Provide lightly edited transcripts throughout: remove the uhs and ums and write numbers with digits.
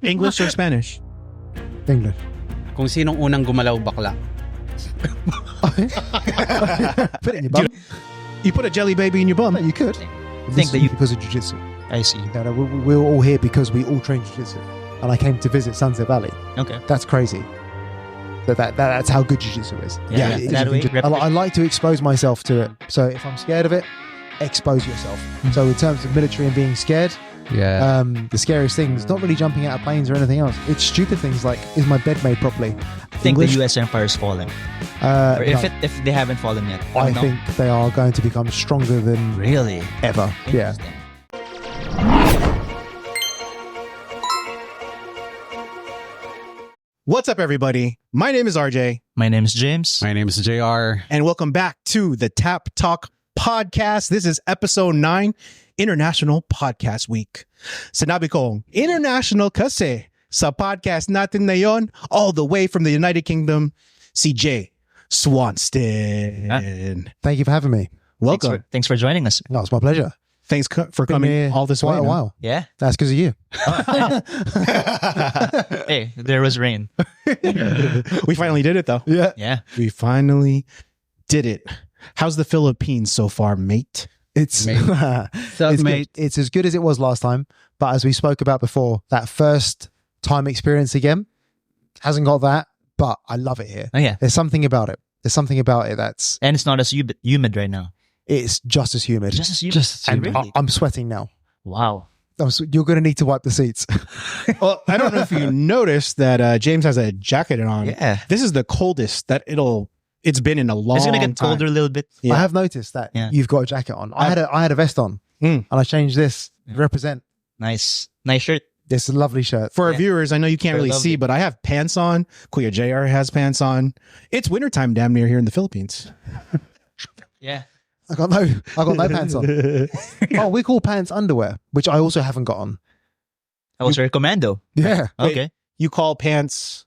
English or Spanish? English. Kung sinong unang gumalaw bakla. Put it in your bum. You put a jelly baby in your bum. You could. Think that you- because of jiu-jitsu. I see. No, we're all here because we all train jiu-jitsu. And I came to visit Sunset Valley. Okay. That's crazy. That's how good jiu-jitsu is. Yeah, that way, I like to expose myself to it. So if I'm scared of it, expose yourself. So in terms of military and being scared, the scariest things, not really jumping out of planes or anything else. It's stupid things like, is my bed made properly? Think the U.S. empire is falling, or if they haven't fallen yet. I think they are going to become stronger than really ever. Yeah. Interesting. What's up, everybody? My name is RJ. My name is James. My name is JR. And welcome back to the Tap Talk Podcast. This is episode 9, International Podcast Week. Sinabi kong, international kasi sa podcast natin na yon, all the way from the United Kingdom, si Jay Swanston. Thank you for having me. Welcome. Thanks for joining us. No, it's my pleasure. Thanks for Been coming here all this way. quite a while. Yeah. That's because of you. Hey, there was rain. We finally did it, though. Yeah. Yeah. We finally did it. How's the Philippines so far, mate? It's Mate. it's, good. It's as good as it was last time, but as we spoke about before, that first time experience again hasn't got that, but I love it here. Oh yeah. There's something about it. There's something about it that's And it's not as humid right now. it's just as humid. Just as humid. Just and really? I'm sweating now. Wow. You're going to need to wipe the seats. Well, I don't know if you noticed that James has a jacket on. Yeah. This is the coldest that it's been in a long It's gonna get time. colder a little bit. Yeah. I have noticed that you've got a jacket on. I had a vest on, Mm. and I changed this. Represent Nice shirt. this lovely shirt. For our Yeah. viewers, I know you can't They're really lovely. see, but I have pants on. Kuya JR has pants on. It's wintertime damn near here in the Philippines. Yeah. I got no pants on. Oh, we call pants underwear, which I also haven't got on. I was your commando. Yeah, Wait. Okay. You call pants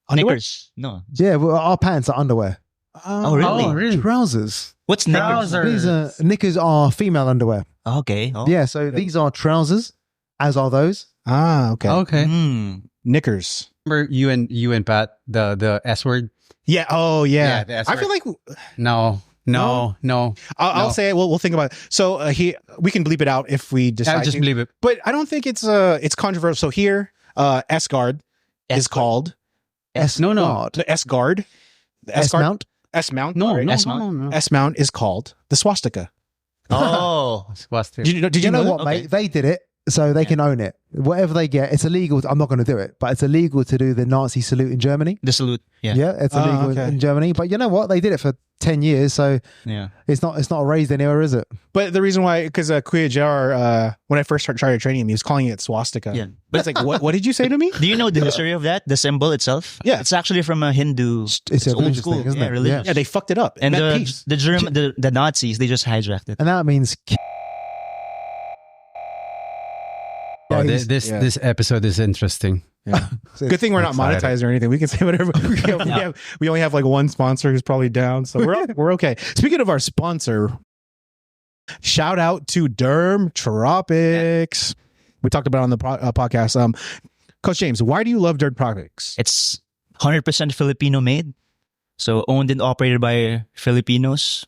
underwear? Knickers. No. yeah. Well, our pants are underwear. Oh, really? Trousers. What's knickers? These are knickers are female underwear. Okay. Oh. Yeah, so these are trousers, as are those. Ah, okay. Okay. Mm. Knickers. Remember you and Pat, the S word? Yeah. Oh, yeah. Yeah, the S I feel like No. I'll say it. We'll think about it. So we can bleep it out if we decide. I just to. believe it. But I don't think it's controversial. So here, S guard is called No. the S guard. The S mount. S mount. No, sorry. no, S no, mount. no. S mount is called the swastika. Oh. Swastika. Did you know know that? what, Okay. mate? They did it, so they can own it. Whatever they get, it's illegal. I'm not going to do it, but it's illegal to do the Nazi salute in Germany. The salute. Yeah. Yeah, it's illegal okay. in Germany. But you know what? They did it for 10 years, so Yeah. it's not raised anywhere, is it? But the reason why, because Kuya JR, when I first started training him, he was calling it swastika. Yeah. But it's like, what did you say to me? Do you know the history of that? The symbol itself? Yeah. It's actually from a Hindu. It's a old religious school. thing, isn't Yeah, it? religious. Yeah, they fucked it up. And It meant peace. the German, the Nazis, they just hijacked it. And that means Oh, he's- this episode is interesting. Yeah. Good thing we're not Excited. monetized or anything. We can say whatever. We only have like one sponsor who's probably down, so we're okay. Speaking of our sponsor, shout out to Derm Tropics. We talked about it on the podcast. Coach James, why do you love Derm Tropics? It's 100% Filipino made. So owned and operated by Filipinos.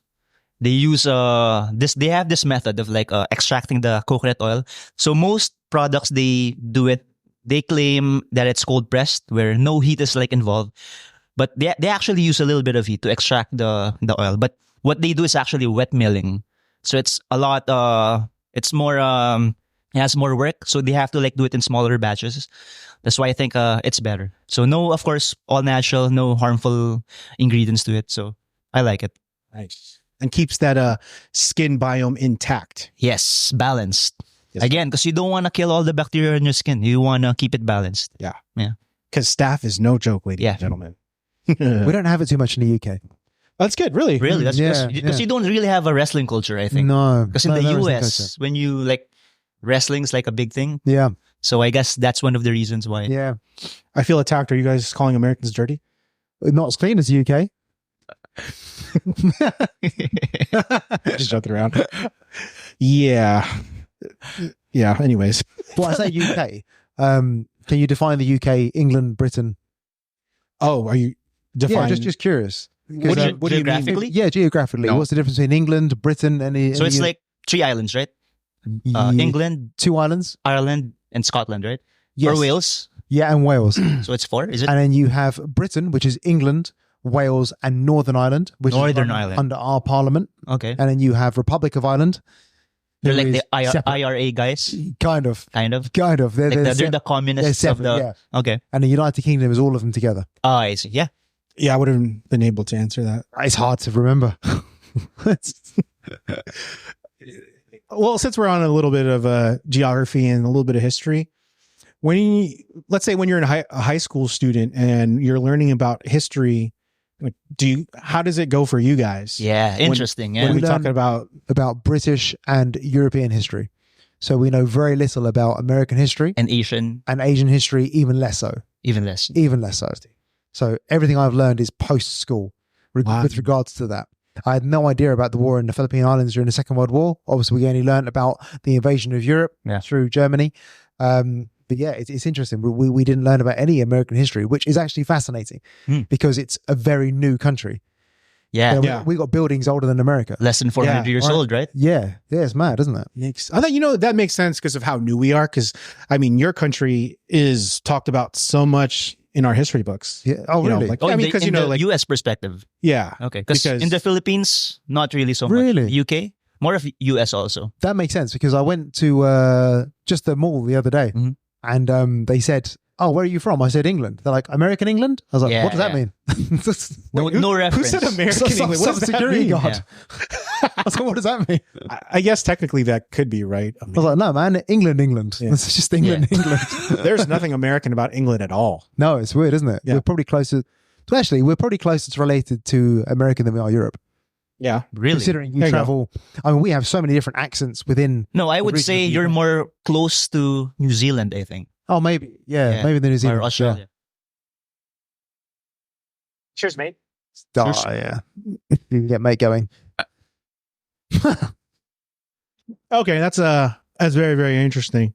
They use they have this method of like extracting the coconut oil. So most products they claim that it's cold pressed where no heat is like involved. But they actually use a little bit of heat to extract the oil. But what they do is actually wet milling. So it's a lot it's more it has more work. So they have to like do it in smaller batches. That's why I think it's better. So no, of course, all natural, no harmful ingredients to it. So I like it. Nice. And keeps that skin biome intact. Yes, balanced. Yes. Again, because you don't want to kill all the bacteria in your skin. You want to keep it balanced. Yeah. Yeah. Because staph is no joke, ladies Yeah. and gentlemen. we don't have it too much in the UK. That's good, really. Really? That's Yeah, because you don't really have a wrestling culture, I think. No, Because in no, the there isn't US, culture. when you like wrestling's like a big thing. Yeah, So I guess that's one of the reasons why. yeah, I feel attacked. Are you guys calling Americans dirty? not as clean as the UK. Just jumping around. Yeah. Yeah. Anyways. Well, I say UK. Can you define the UK, England, Britain? Oh, are you defining? Yeah, just curious. What do you mean? Geographically? Yeah, geographically. No. What's the difference between England, Britain, and So it's like 3 islands, right? England, 2 islands? Ireland, and Scotland, right? Yes. Or Wales. Yeah, and Wales. So it's 4, is it? And then you have Britain, which is England, Wales, and Northern Ireland, which Northern is Ireland. under our parliament. Okay. And then you have Republic of Ireland. They're who like is the separate. IRA guys, Kind of. kind of. Kind of. Like they're sep- the communists they're of the. separate, yeah. Okay. And the United Kingdom is all of them together. Oh, I see. Yeah. Yeah, I would have been able to answer that. It's hard to remember. Well, since we're on a little bit of geography and a little bit of history, let's say when you're a high school student and you're learning about history, like, how does it go for you guys? Yeah. Interesting. Yeah. When we learn- talking about British and European history. So we know very little about American history And Asian, and Asian history, even less so. even less. Even less so. So everything I've learned is post-school Wow. with regards to that. I had no idea about the war in the Philippine Islands during the Second World War. Obviously, we only learned about the invasion of Europe through Germany. But yeah, it's interesting. We didn't learn about any American history, which is actually fascinating because it's a very new country. Yeah. You know, we got buildings older than America. Less than 400 years old, right? Yeah, it's mad, isn't it? I thought, that makes sense because of how new we are. Because, I mean, your country is talked about so much in our history books. Yeah. Oh, really? I mean, because, in the like, US perspective. yeah. Okay. Because in the Philippines, not really so Really? much. UK, more of US also. That makes sense because I went to just the mall the other day and they said, "Oh, where are you from?" I said, "England." They're like, "American England?" I was like, Yeah, "What does that yeah. mean?" No Who reference. said American England? What does that security mean? guard. I was like, "What does that mean?" I guess technically that could be right. I I was like, "No, man, England. Yeah. It's just England, England." there's nothing American about England at all. No, it's weird, isn't it? Yeah. We're probably closer. Actually, we're probably closer to related to American than we are Europe. Yeah. Really? Considering There you you travel, I mean, we have so many different accents within. No, I would region say of you're UK. more close to New Zealand, I think. Oh, maybe, yeah. Maybe the New Zealand Or Australia. Cheers, mate. Yeah. Oh, yeah. You can get mate going. Okay, that's very, very interesting.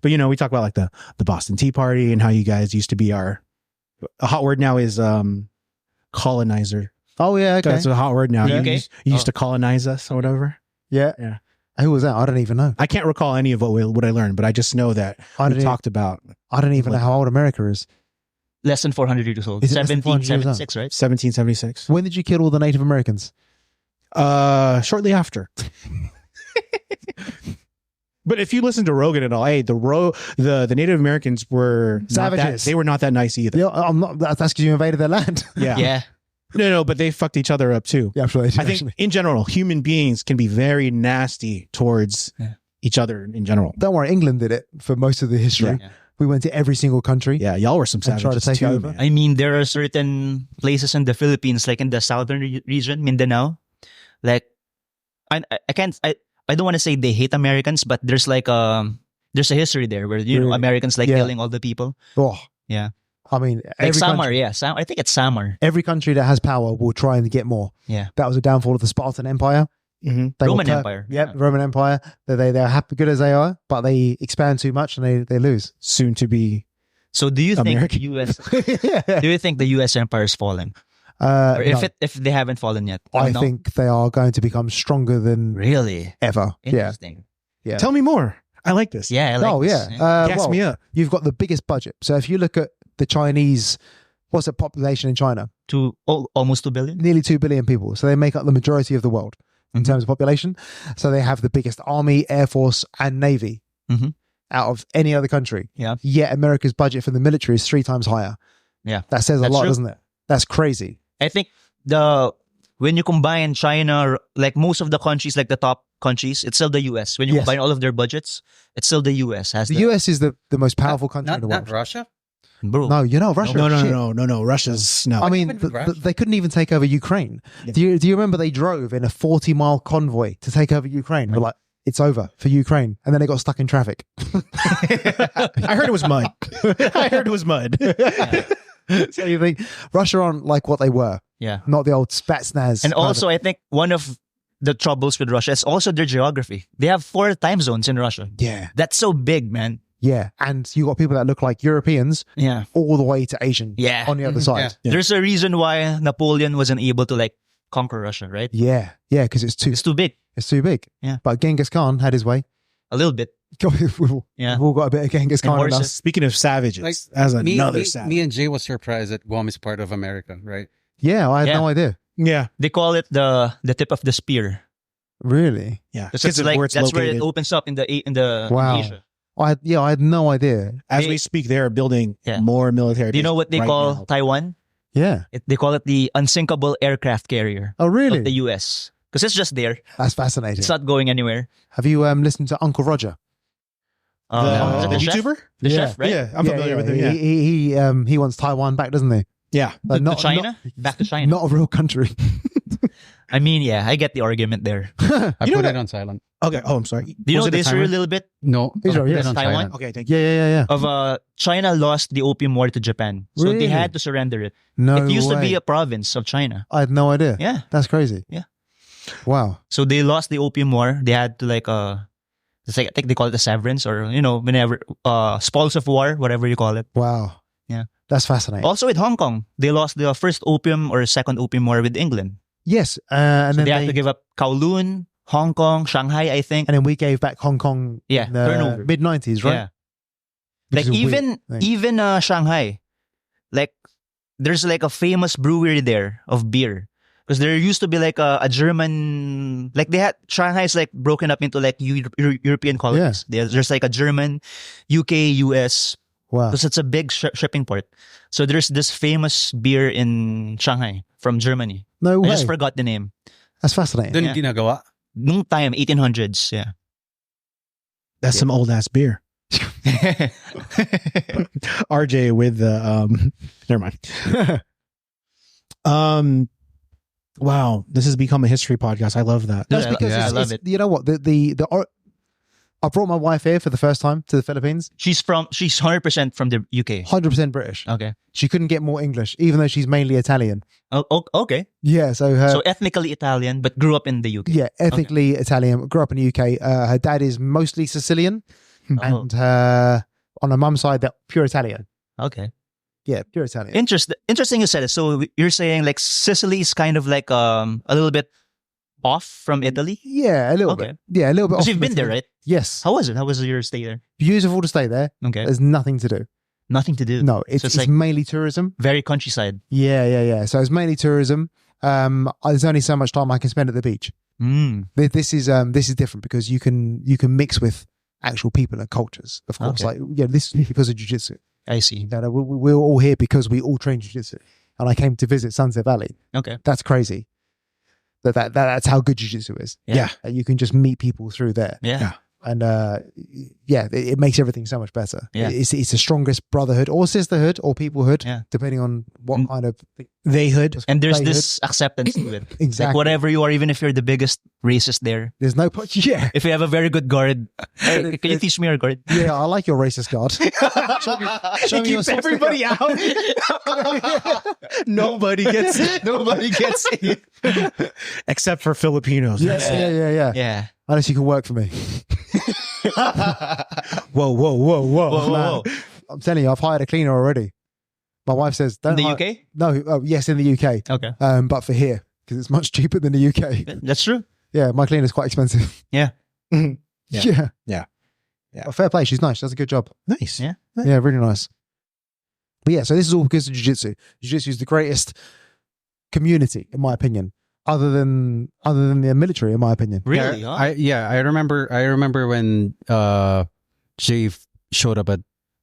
But we talk about like the Boston Tea Party and how you guys used to be a hot word now is colonizer. Oh, yeah. Okay. That's a hot word now. Yeah. You used to colonize us or whatever. Yeah. Yeah. Who was that? I don't even know. I can't recall any of what I learned, but I just know that I we don't, talked about I don't even know how old America is. Less than 400 years old. Is it less than 400 years old? 1776, right? 1776. When did you kill all the Native Americans? Shortly after. But if you listen to Rogan and all, hey, the Native Americans were Savages. They were not that nice either. Yeah, I'm not. That's because you invaded their land. Yeah. Yeah. No, but they fucked each other up too. Yeah, absolutely. I think in general, human beings can be very nasty towards each other in general. Don't worry, England did it for most of the history. Yeah. We went to every single country. Yeah, y'all were some And try savages to take too, over. man. I mean, there are certain places in the Philippines, like in the southern region, Mindanao. Like, I don't want to say they hate Americans, but there's like there's a history there where Really? Americans like Yeah. killing all the people. Oh, Yeah, I mean, like every Samar. country, Yeah, I think it's Samar. every country that has power will try and get more. Yeah, That was a downfall of the Spartan Empire. Mm-hmm. They Roman were Empire. Yep, Yeah. Roman Empire. They're happy, good as they are, but they expand too much and they lose. Soon to be. So do you think American. the U.S. yeah. do you think the U.S. empire is falling, or No, if they haven't fallen yet? I No? think they are going to become stronger than Really ever. Yeah. interesting. Yeah. Tell me more. I like this. Yeah, I like Oh, this. yeah. Gas Well, me up. you've got the biggest budget. So if you look at the Chinese, what's the population in China? Almost 2 billion. Nearly 2 billion people. So they make up the majority of the world in terms of population. So they have the biggest army, air force, and navy Mhm. out of any other country. Yeah. Yet America's budget for the military is 3 times higher. Yeah. That says a That's lot, true. doesn't it? That's crazy. I think when you combine China, like most of the countries, like the top countries, it's still the US. When you Yes. combine all of their budgets, it's still the US. Has The US is the most powerful country in the world. Not Russia. bro. No, Russia. No, shit. no. Russia's no. I mean, Even with Russia. they couldn't even take over Ukraine. Yeah. Do you remember they drove in a 40-mile convoy to take over Ukraine? We're like, it's over for Ukraine. And then they got stuck in traffic. I heard it was mud. I heard it was mud. So you think Russia aren't like what they were, Yeah. not the old Spetsnaz. And also, I think one of the troubles with Russia is also their geography. They have 4 time zones in Russia. yeah. That's so big, man. Yeah, and you got people that look like Europeans Yeah. all the way to Asian. Yeah. On the other side. Yeah. There's a reason why Napoleon wasn't able to like conquer Russia, right? Yeah, because it's It's too big. too big. Yeah. But Genghis Khan had his way. A little bit. We've Yeah. all got a bit of Genghis And Khan in horses. us. Speaking of savages, Like, as another savage. me and Jay was surprised that Guam is part of America, right? Yeah, I had Yeah. no idea. Yeah, They call it the tip of the spear. Really? yeah. Because it's like that's where it located. opens up in the Wow. Asia. I had no idea. As They- we speak, they are building Yeah. more military. Do you know what they right call now. Taiwan? Yeah. They call it the unsinkable aircraft carrier Oh, really? of the U.S. Because it's just there. That's fascinating. It's not going anywhere. Have you listened to Uncle Roger? The, Is it the chef? YouTuber? The Yeah. chef, right? Yeah, I'm familiar with him. Yeah, He wants Taiwan back, doesn't he? yeah. To China? Back to China. Not a real country. I mean, yeah, I get the argument there. I You know put that- it on silent. Okay. Oh, I'm sorry. Do you Was know it the this a timer? little bit No, Israel, I put yes. it on Taiwan? silent. Okay, thank you. Yeah. of China lost the Opium War to Japan. So Really? they had to surrender it. No It used to be way. a province of China. I had no idea. Yeah. That's crazy. Yeah. Wow. So they lost the Opium War. They had to it's like I think they call it a severance or whenever spoils of war, whatever you call it. Wow. Yeah. That's fascinating. Also with Hong Kong, they lost the first Opium or second Opium War with England. Yes. And So then they had to give up Kowloon, Hong Kong, Shanghai, I think. and then we gave back Hong Kong Yeah, in the turnover. mid-90s, right? Yeah. Which Like is a weird even thing. Shanghai, like there's like a famous brewery there of beer. Because there used to be like a German, like they had, Shanghai is like broken up into like European colonies. There's like a German, UK, US, Wow. because it's a big shipping port. So there's this famous beer in Shanghai from Germany. No I way. just forgot the name. That's fascinating. Dun Yeah. ginagawa. Nung time, 1800s, yeah. That's some old ass beer. RJ with the never mind. Wow, this has become a history podcast. I love that. That's Yeah, because I it's, love it's- you know what I brought my wife here for the first time to the Philippines. she's 100% from the UK. 100% British. Okay. She couldn't get more English, even though she's mainly Italian. Oh, okay. Yeah, so her So ethnically Italian, but grew up in the UK. yeah, ethnically Italian. Grew up in the UK. Her dad is mostly Sicilian, Oh, and her on her mum's side, they're pure Italian. okay. Yeah, pure Italian. Interesting you said it. So you're saying like Sicily is kind of like a little bit off from Italy? Yeah, a little Okay. bit. Yeah, a little bit. Because off you've from been there, Italy. right? Yes. How was it? How was your stay there? Beautiful to stay there. Okay. There's nothing to do. Nothing to do. No, it's it's like- mainly tourism. Very countryside. Yeah. So it's mainly tourism. There's only so much time I can spend at the beach. Mm. This is different because you can mix with actual people and cultures. Of course, Okay. this is because of jiu-jitsu. I see. We're all here because we all train jiu-jitsu, and I came to visit Sunset Valley. Okay. That's crazy. That's how good jiu-jitsu is. Yeah. You can just meet people through there, Yeah. and it makes everything so much better. Yeah. It's the strongest brotherhood or sisterhood or peoplehood, Yeah. depending on what Mm. kind of Theyhood. And there's Theyhood. this acceptance to it. Exactly. Like whatever you are, even if you're the biggest racist there. There's no yeah. If you have a very good guard, hey, can you teach me your guard? Yeah, I like your racist guard. show me It your keeps everybody out. Nobody gets it. Except for Filipinos. Yeah. Yeah. Unless you can work for me. Whoa. Whoa. I'm telling you, I've hired a cleaner already. My wife says, In "Don't the hire-" UK? No, yes, in the UK. Okay. But for here because it's much cheaper than the UK. That's true. Yeah, my cleaner's quite expensive. Yeah. Yeah. Yeah. Yeah. But fair play. She's nice. She does a good job. Nice. Yeah. Yeah, really nice. But yeah, so this is all because of jiu-jitsu. Jiu-jitsu is the greatest community, in my opinion, other than the military, in my opinion. Really? Yeah, Huh? I remember when Jay showed up at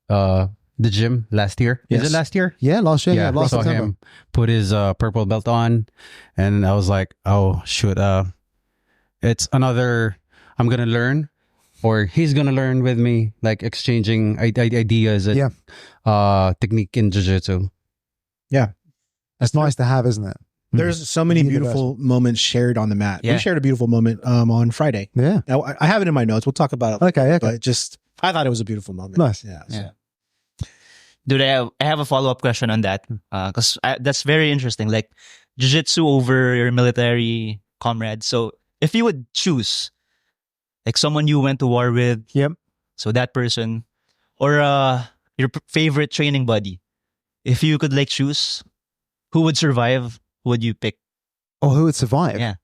the gym last year. Yes. Is it last year? Yeah, last year. Yeah, I last saw September. him put his purple belt on, and I was like, oh shoot, it's another I'm gonna learn, or he's gonna learn with me, like exchanging ideas and technique in jiu-jitsu. It's nice to have, isn't it? There's so many Universal. beautiful moments shared on the mat. Yeah. We shared a beautiful moment on Friday. Yeah. Now, I have it in my notes. We'll talk about it. Okay. But I thought it was a beautiful moment. Nice. Yeah. Yeah. Dude, I have a follow-up question on that. Because that's very interesting. Like, jiu-jitsu over your military comrades. So, if you would choose, like someone you went to war with, Yep. so that person, or your favorite training buddy. If you could like choose, who would survive? Who would you pick? Or who would survive? Yeah.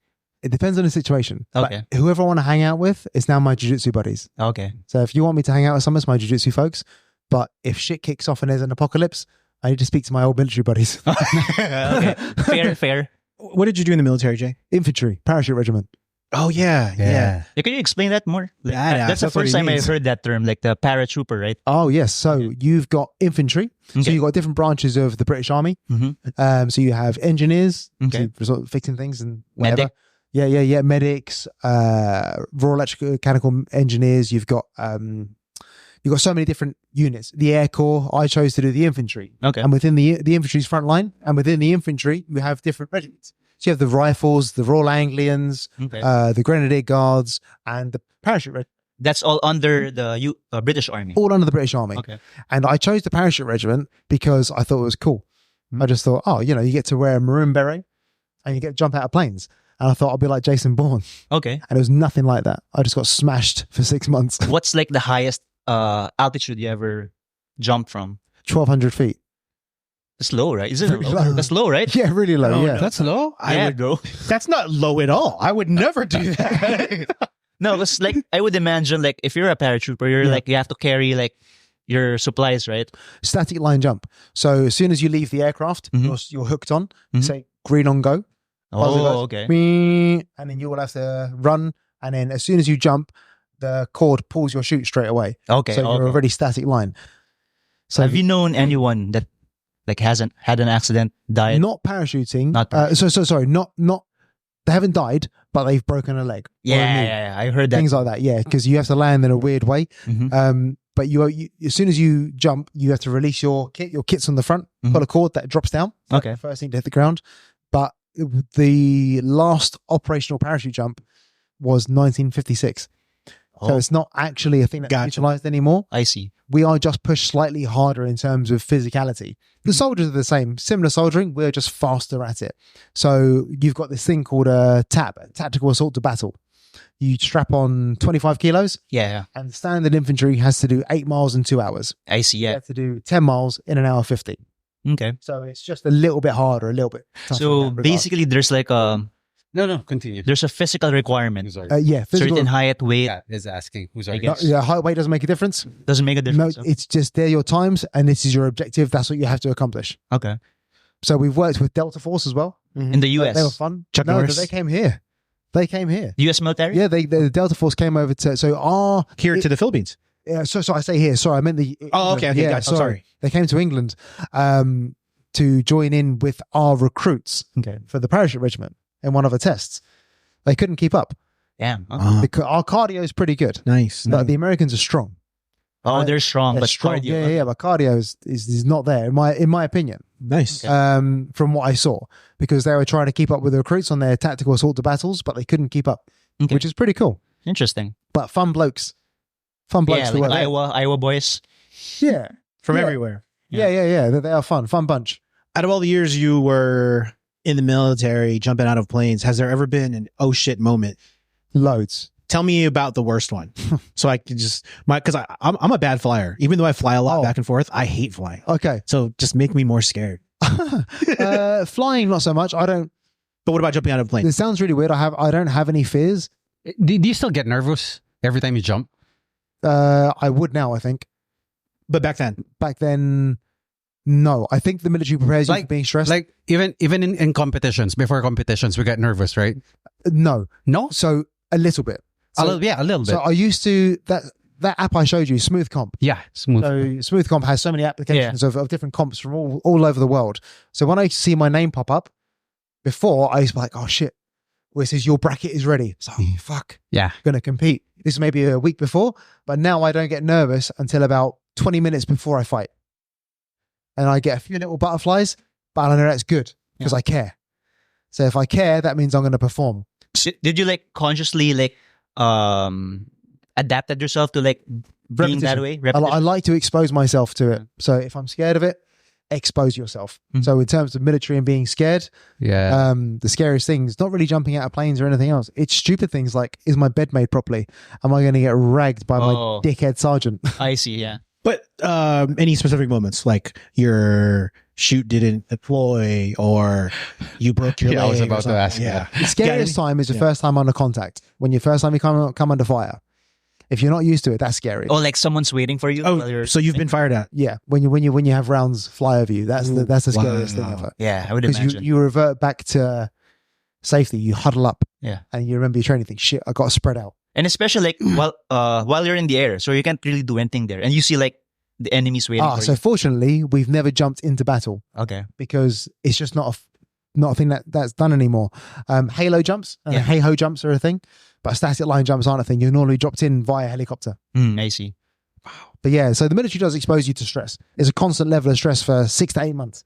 It depends on the situation. Okay. But whoever I want to hang out with is now my jiu-jitsu buddies. Okay. So if you want me to hang out with some, it's my jiu-jitsu folks. But if shit kicks off and there's an apocalypse, I need to speak to my old military buddies. Okay. Fair. What did you do in the military, Jay? Infantry, parachute regiment. Oh, yeah. Yeah, can you explain that more? Like, Badass. that's the That's what first he time I means. heard that term, like the paratrooper, right? Oh, yes. So you've got infantry. So Okay. you've got different branches of the British Army. Mm-hmm. So you have engineers, Okay. so sort of fixing things and whatever. Medic. Yeah. Medics, raw electrical mechanical engineers. You've got so many different units. The Air Corps, I chose to do the infantry. Okay. And within the infantry's front line, and within the infantry, you have different regiments. So you have the rifles, the Royal Anglians, Okay. the Grenadier Guards, and the parachute regiment, That's all under the British Army. all under the British Army. Okay. And I chose the parachute regiment because I thought it was cool. I just thought, you get to wear a maroon beret and you get to jump out of planes. And I thought I'll be like Jason Bourne. Okay. And it was nothing like that. I just got smashed for 6 months. What's like the highest altitude you ever jumped from? 1,200 feet. That's low, right? Is it Very low? low. That's low, right? Yeah, really low. No, yeah. no. That's low. Yeah, bro. That's not low at all. I would never do that. No, it's like I would imagine like if you're a paratrooper, you're Yeah. like you have to carry like your supplies, right? Static line jump. So as soon as you leave the aircraft, you're hooked on. Mhm. Say green on go. Oh, okay. And then you will have to run. And then as soon as you jump, the cord pulls your chute straight away. Okay. So you're okay. already static line. So Have you known anyone that like hasn't had an accident, died? not parachuting. Not parachuting. Sorry. Not. They haven't died, but they've broken a leg. or a knee. Yeah, I heard that. Things like that. Yeah, because you have to land in a weird way. Mhm. But you as soon as you jump, you have to release your kit. Your kit's on the front. Got a cord that drops down. Okay. The first thing to hit the ground. But the last operational parachute jump was 1956. So Oh. it's not actually a thing that's Gotcha. utilized anymore. I see. We are just pushed slightly harder in terms of physicality. The soldiers are the same, similar soldering. We're just faster at it. So you've got this thing called a TAB, Tactical Assault to Battle. You strap on 25 kilos, Yeah, and standard infantry has to do 8 miles in 2 hours. I see. You Yeah. have to do 10 miles in an hour 50. Okay. So it's just a little bit harder, a little bit tougher in So that regard. basically, there's like No, continue. there's a physical requirement. Sorry. yeah, physical. Certain height, weight Yeah, is asking. Who's I our guess. Yeah, height, weight doesn't make a difference. doesn't make a difference. No, it's just they're your times, and this is your objective. That's what you have to accomplish. Okay. So we've worked with Delta Force as well. In the U.S. They were fun. Chuck no, Norris. they came here. They came here. The U.S. military. Yeah, the Delta Force came over to. So our Here to the Philippines. so I say here. Sorry, I meant the. Oh, okay. Yeah, Gotcha. Sorry. They came to England to join in with our recruits Okay. for the parachute regiment in one of the tests. They couldn't keep up Damn. Okay. because our cardio is pretty good. Nice. But the Americans are strong. Oh, they're strong, They're but strong. cardio. Yeah, but cardio is not there in my opinion. Nice. Okay. From what I saw, because they were trying to keep up with the recruits on their tactical assault to battles, but they couldn't keep up, Okay. which is pretty cool. Interesting. But fun blokes to Yeah, like work with. Iowa boys. Yeah, From yeah. everywhere. yeah. They are fun bunch. Out of all the years you were in the military, jumping out of planes, has there ever been an oh shit moment? Loads. Tell me about the worst one, so I can just because I'm a bad flyer. Even though I fly a lot back and forth, I hate flying. Okay, So just make me more scared. flying not so much. I don't. But what about jumping out of a plane? It sounds really weird. I don't have any fears. Do you still get nervous every time you jump? I would now. I think But back then, back then, no. I think the military prepares you Like- for being stressed. Like even in competitions, before competitions, we get nervous, right? No. No, So a little bit. So, a little bit. So I used to that app I showed you, Smooth Comp. Yeah, smooth. So Smooth Comp has so many applications of different comps from all over the world. So when I see my name pop up, before I used to be like, oh shit, where it says your bracket is ready. So fuck, Yeah. gonna compete. This is maybe a week before, but now I don't get nervous until about 20 minutes before I fight. And I get a few little butterflies, but I know that's good because I care. So if I care, that means I'm going to perform. Did you like consciously like adapted yourself to like being that Repetition. way? I like to expose myself to it. So if I'm scared of it, expose yourself. Mhm. So in terms of military and being scared, Yeah. the scariest thing is not really jumping out of planes or anything else. It's stupid things like, is my bed made properly? Am I going to get ragged by my Oh. dickhead sergeant? I see. Yeah. But any specific moments, like your shoot didn't deploy or you broke your leg? I was about to ask. Yeah. The scariest time is the first time under contact. When you first time you come under fire. If you're not used to it, that's scary. Oh, like someone's waiting for you. Oh, so you've been fired at? Yeah, when you have rounds fly over you, that's the scariest thing ever. Yeah, I would Because imagine. you revert back to safety. You huddle up. Yeah. And you remember your training. Think, shit, I got to spread out. And especially like while you're in the air, so you can't really do anything there, and you see like the enemies waiting for So you. fortunately, we've never jumped into battle Okay. because it's just not a thing that's done anymore. Halo jumps and hey-ho jumps are a thing, but static line jumps aren't a thing. You're normally dropped in via helicopter. I see. But yeah, so the military does expose you to stress. It's a constant level of stress for 6 to 8 months.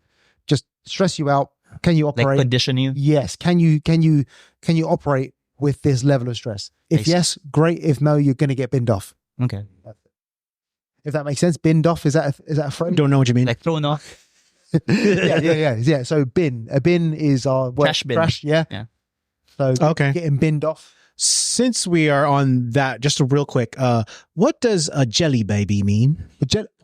Just stress you out. Can you operate? Like condition you. Yes. Can you operate with this level of stress? If yes, great. If no, you're going to get binned off. Okay. If that makes sense. Binned off, is that a phrase? Don't know what you mean. Like thrown off. Yeah. So bin. A bin is our Trash bin. Trash, yeah. So Okay. getting binned off. Since we are on that, just a real quick, what does a jelly baby mean?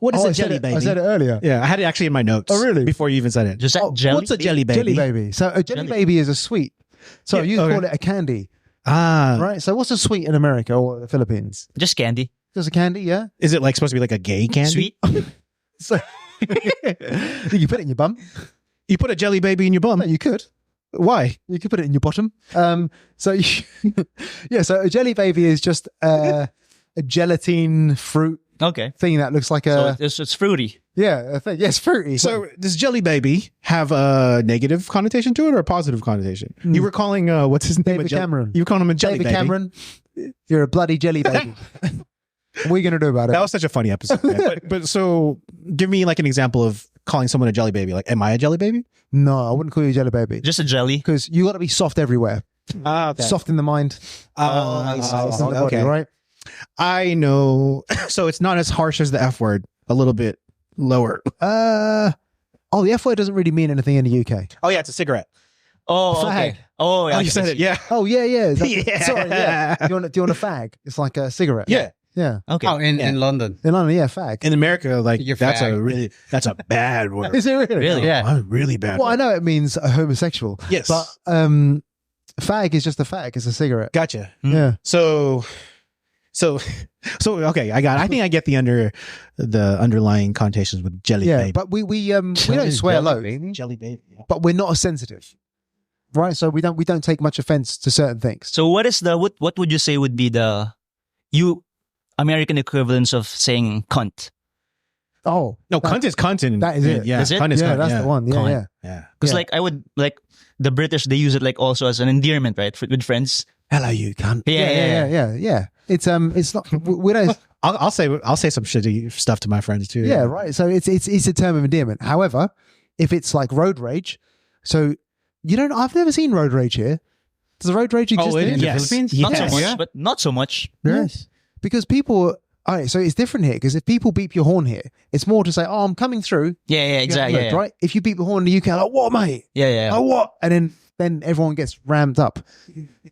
What is a jelly baby? I said it earlier. Yeah, I had it actually in my notes. Oh, really? Before you even said it. Just that jelly. What's a jelly baby? Jelly baby. So a jelly baby is a sweet. So you call it a candy, right? So what's a sweet in America or the Philippines? Just candy. Just a candy, yeah. Is it like supposed to be like a gay candy? Sweet. So you put it in your bum. You put a jelly baby in your bum. No, you could. Why? You could put it in your bottom. So a jelly baby is just a gelatine fruit Okay. thing that looks like So it's fruity. a thing. Yes, fruity. So does jelly baby have a negative connotation to it or a positive connotation? You were calling what's his name? David Cameron. You were calling him a jelly David baby. Cameron, you're a bloody jelly baby. What are you gonna do about it? That was such a funny episode. man. but so give me like an example of calling someone a jelly baby. Like, am I a jelly baby? No, I wouldn't call you a jelly baby Just a jelly. because you got to be soft everywhere. Soft in the mind. Soft in the body, right? I know. So it's not as harsh as the F word. A little bit lower. The F word doesn't really mean anything in the UK. Oh yeah, it's a cigarette. Oh, okay. Fag. Oh, yeah. Oh, you said it. Yeah. Oh yeah. Yeah. Sorry, yeah. Do you want a fag? It's like a cigarette. Yeah. Yeah. Okay. Oh, in London. In London, yeah, fag. In America, like You're that's fag. that's a bad word. Is it really? Really? Yeah. A really bad Well, I word. know it means a homosexual. Yes. But fag is just a fag. It's a cigarette. Gotcha. Yeah. So okay, I think I get the underlying connotations with jelly Yeah. baby. But we don't swear low, Jelly baby. Yeah. but we're not as sensitive. Right? So we don't take much offense to certain things. So what is what would you say would be the American equivalence of saying cunt? Oh. No, cunt is cunt. that is it. Yeah, Is it? cunt is Yeah, cunt. that's the one. Yeah, Cunt. yeah. Yeah. Because Yeah. like I would like the British, they use it like also as an endearment, right? With friends. Hello, you cunt. Yeah. It's not we don't I'll say some shitty stuff to my friends too. yeah, right. So it's a term of endearment. However, if it's like road rage, so I've never seen road rage here. Does road rage exist Oh, it here? is. the Yes. Philippines? Yes. Not so much, Yeah. but not so much. Yes. Because people all right, so it's different here because if people beep your horn here, it's more to say, "Oh, I'm coming through." Yeah, exactly. Look, right? If you beep the horn in the UK, like, "What, mate? Yeah. Oh, what?" And then everyone gets rammed up.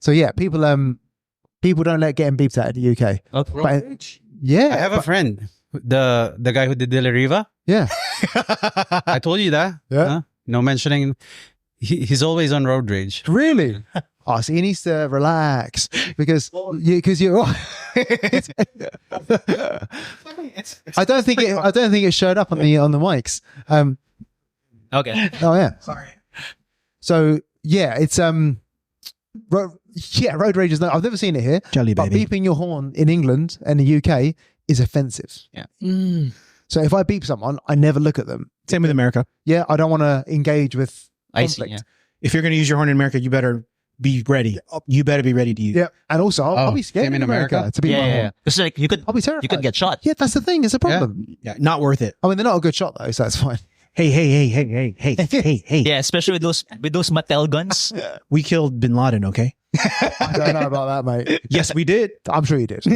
So yeah, people don't let getting beeped at in the UK. Okay. But, yeah, I have a friend, the guy who did De La Riva. yeah, I told you that. Yeah. Huh? No mentioning. He's always on road rage. really. Oh, so he needs to relax because you're. I don't think it showed up on the mics. Okay. Oh yeah. Sorry. So yeah, it's road rage is no. I've never seen it here. Jelly But baby. beeping your horn in England and the UK is offensive. Yeah. So if I beep someone, I never look at them. Same with America. Yeah, I don't want to engage with I see. conflict. Yeah. If you're going to use your horn in America, you better be ready. You better be ready to use. Yeah, and also I'll Oh, be scared same in in America, America? to be my Yeah. horn. It's like you could I'll be terrified. you could get shot. Yeah, that's the thing. It's a problem. Yeah, not worth it. I mean, they're not a good shot though, so that's fine. Hey. Yeah, especially with those Mattel guns. We killed Bin Laden, okay? I don't know about that, mate. Yes, we did. I'm sure you did.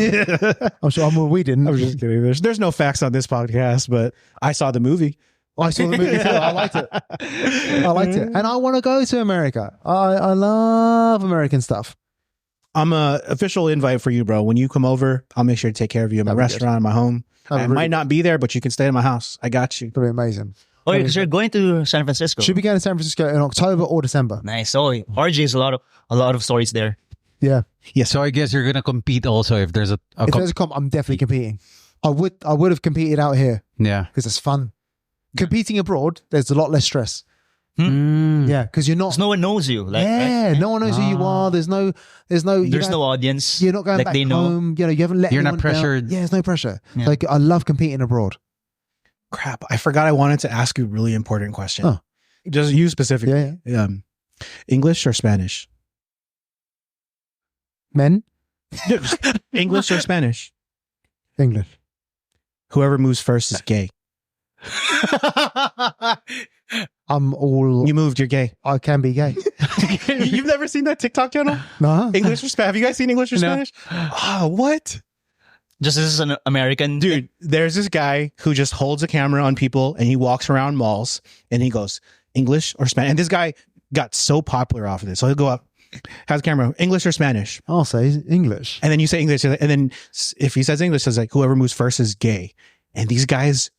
I'm sure we didn't. I'm just kidding. There's no facts on this podcast, but I saw the movie. I saw the movie too. I liked it. And I want to go to America. I love American stuff. I'm a official invite for you, bro. When you come over, I'll make sure to take care of you in my restaurant, my home. I might not be there, but you can stay in my house. I got you. That'd be amazing. Oh, because you're going to San Francisco. Should be going to San Francisco in October or December. Nice. Oh, RJ is a lot of stories there. Yeah. Yes. So I guess you're gonna compete also if there's a If there's a comp, I'm definitely competing. I would have competed out here yeah. because it's fun. Competing abroad, there's a lot less stress. Yeah, because you're not. Because no one knows you. Like, Yeah, right? no one knows who you are. There's no. There's no audience. You're not going like back they know. home. You haven't let. You're not anyone down. pressured. Yeah, there's no pressure. Yeah. Like I love competing abroad. Crap. I forgot I wanted to ask you a really important question. Oh. Just you specifically. Yeah. English or Spanish? Men, English or Spanish? English. Whoever moves first is gay. I'm all. You moved, you're gay. I can be gay. You've never seen that TikTok channel? No. English or Spanish? Have you guys seen English or Spanish? Ah, what? Just this is an American Dude, there's this guy who just holds a camera on people and he walks around malls and he goes, English or Spanish? And this guy got so popular off of this. So he'll go up, has a camera, English or Spanish? I'll say English. And then you say English. And then if he says English, it's like whoever moves first is gay. And these guys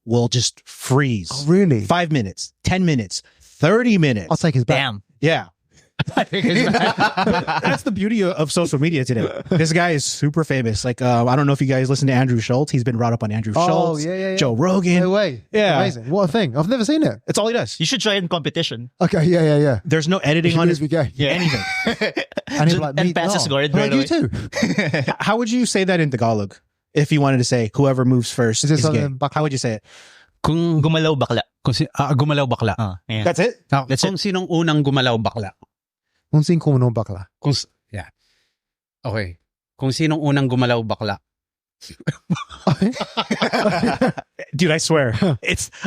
will just freeze. Oh, really? 5 minutes, 10 minutes, 30 minutes. I'll take his back. Damn. Yeah. That's the beauty of social media today. This guy is super famous. Like, I don't know if you guys listen to Andrew Schultz. He's been brought up on Andrew Schultz, yeah. Joe Rogan. No way. Yeah. Amazing. What a thing. I've never seen it. That's all he does. You should try in competition. Okay. Yeah. There's no editing He on should his be gay. Yeah, anything. And he's like, and me, passes no. guard Like right you away. too. How would you say that in Tagalog? If you wanted to say whoever moves first Is it is gay. something How would you say it? Kung Gumalaw bakla. gumalaw bakla. Yeah. That's it? That's Kung sinong unang gumalaw bakla. Kung sino kumunong bakla. Yeah. Okay. Kung sinong unang gumalaw bakla. Dude, I swear.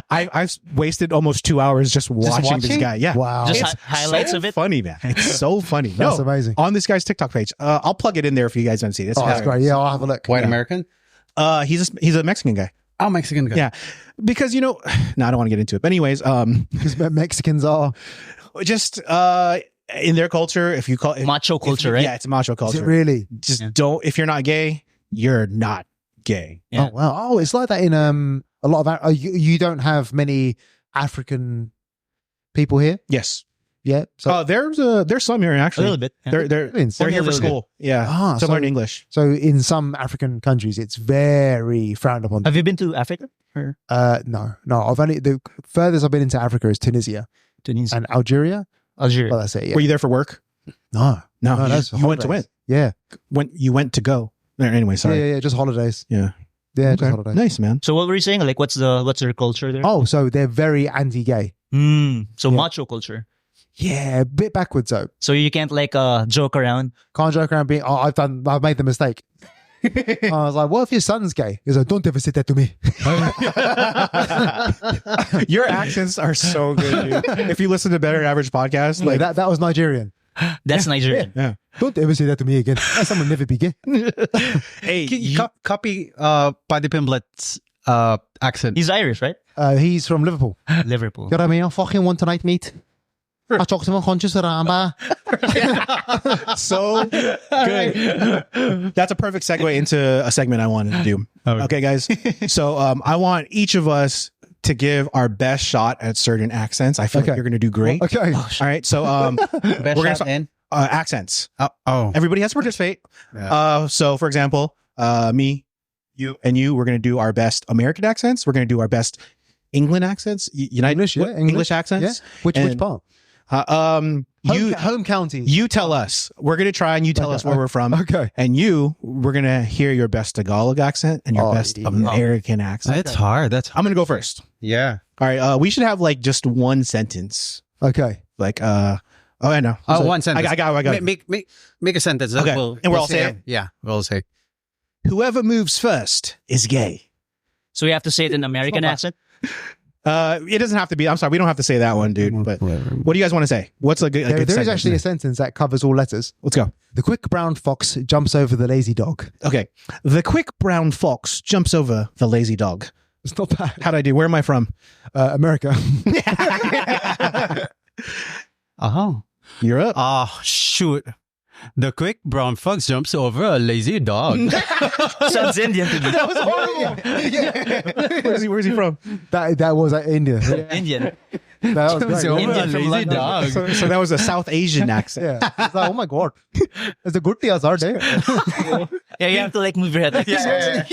I've wasted almost 2 hours just watching this guy. Yeah. Wow. Just It's highlights so of it. funny, man. It's so funny. That's amazing. On this guy's TikTok page. I'll plug it in there if you guys want to see it. It's Oh, that's hilarious. great. Yeah, I'll have a look. White Yeah. American? He's a Mexican guy. Oh, Mexican guy. Yeah. Because, no, I don't want to get into it. But anyways, Because Mexicans are. just in their culture, if you call it Macho culture, right? Yeah, it's a macho Is culture. it really? Just don't, if you're not gay, you're not gay. Yeah. Oh wow. Oh, it's like that in a lot of. You don't have many African people here. Yes. Yeah. So There's some here A actually. little bit. Yeah. They're Philippines. here Only a for little school. Yeah. To so- learn English. So in some African countries, it's very frowned upon. Have you been to Africa? Or No. I've only the furthest I've been into Africa is Tunisia Tunisia? and Algeria. Algeria. Well, that's it. Yeah. Were you there for work? No, No, that's you went to win. holidays. Yeah. You went to go. Anyway, sorry. Yeah. Just holidays. Yeah. Yeah, Okay. just holidays. Nice, man. So what were you saying? Like, what's their culture there? Oh, so they're very anti-gay. So Yeah. macho culture. Yeah, a bit backwards though. So you can't like joke around. Can't joke around being. Oh, I've made the mistake. I was like, what if your son's gay? He's like, don't ever say that to me. Your accents are so good, dude. If you listen to Better Average podcast, Like like that was Nigerian. That's Nigerian. yeah. Don't ever say that to me again. Someone never be gay. Hey, Copy Paddy Pimblett's accent. He's Irish, right? He's from Liverpool. Liverpool. You know what I mean? I fucking want tonight, mate. I talk to my conscious ramba. so good. That's a perfect segue into a segment I wanted to do. Okay, guys. So I want each of us to give our best shot at certain accents. I feel like you're going to do great. Okay. All right. So Best we're gonna shot in? accents. Oh. Everybody has to participate. Yeah. So for example, me, you, and you, we're going to do our best American accents. We're going to do our best England accents. United English, yeah, English accents. Yeah. Which And, part? Home counties. You tell us. We're going to try and you tell us where we're from. Okay. And we're going to hear your best Tagalog accent and your best yeah. American accent. That's hard. I'm going to go first. Yeah. All right. We should have like just one sentence. Okay. Like, I know. Oh, one sentence. I got it. Make a sentence. Okay. And we'll all say it? Yeah. We'll say. Whoever moves first is gay. So you have to say it in American accent. It doesn't have to be. I'm sorry. We don't have to say that one, dude. But what do you guys want to say? What's a good There is sentence? actually a sentence that covers all letters. Let's go. The quick brown fox jumps over the lazy dog. Okay. The quick brown fox jumps over the lazy dog. It's not bad. How'd I do? Where am I from? America. Oh. You're up. Oh, shoot. The quick brown fox jumps over a lazy dog. Sounds Indian to me. That was horrible. Where's he from? That was India. Indian. That was Jumps great. over a Indian from lazy London. dog. So that was a South Asian accent. Yeah. It's like, oh my god, it's the good tears are there. Yeah, you have to like move your head. Like, Yeah.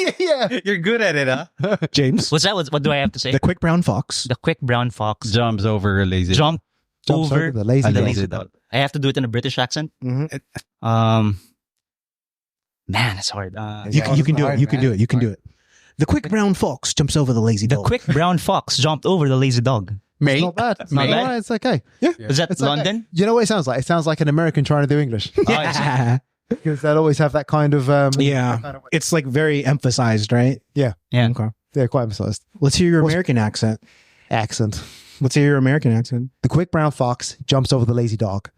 You're good at it, huh? James, What's that? What do I have to say? the quick brown fox. The quick brown fox Jumps over a lazy jump Jumps over over the lazy a dog. lazy dog. I have to do it in a British accent. Mhm. Man, it's hard. You can do it. You can do it. You can do it. The quick brown fox jumps over the lazy The dog. quick brown fox jumped over the lazy dog. It's not bad. It's not Mate. bad. It's okay. Yeah. Is that It's okay. London? You know what it sounds like? It sounds like an American trying to do English Yeah. because they'll always have that kind of Yeah. It's like very emphasized, right? Yeah. Okay. they're quite emphasized Let's hear your American accent. accent. Let's hear your American accent. The quick brown fox jumps over the lazy dog.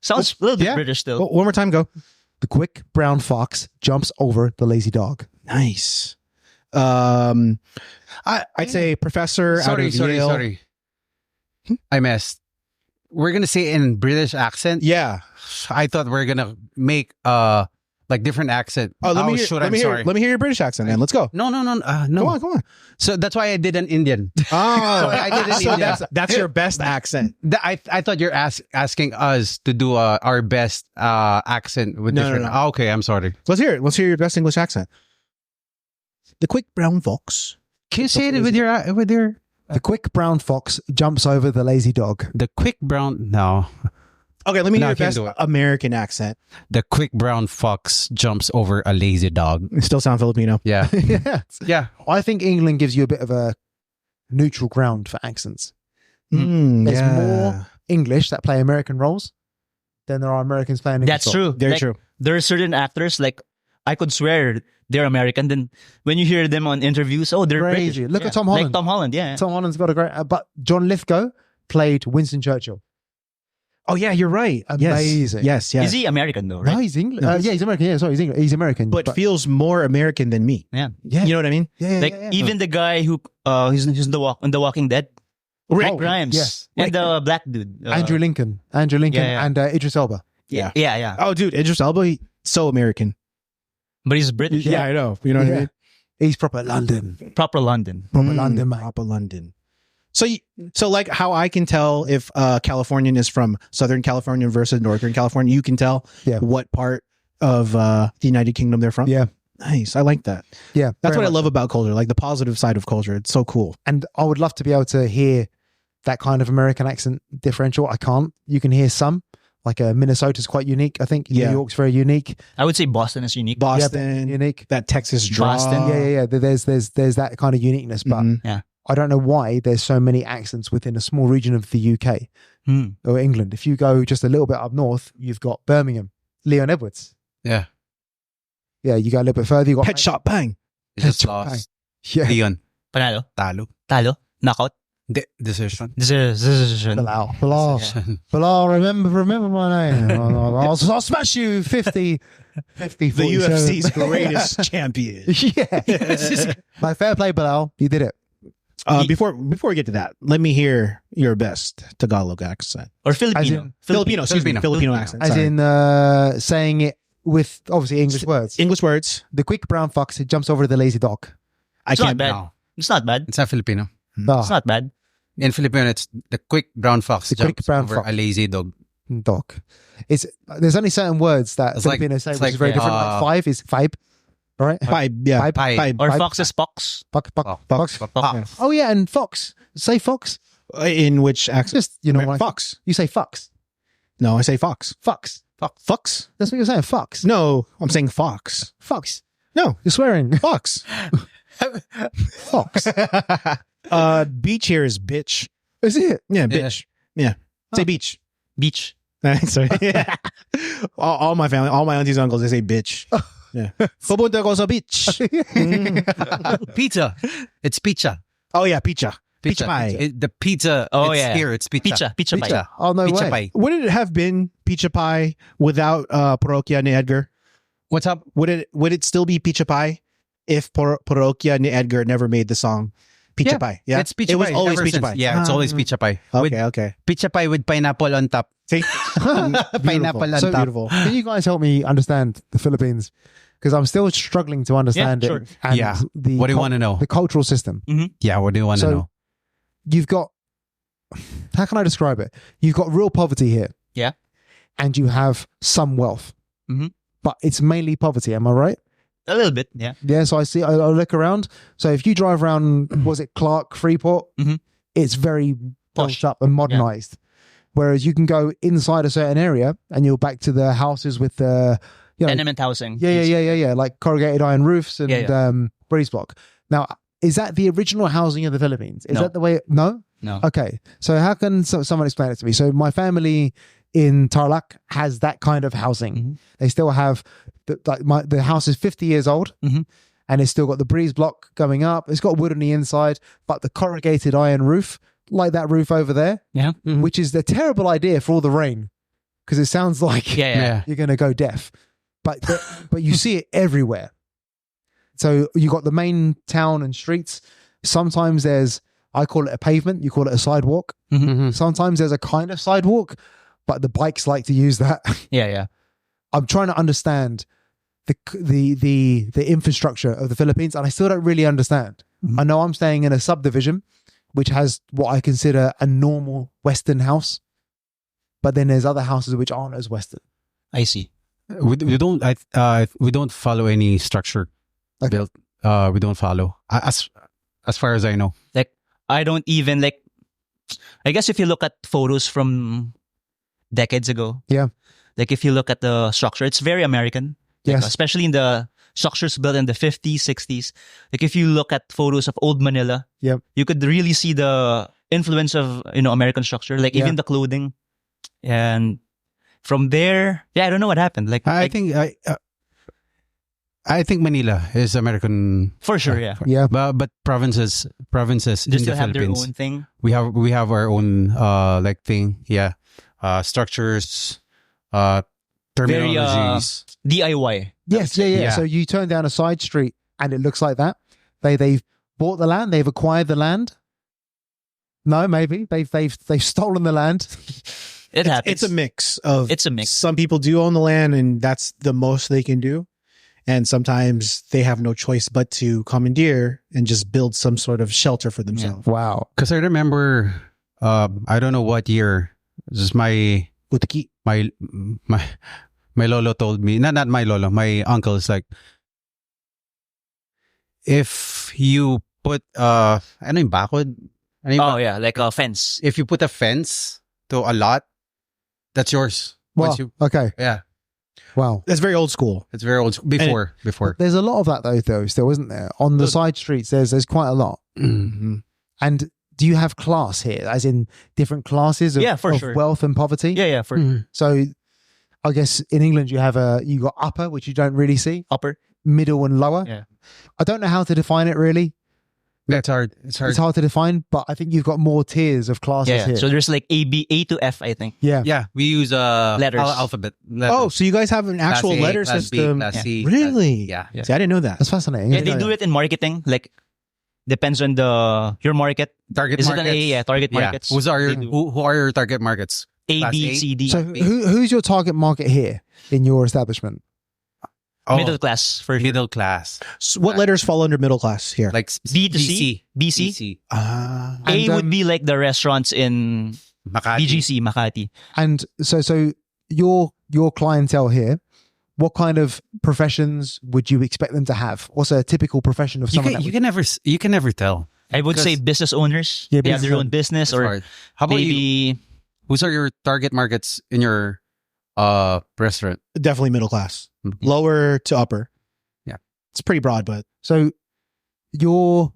Sounds a little bit Yeah. British still. Oh, one more time, go. The quick brown fox jumps over the lazy dog. Nice. I'd say professor out of Yale. Sorry. I messed. We're gonna say in British accent. Yeah. I thought we are gonna make like different accent. Oh, let me sorry. let me hear your British accent, man. Let's go. No. Come on. So that's why I did an Indian. Oh, I did an so Indian. that's your best accent. I thought you're asking us to do our best accent with No, different. no. Oh, okay, I'm sorry. Let's hear it. Let's hear your best English accent. The quick brown fox. Can you say it with your The quick brown fox jumps over the lazy dog. the quick brown? No, Okay, let me No, hear I your can't best do it. American accent. the quick brown fox jumps over a lazy dog. It still sound Filipino. Yeah, Yeah. yeah. I think England gives you a bit of a neutral ground for accents. There's yeah. more English that play American roles than there are Americans playing English That's roles. true. Very Like, true. There are certain actors, like, I could swear they're American. Then when you hear them on interviews, oh, they're Crazy. British. Look Yeah. at Tom Holland. Like Tom Holland, yeah. Tom Holland's got a great... but John Lithgow played Winston Churchill. Oh yeah, you're right. Amazing. Yes. Is he American though, No, right? he's English. No, Yeah, he's American. Yeah, sorry, he's American. but feels more American than me. Yeah. yeah, You know what I mean? yeah, Like yeah. even the guy who he's in the Walking Dead, Rick Oh, Grimes, yes. and the black dude, Andrew Lincoln, yeah. and Idris Elba. Yeah. Yeah. Oh, dude, Idris Elba, so American. But he's British, Yeah, I know. You know what I Yeah. mean? He's proper London. proper London. Proper London, mate. Proper London. So like how I can tell if Californian is from Southern California versus Northern California, you can tell Yeah. what part of the United Kingdom they're from. Yeah, Nice. I like that. yeah. That's very what I much love so. about culture, like the positive side of culture. It's so cool. And I would love to be able to hear that kind of American accent differential. I can't. You can hear some. Like Minnesota's quite unique, I think. Yeah. New York's very unique. I would say Boston is unique. Boston, Unique. that Texas draw. Boston. Yeah. There's that kind of uniqueness, but Mhm. I don't know why there's so many accents within a small region of the UK Hmm. or England. If you go just a little bit up north, you've got Birmingham, Leon Edwards. Yeah. Yeah, you go a little bit further, you got Pet Shop Bang. You just Pet shop lost. Yeah, Leon. Panalo, Talo. knockout. Decision. Decision. Bilal, remember my name. I'll smash you 50, The 47. UFC's greatest champion. Yeah. My fair play, Bilal. You did it. Before we get to that, let me hear your best Tagalog accent. Or Filipino. As in- Filipino, excuse me, Filipino Filipino. accent. As sorry. in saying it with obviously English words. English words. The quick brown fox jumps over the lazy dog. I It's not can't. bad. No. It's not bad. It's not Filipino. Oh, It's not bad. In Filipino, it's the quick brown fox The quick jumps brown over fox. a lazy dog. dog. It's there's only certain words that It's like- Filipinos say it's which like, is very different. yeah. Like five is five. All right. Five, yeah. Five. Pie. Or Five. fox is fox. Fox. Fox. Fox. Oh yeah, and fox. Say fox. In which accent? Just when Fox. you say fox. No, I say fox. Fox. Fox? That's what you're saying. Fox. No, I'm saying fox. Fox. No, You're swearing. fox. Fox. Beach here is bitch. Is it? Yeah, bitch. Yeah. Say beach. Beach. Sorry. all my family, all my aunties and uncles, they say bitch. Yeah. Pupunta ko sa beach. Pizza. It's pizza. Oh yeah, pizza. Pizza pie. The pizza. Oh, it's yeah. here. It's pizza. Pizza pie. Oh no Pizza way. pie. Would it have been pizza pie without Parokya ni Edgar? What's up? Would it still be pizza pie if Parokya ni Edgar never made the song Pizza pie. Yeah. It's pizza It was pie. always ever pizza since. pie. Yeah, it's always pizza pie. Okay. Pizza pie with pineapple on top. See? Pineapple on So top. Beautiful. Can you guys help me understand the Philippines? Because I'm still struggling to understand Yeah, sure. it. And Yeah. What do you want to know? The cultural system. Yeah, what do you want to So- know? You've got, how can I describe it? You've got real poverty here. Yeah. And you have some wealth. Mhm. But it's mainly poverty. Am I right? A little bit, yeah. Yeah. So I look around. So if you drive around, was it Clark, Freeport? Mhm. It's very Posh. pushed up and modernized. Whereas you can go inside a certain area and you're back to the houses with the, Tenement housing. yeah, like corrugated iron roofs and Yeah, breeze block. Now, is that the original housing of the Philippines? Is No. that the way? No? No. Okay. So how can someone explain it to me? So my family in Tarlac has that kind of housing. Mhm. They still have, the house is 50 years old Mhm. and it's still got the breeze block going up. It's got wood on the inside, but the corrugated iron roof, like that roof over there, Yeah. which is a terrible idea for all the rain because it sounds like Yeah. you're going to go deaf. But you see it everywhere. So you got the main town and streets. Sometimes there's, I call it a pavement, you call it a sidewalk. Mhm. Sometimes there's a kind of sidewalk, but the bikes like to use that. Yeah. I'm trying to understand the infrastructure of the Philippines, and I still don't really understand. Mhm. I know I'm staying in a subdivision which has what I consider a normal Western house, but then there's other houses which aren't as Western. I see. We don't follow any structure Okay. built. We don't follow as far as I know. Like, I don't even like, I guess if you look at photos from decades ago. Yeah. Like if you look at the structure, it's very American. Like, Yes. especially in the structures built in the 50s, 60s. Like if you look at photos of old Manila, Yep. you could really see the influence of, American structure, like Yeah. even the clothing. And from there, I don't know what happened. Like, I think Manila is American for sure, yeah. Yeah. but provinces They in still the have their Philippines, own thing. we have our own like thing. Yeah, structures, Very, terminologies. DIY. Yes, yeah. Yeah. So you turn down a side street and it looks like that. They've bought the land, they've acquired the land. No, maybe they've stolen the land. It happens. It's a mix of. It's a mix. Some people do own the land, and that's the most they can do. And sometimes they have no choice but to commandeer and just build some sort of shelter for themselves. Wow. Because I remember, I don't know what year. Just my Butiki. lolo told me, not my lolo, my uncle is like, if you put ano yung bakod? Ano yung Oh yeah, like a fence. if you put a fence to a lot, that's yours. Wow. Once you, Okay. yeah, Wow. That's very old school. it's very old. Before. There's a lot of that though, still, isn't there? On the side streets, there's quite a lot. Mm-hmm. And do you have class here, as in different classes of, Yeah, for of sure. wealth and poverty? Yeah, for So I guess in England you got upper, which you don't really see, upper. middle and lower. Yeah. I don't know how to define it really. That's hard. It's hard. It's hard to define, but I think you've got more tiers of classes Yeah. here. So there's like A to F, I think. yeah. Yeah, we use Letters. alphabet. Letters. Oh, so you guys have an actual Class A, letter class B, system? class C, Really? yeah. See, I didn't know that. That's fascinating. Yeah, isn't they it? do it in marketing. Like depends on your market. Target Is markets. it an A? Yeah, target Yeah. markets. Who are They do. your target markets? A, Class B, A? C, D. So who's your target market here in your establishment? Middle class for middle class, So what letters fall under middle class here? like B to C. BC, BC. Ah. A And, would be like the restaurants in Makati. BGC, Makati. And so your clientele here, what kind of professions would you expect them to have? What's a typical profession of You someone? can, that you can never tell. I would say Because- business owners. Yeah, they have their business own business, It's or hard. How about you? maybe Whose are your target markets in your restaurant? Definitely middle class. Mhm. Lower to upper. Yeah. It's pretty broad, but So your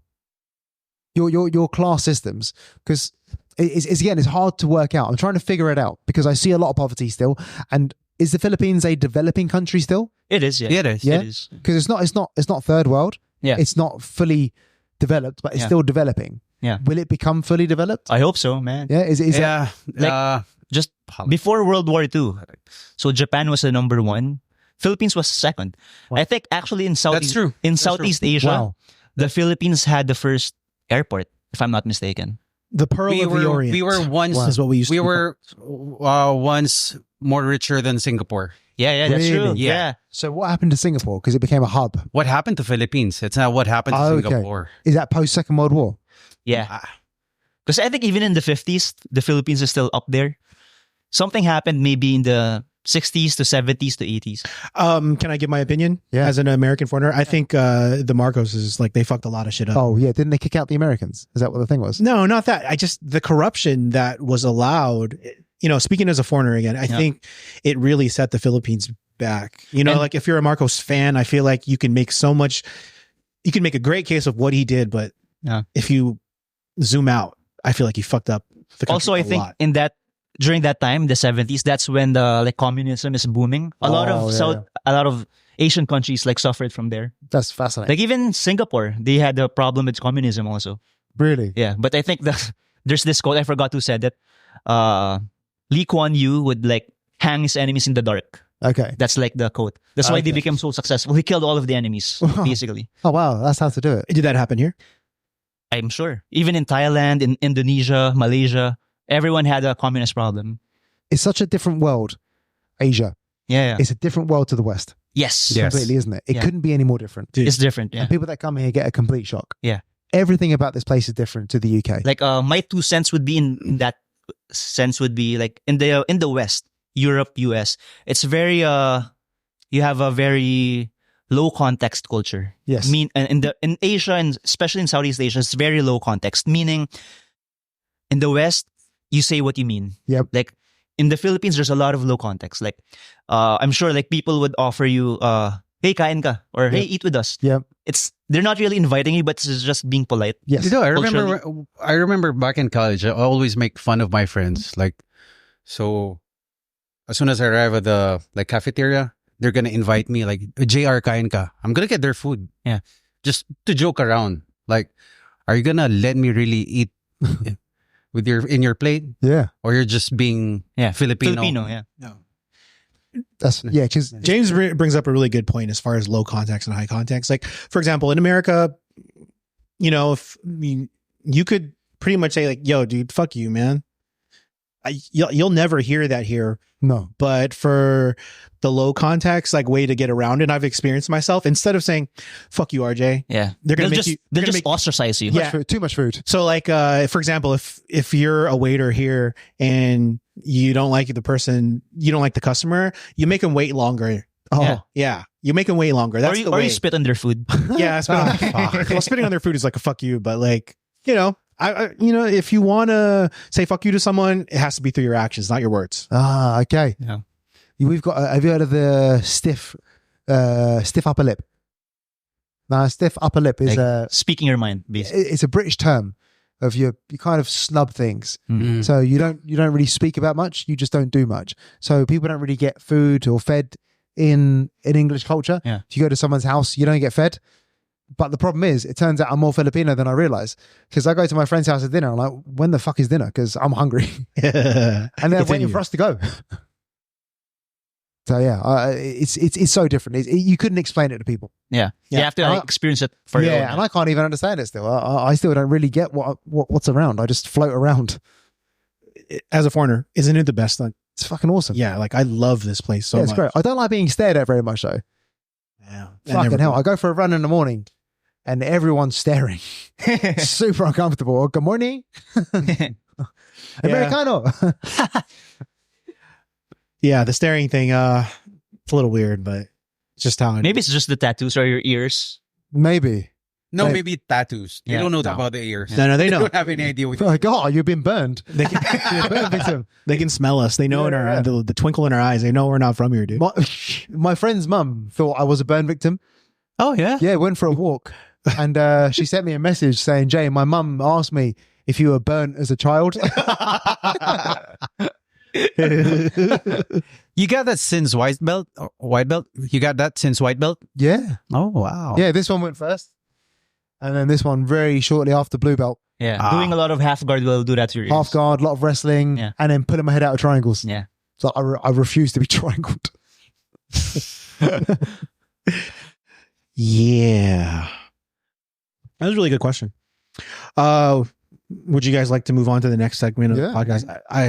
class systems, because it's hard to work out. I'm trying to figure it out because I see a lot of poverty still. And is the Philippines a developing country still? it is. Yeah, Yeah, it is. Yeah. It is. Because it's not third world. Yeah. It's not fully developed, but it's Yeah. still developing. Yeah. Will it become fully developed? I hope so, man. Yeah. Is that, Yeah, Like, Just before World War II, so Japan was the number one. Philippines was second. I think actually in that's true. in That's Southeast true. Asia, wow. the Philippines had the first airport, if I'm not mistaken. The Pearl of the Orient. We were once. Is what we used We to were once more richer than Singapore. Yeah, that's Really? true. Yeah. Yeah. So what happened to Singapore? Because it became a hub. What happened to Philippines? It's not what happened to Okay. Singapore. Is that post Second World War? Yeah. Because I think even in the 50s, the Philippines is still up there. Something happened maybe in the 60s to 70s to 80s. Can I give my opinion? Yeah. As an American foreigner, I think the Marcos is like they fucked a lot of shit up. Oh yeah, didn't they kick out the Americans? Is that what the thing was? No, not that. I just the corruption that was allowed. You know, speaking as a foreigner again, I think it really set the Philippines back. You know, And- like if you're a Marcos fan, I feel like you can make so much. You can make a great case of what he did, but if you zoom out, I feel like he fucked up the country Also, I a think lot. in that during that time, the 70s, that's when the like communism is booming. A lot of Asian countries like suffered from there. That's fascinating. Like even Singapore, they had a problem with communism also. Really? Yeah, but I think there's this quote, I forgot who said that. Lee Kuan Yew would like hang his enemies in the dark. Okay. That's like the quote. That's why they Okay. became so successful. He killed all of the enemies, basically. Oh wow, that's how to do it. Did that happen here? I'm sure. Even in Thailand, in Indonesia, Malaysia, everyone had a communist problem. It's such a different world, Asia. Yeah. It's a different world to the West. Yes. Yes. Completely, isn't it? It Yeah. couldn't be any more different. It's different. Yeah. And people that come here get a complete shock. Yeah. Everything about this place is different to the UK. Like my 2 cents would be in that sense would be like in the West, Europe, US. It's very you have a very low context culture. Yes. In Asia and especially in Southeast Asia, it's very low context. Meaning, in the West, you say what you mean. Yep. Like in the Philippines, there's a lot of low context. Like I'm sure like people would offer you, hey, kain ka, or hey, eat with us. Yep. They're not really inviting you, but it's just being polite. Yes. You know, I remember back in college, I always make fun of my friends. Like, so as soon as I arrive at the like cafeteria, they're gonna invite me. Like, JR, kain ka. I'm gonna get their food. Yeah, just to joke around. Like, are you gonna let me really eat with in your plate, Yeah. or you're just being Filipino? Yeah. No. That's yeah. Because James brings up a really good point as far as low context and high context. Like, for example, in America, you know, you could pretty much say like, "Yo, dude, fuck you, man." You'll never hear that here. no. But for the low context, like way to get around it, I've experienced myself. Instead of saying "fuck you, RJ," Yeah. they're gonna They'll make you. They'll just ostracize you. Yeah. Too much food. So, like, for example, if you're a waiter here and you don't like the person, you don't like the customer, you make them wait longer. Oh. Yeah, you make them wait longer. That's the or way. you spit on their food. Yeah, well, spitting on their food is like a fuck you, but like, you know, if you want to say fuck you to someone, it has to be through your actions, not your words. Ah, okay. Yeah. We've got. Have you heard of the stiff upper lip? Now, stiff upper lip is Like, speaking your mind, basically. it's a British term of you kind of snub things. Mm. So you don't really speak about much. You just don't do much. So people don't really get food or fed in English culture. Yeah. If you go to someone's house, you don't get fed. But the problem is, it turns out I'm more Filipino than I realize. Because I go to my friend's house at dinner. I'm like, when the fuck is dinner? Because I'm hungry. And they're waiting for us to go. So yeah, it's so different. You couldn't explain it to people. Yeah. You have to experience it for your own. And I can't even understand it still. I still don't really get what's around. I just float around. As a foreigner, isn't it the best? Like, It's fucking awesome. yeah, like I love this place so Yeah, it's much. great. I don't like being stared at very much though. Yeah, Fucking hell. I go for a run in the morning and everyone's staring. Super uncomfortable. Oh, good morning. Americano. Yeah, the staring thing, it's a little weird, but it's just how it Maybe it's just the tattoos or your ears. Maybe. No, Like- maybe tattoos. They Yeah. don't know No. about the ears. No, they They know. don't have any idea what. Like, oh, you've been burned. They can, You're a burn victim. they can smell us. They know in our Yeah. the twinkle in our eyes. They know we're not from here, dude. My friend's mum thought I was a burn victim. Oh, yeah? Yeah, went for a walk. And she sent me a message saying, Jay, my mum asked me if you were burnt as a child. You got that since white belt? White belt? You got that since white belt? Yeah. Oh wow! Yeah, this one went first. And then this one very shortly after blue belt. Yeah. Ah. Doing a lot of half guard will do that to your ears. Half guard, a lot of wrestling, Yeah. and then pulling my head out of triangles. Yeah. So I refuse to be triangled. Yeah. That was a really good question. Would you guys like to move on to the next segment of the podcast? I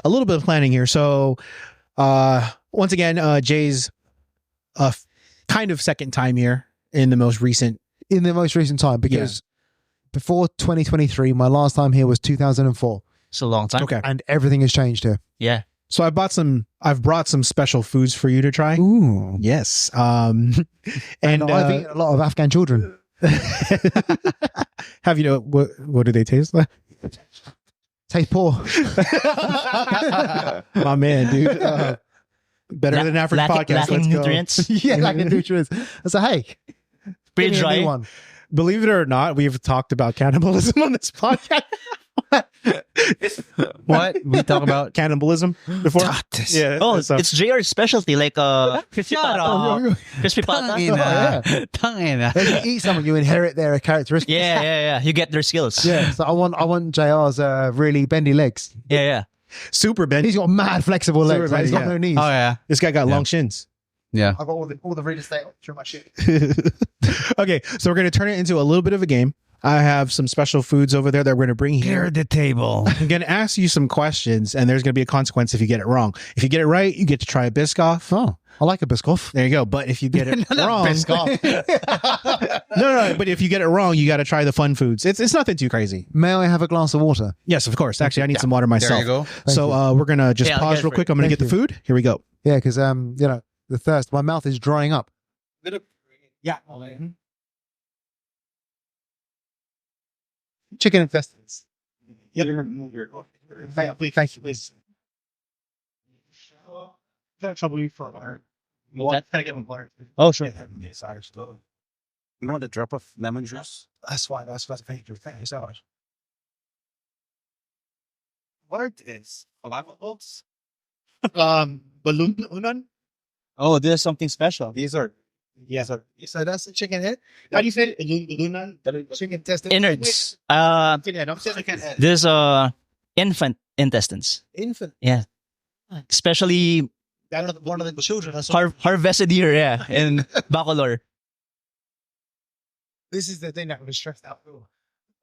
a little bit of planning here. So, once again, Jay's kind of second time here in the most recent time, because before 2023, my last time here was 2004. It's a long time. Okay. And everything has changed here. Yeah. So I've brought some special foods for you to try. Ooh. Yes. And I've eaten a lot of Afghan children. Have you know what do they taste like? Taste poor. My man, dude. Better than average podcast. Lacking Let's go. nutrients. Yeah, lacking nutrients. I said, hey, Pretty give me a dry. new one. Believe it or not, we've talked about cannibalism on this podcast. What we talk about? Cannibalism before? Yeah. Oh, so- it's JR's specialty, like crispy pata. Crispy pata. Tangina. When you eat someone, you inherit their characteristics. Yeah. You get their skills. Yeah. So I want JR's really bendy legs. Yeah. super bendy. He's got mad flexible legs. Super Like, he's got bendy, no knees. Oh yeah, This guy got long shins. yeah. I've got all the real estate through my shit. Okay, so we're going to turn it into a little bit of a game. I have some special foods over there that we're going to bring here. the table. I'm going to ask you some questions, and there's going to be a consequence if you get it wrong. If you get it right, you get to try a Biscoff. Oh, I like a Biscoff. There you go. But if you get it wrong, no. But if you get it wrong, you got to try the fun foods. It's nothing too crazy. May I have a glass of water? Yes, of course. Actually, I need some water myself. There you go. So we're going to just Yeah, I'll pause get it real for quick. I'm going to Thank get the food. Here we go. Yeah, because the thirst. My mouth is drying up. Yeah. Chicken intestines. Thank you, please. Trouble you for water. What? Can I get my water? Oh, sure. You want a drop of lemon juice? That's fine. Thank you so much. What is falafels? Balloon unan? Oh, this is something special. These are Yes, sir. So that's the chicken head. How do you say it? Balloon Chicken intestines. Innards. chicken head. This infant intestines. Infant. Yeah. Especially One of the children. harvested here, yeah, in Bacolor. This is the thing that was stressed out.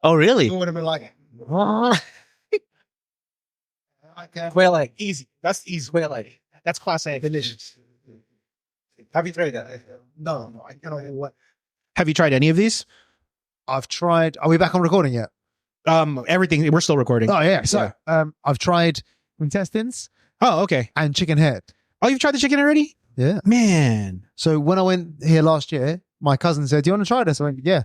Oh, really? It would have been like, Well, like easy. That's easy. Well, like that's class A. delicious. Have you tried that? No, I don't know what. Have you tried any of these? I've tried. Are we back on recording yet? Everything. We're still recording. Oh yeah. So I've tried intestines Oh, okay. and chicken head. Oh, you've tried the chicken already? Yeah. Man. So when I went here last year, my cousin said, "Do you want to try this?" I went, "Yeah."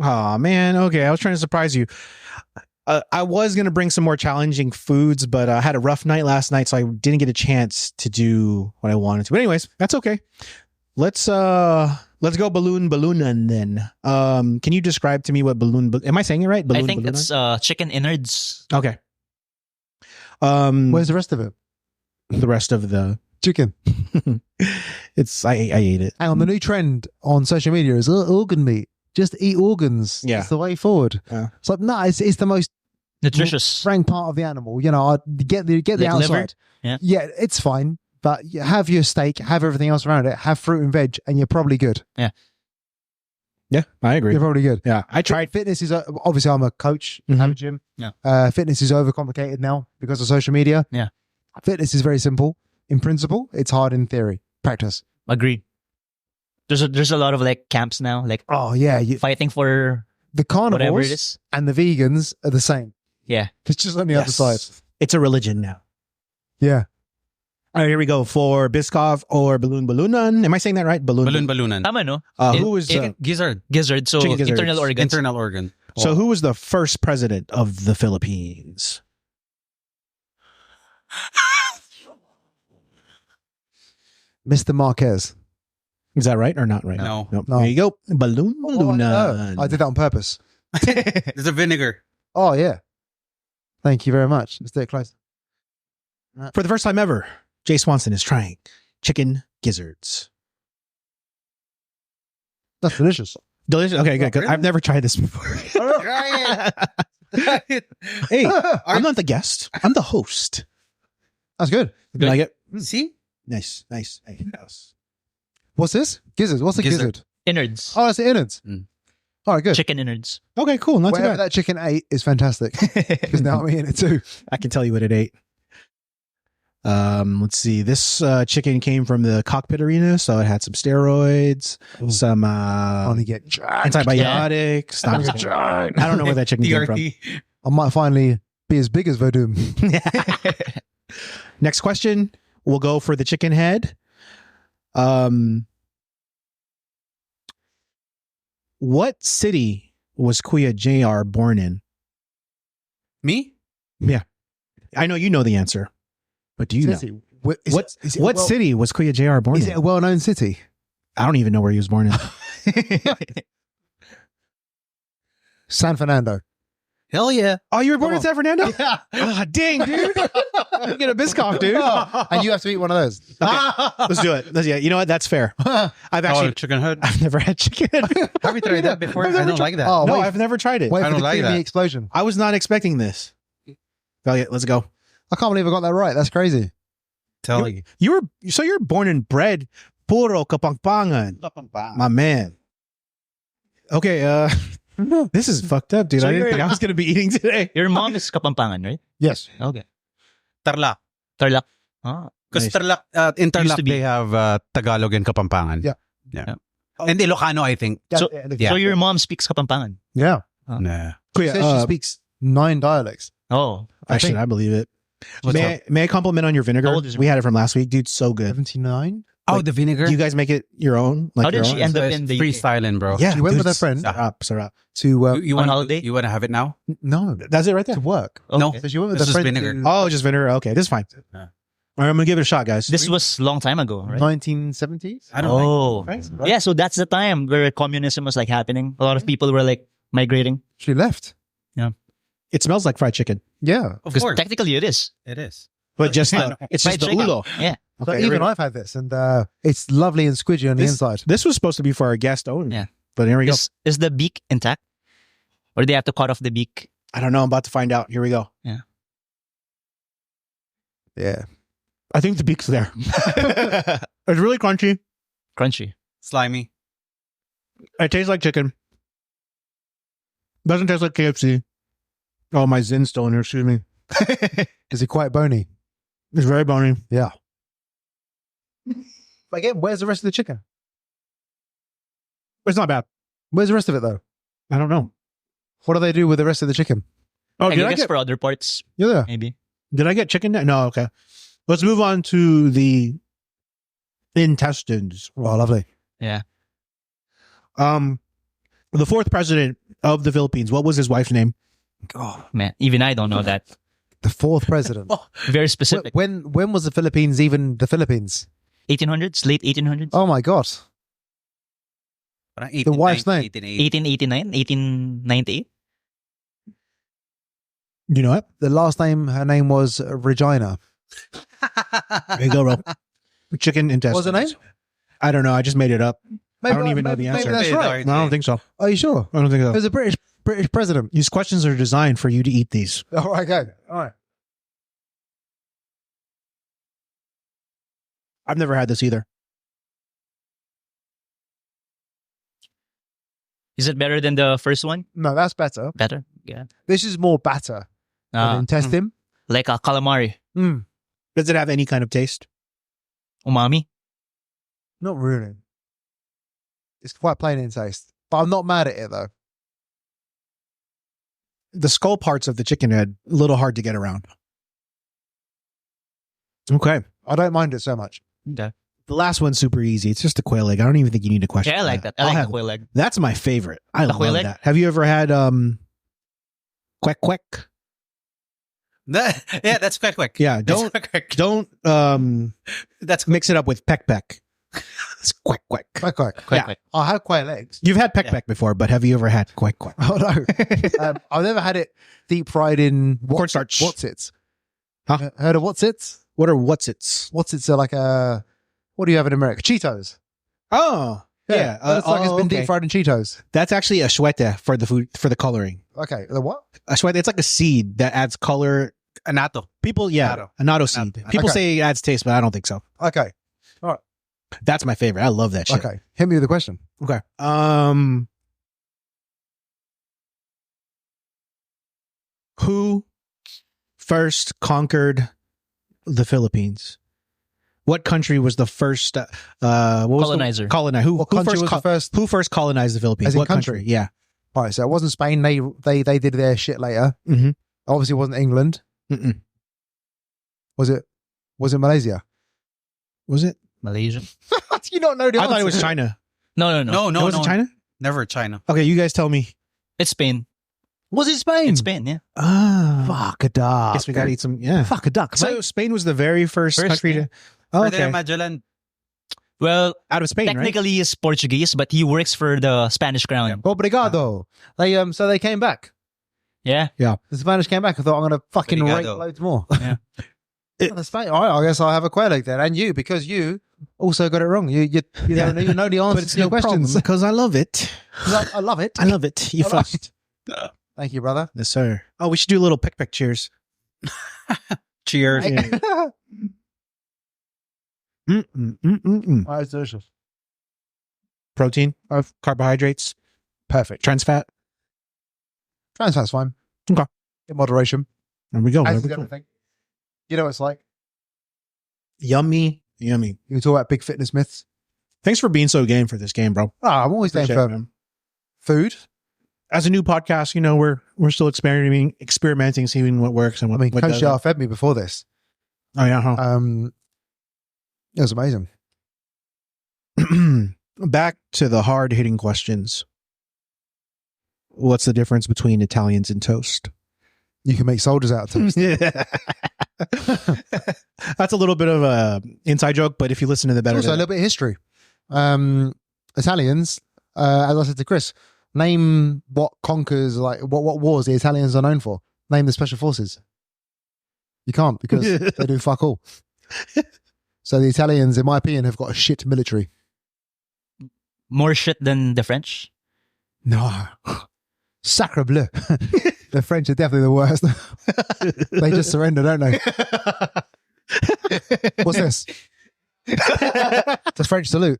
Oh man. Okay. I was trying to surprise you. I was gonna bring some more challenging foods, but I had a rough night last night, so I didn't get a chance to do what I wanted to. But anyways, that's okay. Let's go balloonan then. Can you describe to me what am I saying it right? I think it's chicken innards. Okay. Where's the rest of it? the rest of the Chicken. I ate it. Hang on, the new trend on social media is organ meat. Just eat organs. Yeah. It's the way forward. Yeah. It's like, no, it's the most Nutritious. frank part of the animal. You know, I get the Like outside. liver? Yeah. Yeah, it's fine. But you have your steak, have everything else around it, have fruit and veg, and you're probably good. Yeah, I agree. You're probably good. Yeah, I tried. Fitness is, obviously, I'm a coach, Mhm. have a gym. Yeah. Fitness is overcomplicated now because of social media. Yeah. Fitness is very simple. In principle, it's hard in theory. Practice. Agreed. There's a lot of like camps now, like Oh, yeah. fighting for The whatever it carnivores is. and the vegans are the same. Yeah. It's just on the other Yes. side. It's a religion now. Yeah. All right, here we go for Biscoff or balloonan. Am I saying that right? Balloonan. Tama, no? Who was Gizzard. Gizzard, so Chicken gizzards. internal organs. Internal organ. so? Who was the first president of the Philippines? Mr. Marquez. Is that right or not right? No. Nope. No. There you go. Balloonan. I did that on purpose. There's a vinegar. Oh, yeah. Thank you very much. Let's do it close. For the first time ever, Jay Swanston is trying chicken gizzards. That's delicious. Delicious. Okay, good. Really? I've never tried this before. Hey, I'm not the guest. I'm the host. That's good. You like it? See? Nice. Hey, What's this? Gizzard. What's a Gizzard. gizzard? Innards. Oh, that's the innards. All right, good. Chicken innards. Okay, cool. Not too Whatever bad. that chicken ate is fantastic. Because now I'm eating it too. I can tell you what it ate. Let's see. This chicken came from the cockpit arena, so it had some steroids, some Only get jacked. antibiotics. Yeah. I'm just kidding. I don't know where that chicken came from. I might finally be as big as Verdum. Next question. We'll go for the chicken head. What city was Kuya JR born in? Me? I know you know the answer, but do you know? What well, city was Kuya JR born Is in? it a well-known city? I don't even know where he was born in. San Fernando. Hell yeah. Oh, you were born Come in San Fernando? Yeah. Ah, dang, dude. You get a Biscoff, dude. And you have to eat one of those. Let's do it. You know what? That's fair. I've actually chicken head. I've never had chicken. Have you tried that before? I've I never don't tried- like that. Oh, No, wait, I've never tried it. wait I for don't the like creamy that. explosion. I was not expecting this. Elliot, let's go. I can't believe I got that right. That's crazy. Telling you. You're born and bred puro kapangpangan. My man. Okay, this is fucked up, dude. So I didn't you're- think I was gonna be eating today. Your mom is Kapampangan, right? Yes. Okay. Tarlac. Tarlac. Ah. Because Nice. Tarlac, in Used Tarlac to be. they have Tagalog and Kapampangan. Yeah. Yeah. And Ilocano, I think. So- Yeah. So your mom speaks Kapampangan. Yeah. Nah. Kuya, Says she speaks 9 dialects. Oh. actually, I believe it. What's up? May I compliment on your vinegar? How old is your We had it from last week, dude. So good. 79? Oh, Like, the vinegar? Do you guys make it your own? Like How your did own? she end up It's in the UK? freestyling, bro. Yeah, She went dude, with her friend Sarap. to You On want holiday? You want to have it now? no, That's it right there. to work. No. Okay. So she went with This her is friend vinegar. to Oh, just vinegar. Okay, this is fine. Yeah. All right, I'm gonna give it a shot, guys. This was long time ago, right? 1970s. I don't like Oh. Right? Yeah, so that's the time where communism was like happening. A lot of people were like migrating. She left. It smells like fried chicken, Yeah. Of Because course. technically it is. It is. but just Yeah. it's Fried just the chicken. ulo. Yeah. So Okay, even I've had this, and it's lovely and squidgy on the This- inside. This was supposed to be for our guest only. Yeah. But here we go. Is the beak intact? Or do they have to cut off the beak? I don't know. I'm about to find out. Here we go. Yeah. I think the beak's there. It's really crunchy. Crunchy. Slimy. It tastes like chicken. Doesn't taste like KFC. Oh, my Zin's still in here. Excuse me. Is it quite bony? It's very bony. Yeah. But again, where's the rest of the chicken? It's not bad. Where's the rest of it, though? I don't know. What do they do with the rest of the chicken? Oh, I guess for other parts, Yeah. maybe. did I get chicken? No, okay. Let's move on to the intestines. Oh, lovely. Yeah. The fourth president of the Philippines. What was his wife's name? Oh, man. Even I don't know that. The fourth president. Very specific. when was the Philippines even the Philippines? 1800s? Late 1800s? Oh my God. Parang The wife's name. 1889? 1898? You know what? The last name, her name was Regina. There you go, bro. Chicken intestines. What's her name? I don't know. I just made it up. I don't even know the maybe answer. that's right. No, I don't think so. Are you sure? I don't think so. There's a British president. These questions are designed for you to eat these. All right, go. All right. I've never had this either. Is it better than the first one? No, that's better. Better? Yeah. This is more batter than intestine. Like a calamari. Mm. Does it have any kind of taste? Umami? Not really. It's quite plain in taste. But I'm not mad at it, though. The skull parts of the chicken head, a little hard to get around. Okay. I don't mind it so much. Okay. The last one's super easy. It's just a quail egg. I don't even think you need a question. Yeah, I like that. I I'll like have the quail egg. That's my favorite. I The love quail egg? that. Have you ever had quack quack? Yeah, that's quite quick. Yeah, don't That's mix it up with peck peck. It's quack quack. Quack, quack. Quack, Yeah. quack. I have quail eggs. You've had peck Yeah. peck before, but have you ever had quack quack? Oh, no. I've never had it deep fried in Cornstarch. What's it? Huh? Heard of what's it? What are what's its? What's it? So like a, what do you have in America? Cheetos. Oh, yeah. It's like it's been okay. deep fried in Cheetos. That's actually a suete for the food for the coloring. Okay. The what? A suete, it's like a seed that adds color. Anato. People, yeah, Annatto. annatto seed. Annatto. People Okay. say it adds taste, but I don't think so. Okay. That's my favorite. I love that shit. Okay. Hit me with a question. Okay. Who first conquered the Philippines? What country was the first Colonizer. Colonizer. Who country first was the first? Who first colonized the Philippines? As in What country? Yeah. All right, so it wasn't Spain. They did their shit later. Mhm. Obviously, it wasn't England. Mm-mm. Was it Malaysia? Was it? Malaysia. Do you not know the I answer? thought it was China. No. No, Was it China? Never China. Okay, you guys tell me. It's Spain. Was it Spain? It's Spain, yeah. Fuck a duck. Guess we gotta eat some. Yeah. Fuck a duck. So mate. Spain was the very first country yeah. to. Oh, okay. Ferdinand Magellan. Well, Out of Spain, right? technically he's Portuguese, but he works for the Spanish crown. Obrigado. So they came back. Yeah. The Spanish came back. I thought I'm gonna fucking rate Obrigado. loads more. Yeah. The Spain. All right, I guess I'll have a quail egg then, and you because you also got it wrong. You know the answers But it's to your no problem questions. because I love it. I love it. I love it. You I love first. Thank you, brother. Yes, sir. Oh, we should do a little pick cheers. Cheers. Mm-mm-mm-mm-mm. It's delicious. Protein, carbohydrates, Perfect. trans fat. Trans fat's fine. Okay. In moderation. There we go. As There is we go. everything. You know what it's like. Yummy. You can talk about big fitness myths. Thanks for being so game for this game, bro. I'm always down Appreciate for it, man. food. As a new podcast, we're still experimenting, seeing what works and what. I mean, what Coach doesn't. Jar fed me before this. Oh yeah. Huh? It was amazing. Back to the hard hitting questions. What's the difference between Italians and toast? You can make soldiers out of toast. That's a little bit of a inside joke, but if you listen to the better, Also, a little bit of history. Italians, as I said to Chris, name what conquers, like what wars the Italians are known for. Name the special forces. You can't because they do fuck all. So the Italians, in my opinion, have got a shit military. More shit than the French. No. Sacre bleu. The French are definitely the worst. They just surrender, don't they? What's this? It's a French salute.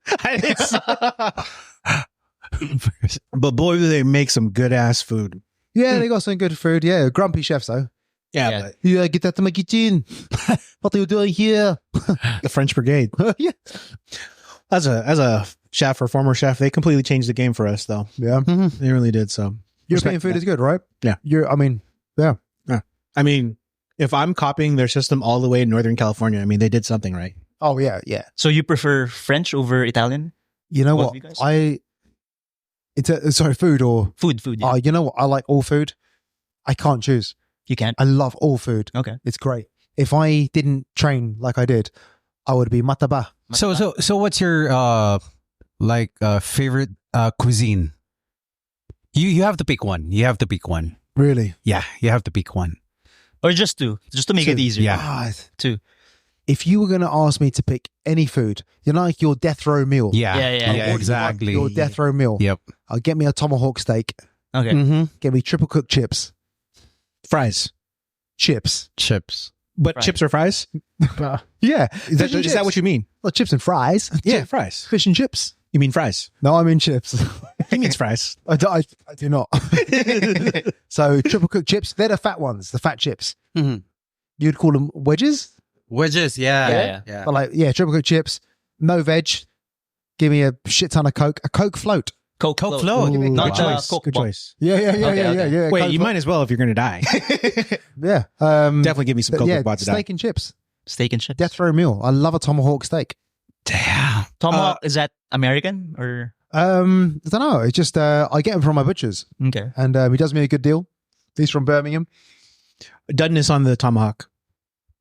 But boy, do they make some good ass food. Yeah, they got some good food. Yeah, grumpy chefs though. Yeah, Yeah. Yeah, get that to my kitchen. What are you doing here? but the French Brigade. Yeah. As a chef or former chef, they completely changed the game for us, though. Yeah. They really did. So European respect food that. is good, right? Yeah. I mean, if I'm copying their system all the way in Northern California, I mean, they did something right. Oh, yeah, yeah. So you prefer French over Italian? You know Both what? of you guys? Sorry, food or... Food, yeah. You know what? I like all food. I can't choose. You can't? I love all food. Okay. It's great. If I didn't train like I did, I would be mataba. So what's your favorite cuisine? You have to pick one. You have to pick one. Really? Yeah, you have to pick one. Or just two, just to make it easier. Yeah. Ah, Two. if you were going to ask me to pick any food, like your death row meal. Yeah, Yeah, exactly. Your death row meal. Yep. I'll get me a tomahawk steak. Okay. Mm-hmm. Get me triple cooked chips. Fries. Chips. Chips. But Fries. chips or fries? Yeah. Is that what you mean? Well, chips and fries. Yeah, fries. Fish and chips. You mean fries? No, I mean chips. He means fries. I do not. So triple cooked chips, they're the fat ones, the fat chips. Mhm. You'd call them wedges? Wedges, yeah. But triple cooked chips, no veg. Give me a shit ton of Coke. A Coke float. Coke Coke float. float. Ooh, Not good the choice. Coke Good bomb. choice. Yeah. Okay. Wait, Coke you float. might as well if you're going to die. Yeah. Definitely give me some Coke Bot to die. steak and chips. Steak and chips. Death row meal. I love a tomahawk steak. Damn. Tomahawk, is that American or? I don't know. It's just I get him from my butcher's, Okay. and he does me a good deal. He's from Birmingham. Doneness on the tomahawk.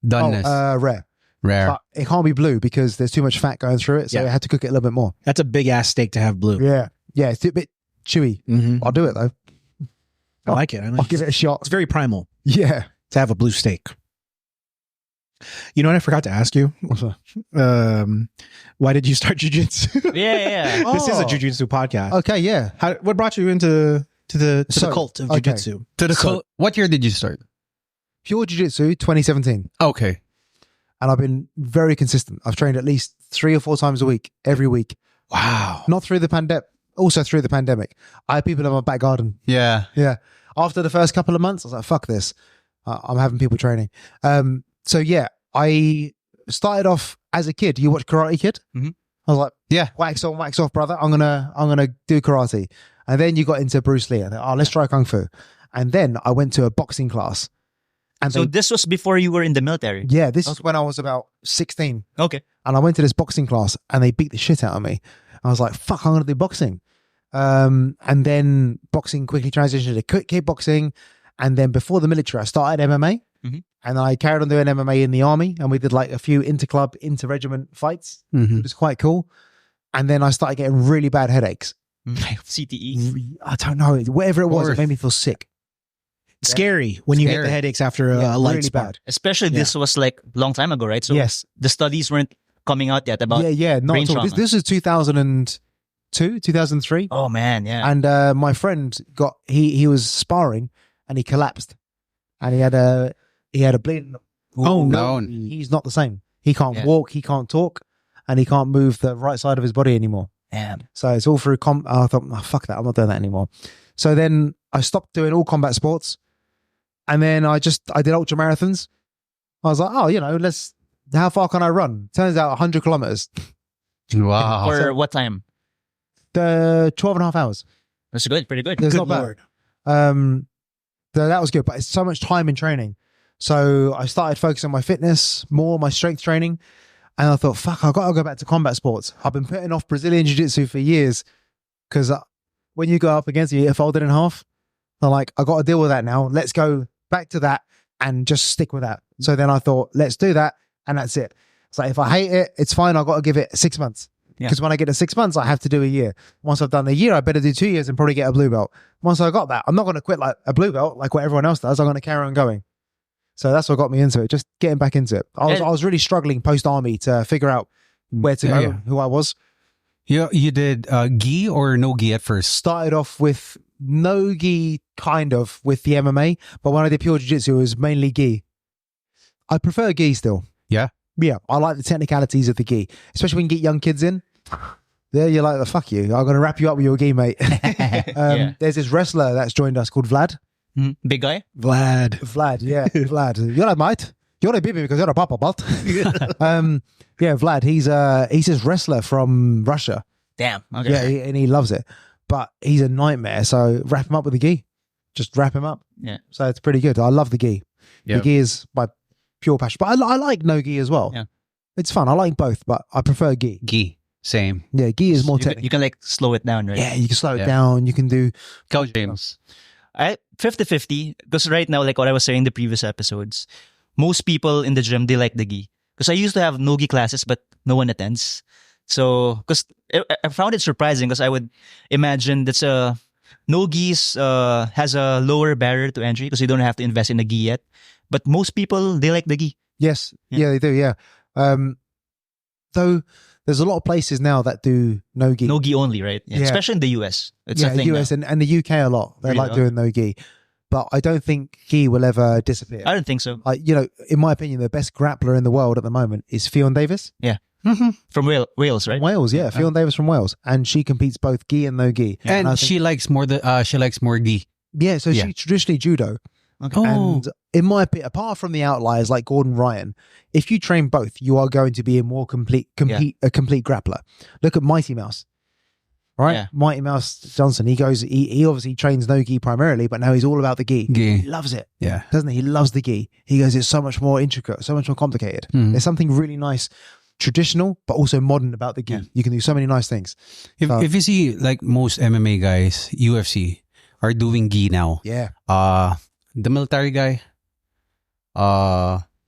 Doneness. Rare. Rare. But it can't be blue because there's too much fat going through it, so Yeah. I had to cook it a little bit more. That's a big ass steak to have blue. Yeah, it's a bit chewy. Mm-hmm. I'll do it though. I like it. I'll give it a shot. It's very primal Yeah. to have a blue steak. You know what I forgot to ask you? What's that? Why did you start jiu-jitsu? Yeah. This is a Oh. jiu-jitsu podcast. Okay, yeah. What brought you into the So, cult of okay. jiu-jitsu? To the So- what year did you start? Pure Jiu-Jitsu 2017. Okay. And I've been very consistent. I've trained at least 3 or 4 times a week, every week. Wow. Not through the pandemic, also through the pandemic. I had people in my back garden. Yeah. Yeah. After the first couple of months, I was like, fuck this. I'm having people training. So yeah, I started off as a kid. You watch Karate Kid? Mm-hmm. I was like, Yeah. wax on, wax off, brother. I'm gonna do karate. And then you got into Bruce Lee. And let's try kung fu. And then I went to a boxing class. And So this was before you were in the military? yeah, this is when I was about 16. Okay. And I went to this boxing class and they beat the shit out of me. I was like, fuck, I'm going to do boxing. And then boxing quickly transitioned to kickboxing. And then before the military, I started MMA. Mhm. And I carried on doing MMA in the army. And we did like a few inter-club, inter-regiment fights. Mhm. It was quite cool. And then I started getting really bad headaches. CTE. I don't know. Whatever it was, Or- it made me feel sick. Scary when you get the Scary. headaches after a Yeah, light really sport. bad. Especially this was like a long time ago, right? So Yes. the studies weren't coming out yet about. Yeah, not brain at all. trauma. This is 2002, 2003. Oh man, yeah. And my friend he was sparring and he collapsed and he had a bleeding. Oh, no. He's not the same. He can't Yeah. walk, he can't talk, and he can't move the right side of his body anymore. Damn. So it's all through I thought, oh, fuck that, I'm not doing that anymore. So then I stopped doing all combat sports, and then I did ultra marathons. I was like, oh, how far can I run? Turns out 100 kilometers. Wow. For what time? The 12 and a half hours. That's good. Pretty good. It's Good not bad. Lord. So that was good, but it's so much time in training. So I started focusing on my fitness, more my strength training. And I thought, fuck, I've got to go back to combat sports. I've been putting off Brazilian Jiu-Jitsu for years because when you go up against it, you get folded in half. I'm like, I got to deal with that now. Let's go back to that and just stick with that. So then I thought, let's do that. And that's it. It's like, if I hate it, it's fine. I've got to give it 6 months. Yeah. Because when I get to 6 months, I have to do a year. Once I've done a year, I better do 2 years and probably get a blue belt. Once I got that, I'm not going to quit like a blue belt, like what everyone else does. I'm going to carry on going. So that's what got me into it, just getting back into it. I was really struggling post-army to figure out where to go, who I was. You did gi or no gi at first? Started off with no gi, kind of, with the MMA. But when I did pure jiu-jitsu, it was mainly gi. I prefer gi still. Yeah? Yeah, I like the technicalities of the gi, especially when you get young kids in. There, you're like, fuck you. I'm going to wrap you up with your gi, mate. Yeah. There's this wrestler that's joined us called Vlad. Mhm. Big guy. Vlad, yeah, Vlad. You're right, mate. You're a baby because you're a papa belt. Yeah, Vlad. He's this wrestler from Russia. Damn. Okay. Yeah, and he loves it. But he's a nightmare. So wrap him up with the gi. Just wrap him up. Yeah. So it's pretty good. I love the gi. Yeah. The gi is my pure passion. But I like no gi as well. Yeah. It's fun. I like both, but I prefer gi. Gi. Same. Yeah, gi is more You can, technical. you can like slow it down, right? Yeah, you can slow it Yeah. down. You can do. Coach James. 50-50. Because right now, like what I was saying in the previous episodes, most people in the gym, they like the gi. Because I used to have no gi classes, but no one attends. So, because I found it surprising because I would imagine that no gis has a lower barrier to entry because you don't have to invest in a gi yet. But most people, they like the gi. Yes. Yeah. Yeah, they do. Yeah. Though there's a lot of places now that do no gi. No gi only, right? Yeah. Yeah. Especially in the US. It's yeah, a thing US now. and the UK a lot. They Really? like doing no gi. But I don't think gi will ever disappear. I don't think so. Like, in my opinion, the best grappler in the world at the moment is Fionn Davis. From Wales, right? From Wales, yeah. Fionn Davis from Wales. And she competes both gi and no gi. And I think- she likes more gi. Yeah, so Yeah. she traditionally judo. Okay. And in my opinion, apart from the outliers like Gordon Ryan, if you train both, you are going to be a more complete grappler. Look at Mighty Mouse. Right? Yeah. Mighty Mouse Johnson. He obviously trains no gi primarily, but now he's all about the gi. Gi. He loves it. Yeah. Doesn't he? He loves the gi. He goes, it's so much more intricate, so much more complicated. Mhm. There's something really nice, traditional, but also modern about the gi. Yeah. You can do so many nice things. If you see like most MMA guys, UFC are doing gi now. Yeah. The military guy.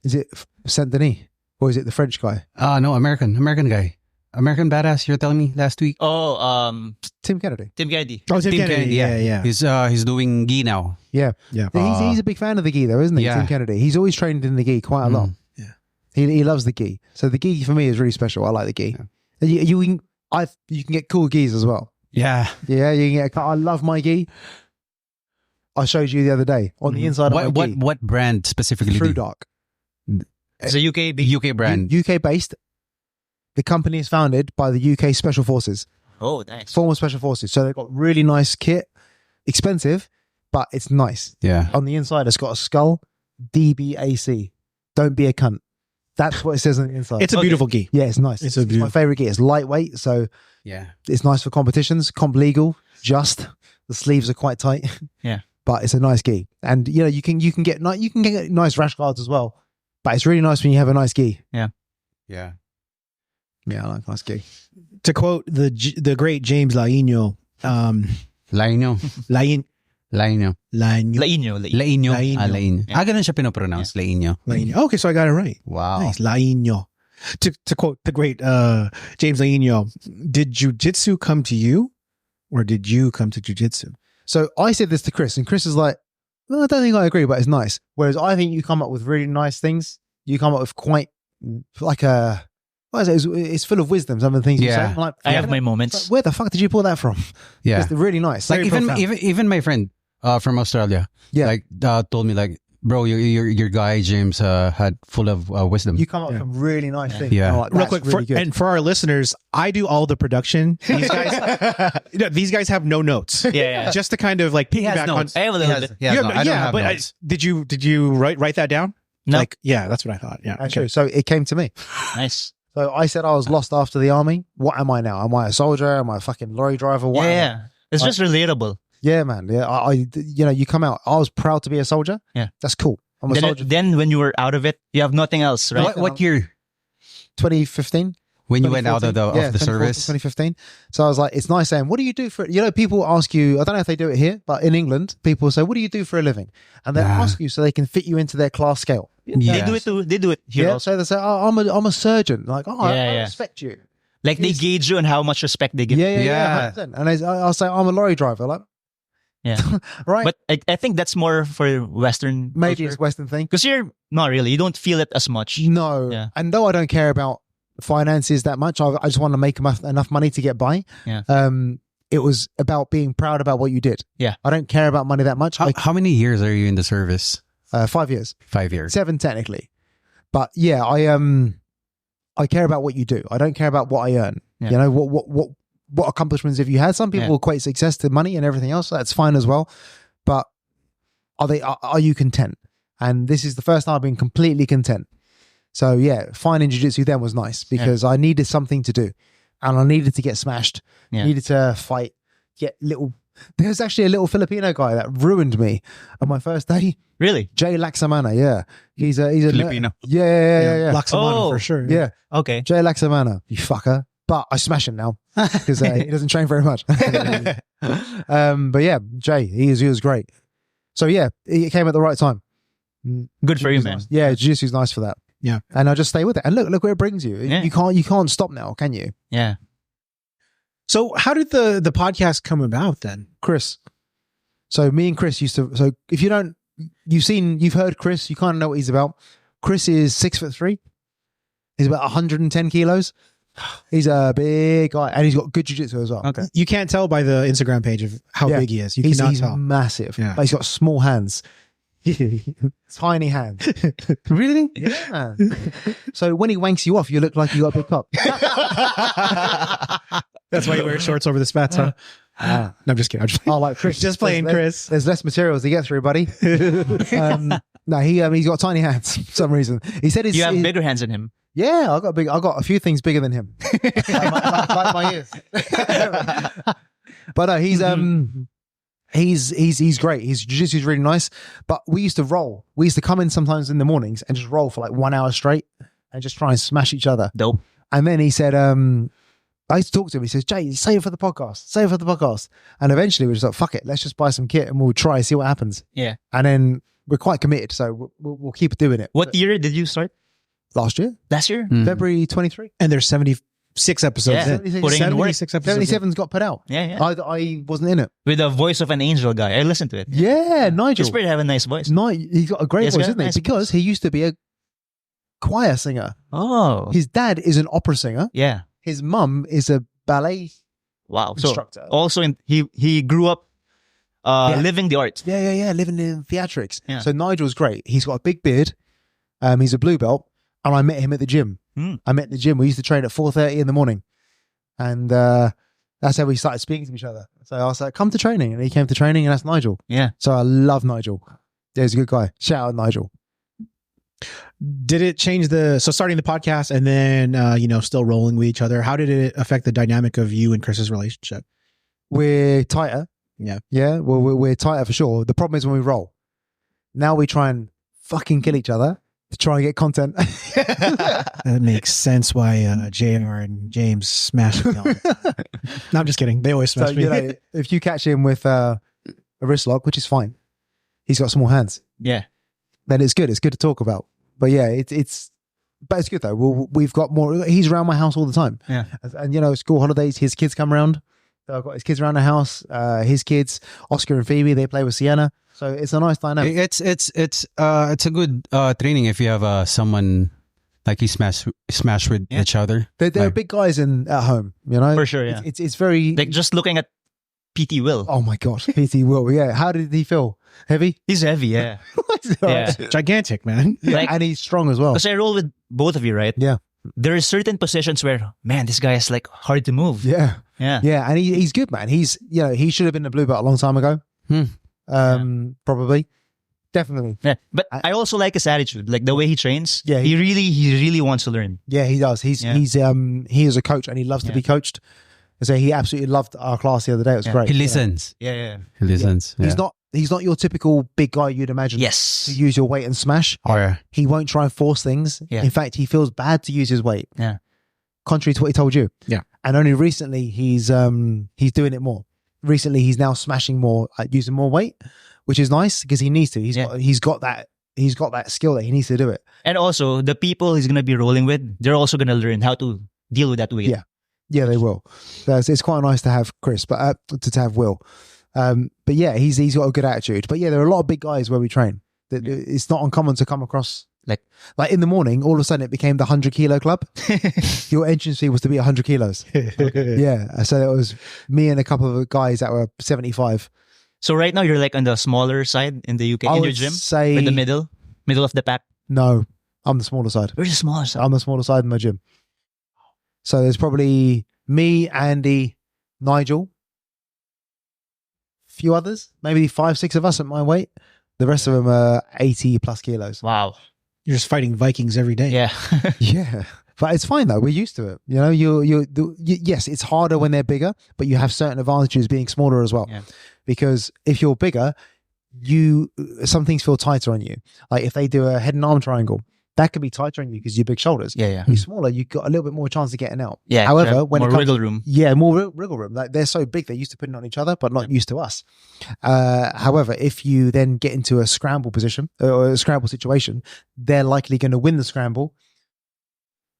Is it Saint Denis? Or is it the French guy? No, American guy. American badass. You're telling me last week. Oh, Tim Kennedy. Tim Kennedy. Oh, Tim Tim Kennedy. Kennedy, Yeah. He's doing gi now. Yeah. Yeah. He's a big fan of the gi though, isn't he? Yeah. Tim Kennedy. He's always trained in the gi quite a lot. Yeah. He loves the gi. So the gi for me is really special. I like the gi. And you can get cool gis as well. Yeah. Yeah, you can get. I love my gi. I showed you the other day on the inside of my gi. What brand specifically? True Dark. It's a UK big. UK brand. UK based. The company is founded by the UK Special Forces, Oh, nice. former Special Forces. So they've got really nice kit, expensive, but it's nice. Yeah. On the inside, it's got a skull, DBAC. Don't be a cunt. That's what it says on the inside. It's a beautiful gi. Yeah, it's nice. It's my favorite gi. It's lightweight, so Yeah. it's nice for competitions. Comp legal, just the sleeves are quite tight. Yeah, but it's a nice gi, and you can get nice rash guards as well. But it's really nice when you have a nice gi. Yeah. Yeah, I like nice gi. To quote the great James Laino, Laino. Laino. Lainyo. Laino. Laino. Yeah. Ganun siya pinopronounce. Laino. Laino. Okay, so I got it right. Wow. Nice. Laino. To quote the great James Laino, did jiu-jitsu come to you or did you come to jiu-jitsu? So I said this to Chris, and Chris is like, well, I don't think I agree, but it's nice. Whereas I think you come up with really nice things. You come up with quite like a, what is it? It's full of wisdom, some of the things you say. I'm like, I have my moments. Where the fuck did you pull that from? Yeah. It's really nice. Like Very even my friend from Australia, like told me like, bro, your guy James had full of wisdom. You come up with some really nice things. Yeah. I'm like, Real that's quick, really good. and for our listeners, I do all the production. These guys have no notes. Yeah. Just to kind of like piggyback on. I have a little bit. I don't have but notes. did you write that down? No. Like, yeah, that's what I thought. Yeah. Actually, so it came to me. Nice. So I said I was lost after the army. What am I now? Am I a soldier? Am I a fucking lorry driver? What am I? Yeah. It's just relatable. Yeah, man. Yeah, I you come out. I was proud to be a soldier. Yeah. That's cool. I'm a soldier. Then when you were out of it, you have nothing else, right? What year? 2015. When you went out of the 2014, service? 2015. So I was like, it's nice saying, what do you do for, people ask you, I don't know if they do it here, but in England, people say, what do you do for a living? And they ask you so they can fit you into their class scale. They do it too. They do it here Yeah, also. so they say, oh, I'm a surgeon. Like, I Yeah. respect you. Like they gauge you on how much respect they give. Yeah. 100%. And I'll say, I'm a lorry driver. Like, Yeah. right. But I think that's more for Western. Maybe it's Western thing. Because you're not really. You don't feel it as much. No. Yeah. And though I don't care about finances that much, I just want to make enough money to get by. Yeah. It was about being proud about what you did. Yeah. I don't care about money that much. How many years are you in the service? 5 years. 5 years. 7 technically. But yeah, I care about what you do. I don't care about what I earn. Yeah. You know, what accomplishments have you had? Some people equate success to money and everything else. That's fine as well. But are you content? And this is the first time I've been completely content. So yeah, finding jiu-jitsu then was nice because I needed something to do and I needed to get smashed. Yeah. Needed to fight, there's actually a little Filipino guy that ruined me on my first day. Really? Jay Laxamana, yeah. He's a Filipino. Yeah. Laksamana for sure. Yeah. Okay. Jay Laxamana, you fucker. But I smash him now because he doesn't train very much. But yeah, Jay, he was great. So yeah, it came at the right time. Good for you, man. Nice. Yeah, jiu-jitsu's nice for that. Yeah. And I just stay with it. And look where it brings you. Yeah. You can't stop now, can you? Yeah. So how did the podcast come about then? Chris. So me and Chris used to, so if you've heard Chris, you kind of know what he's about. Chris is 6'3". He's about 110 kilos. He's a big guy and he's got good jiu-jitsu as well. Okay. You can't tell by the Instagram page of how big he is. You cannot He's tell. massive. Yeah. But he's got small hands. Tiny hands. Really? Yeah, man. So when he wanks you off, you look like you got a big cock. That's why you wear shorts over the spats, huh? No, I'm just kidding. Like Chris. Just playing, Chris. There's less materials to get through, buddy. No, he's got tiny hands for some reason. He said You have bigger hands than him. Yeah, I got a few things bigger than him. like my ears. But no, he's great. His jiu-jitsu is really nice. But we used to roll. We used to come in sometimes in the mornings and just roll for like 1 hour straight and just try and smash each other. Dope. And then he said, I used to talk to him. He says, Jay, save it for the podcast. Save it for the podcast. And eventually we were just like, fuck it. Let's just buy some kit and we'll try and see what happens. Yeah. And then we're quite committed. So we'll keep doing it. What year did you start? Last year? Last year? February 23. And there's 76 episodes Yeah. in. Putting in work. 76 episodes. 77's got put out. Yeah, yeah. I wasn't in it. With the voice of an angel guy. I listened to it. Yeah, Nigel. He's pretty have a nice voice. He's got a great He's voice, got a isn't he? nice Because he used to be a choir singer. Oh. His dad is an opera singer. Yeah. His mum is a ballet Wow. instructor. So also he grew up living the art. Yeah, living in theatrics. Yeah. So Nigel's great. He's got a big beard. He's a blue belt. And I met him at the gym. Hmm. I met at the gym. We used to train at 4:30 in the morning. And That's how we started speaking to each other. So I was like, come to training. And he came to training, and that's Nigel. Yeah. So I love Nigel. Yeah, he's a good guy. Shout out Nigel. Did it change so starting the podcast and then, still rolling with each other, how did it affect the dynamic of you and Chris's relationship? We're tighter. Yeah. Yeah. Well, we're tighter for sure. The problem is when we roll. Now we try and fucking kill each other to try and get content. That makes sense why JR and James smash me. No, I'm just kidding. They always smash me. If you catch him with a wrist lock, which is fine, he's got small hands. Yeah. Then it's good. It's good to talk about. But yeah, it's good though. We've got more. He's around my house all the time. Yeah. And school holidays, his kids come around. So I've got his kids around the house. His kids, Oscar and Phoebe, they play with Sienna. So it's a nice dynamic. It's a good training if you have someone like you smash with each other. They're big guys at home, For sure, yeah. It's very like just looking at PT Will. Oh my gosh, PT Will. Yeah. How did he feel? Heavy? He's heavy, yeah. Yeah. Gigantic, man. Yeah, and he's strong as well. Because I roll with both of you, right? Yeah. There are certain positions where, man, this guy is like hard to move. Yeah. Yeah. Yeah. And he's good, man. He should have been a blue belt a long time ago. Probably. Definitely. Yeah. But I also like his attitude, like the way he trains. Yeah. He really wants to learn. Yeah, he does. He is a coach and he loves to be coached. So he absolutely loved our class the other day. It was great. He listens. Yeah. He listens. Yeah. He's not your typical big guy you'd imagine. Yes. To use your weight and smash. Oh yeah. He won't try and force things. Yeah. In fact, he feels bad to use his weight. Yeah. Contrary to what he told you. Yeah. And only recently he's doing it more. Recently he's now smashing more, using more weight, which is nice because he needs to. He's got that skill that he needs to do it. And also the people he's gonna be rolling with, they're also gonna learn how to deal with that weight. Yeah. Yeah, they will. So it's quite nice to have Chris, but to have Will. But yeah, he's got a good attitude. But yeah, there are a lot of big guys where we train. It's not uncommon to come across like in the morning, all of a sudden it became the 100 kilo club. Your entrance fee was to be 100 kilos. Yeah. So it was me and a couple of guys that were 75. So right now you're like on the smaller side in the UK in your gym? Say in the middle of the pack? No, I'm the smaller side. Where's the smaller side? I'm the smaller side in my gym. So there's probably me, Andy, Nigel, few others, maybe 5-6 of us at my weight. The rest of them are 80 plus kilos. Wow. You're just fighting Vikings every day. Yeah. Yeah. But it's fine though. We're used to it. Yes, it's harder when they're bigger, but you have certain advantages being smaller as well. Yeah. Because if you're bigger, some things feel tighter on you. Like if they do a head and arm triangle, that could be tighter on you because you're big shoulders. Yeah. You're smaller, you've got a little bit more chance of getting out. Yeah. However, when more it comes wiggle room. Yeah, more wiggle room. Like they're so big, they're used to putting on each other, but not used to us. However, if you then get into a scramble position or a scramble situation, they're likely going to win the scramble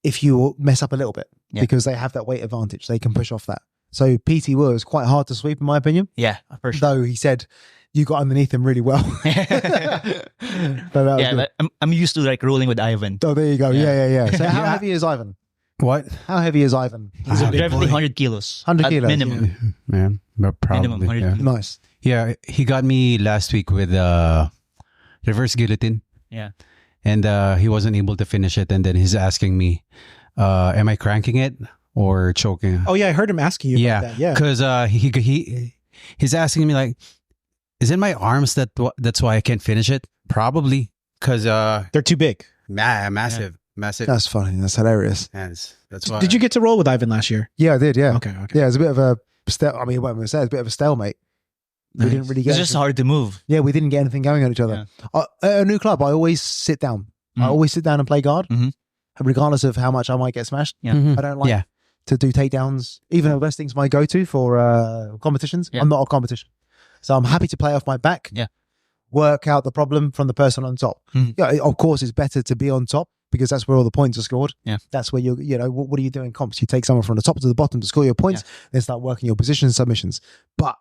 if you mess up a little bit because they have that weight advantage. They can push off that. So PT Will is quite hard to sweep, in my opinion. Yeah, for sure. Though he said you got underneath him really well. But I'm used to like rolling with Ivan. Oh, there you go. Yeah. So how heavy is Ivan? What? How heavy is Ivan? He's a big Definitely boy. 100 kilos. 100 kilos. Minimum. Man, but probably. Minimum 100 Yeah. kilos. Nice. Yeah, he got me last week with reverse guillotine. Yeah. And he wasn't able to finish it. And then he's asking me, am I cranking it or choking? Oh yeah, I heard him asking you about that. Yeah. Because he's asking me like, is it my arms that's why I can't finish it? Probably. Because They're too big. massive. That's funny. That's hilarious. Hands. That's why. Did you get to roll with Ivan last year? Yeah, I did. Yeah. Okay. Yeah, it's a bit of a what I'm going to say, it's a bit of a stalemate. We Nice. didn't really get It's just hard to move. Yeah, we didn't get anything going on each other. At a new club, I always sit down. I always sit down and play guard, regardless of how much I might get smashed. Yeah. Mhm. I don't like to do takedowns. Even though wrestling's my go-to for competitions, I'm not a competition. So I'm happy to play off my back, work out the problem from the person on top. Yeah, of course, it's better to be on top because that's where all the points are scored. Yeah. That's where what do you do in comps? You take someone from the top to the bottom to score your points, then start working your position submissions. But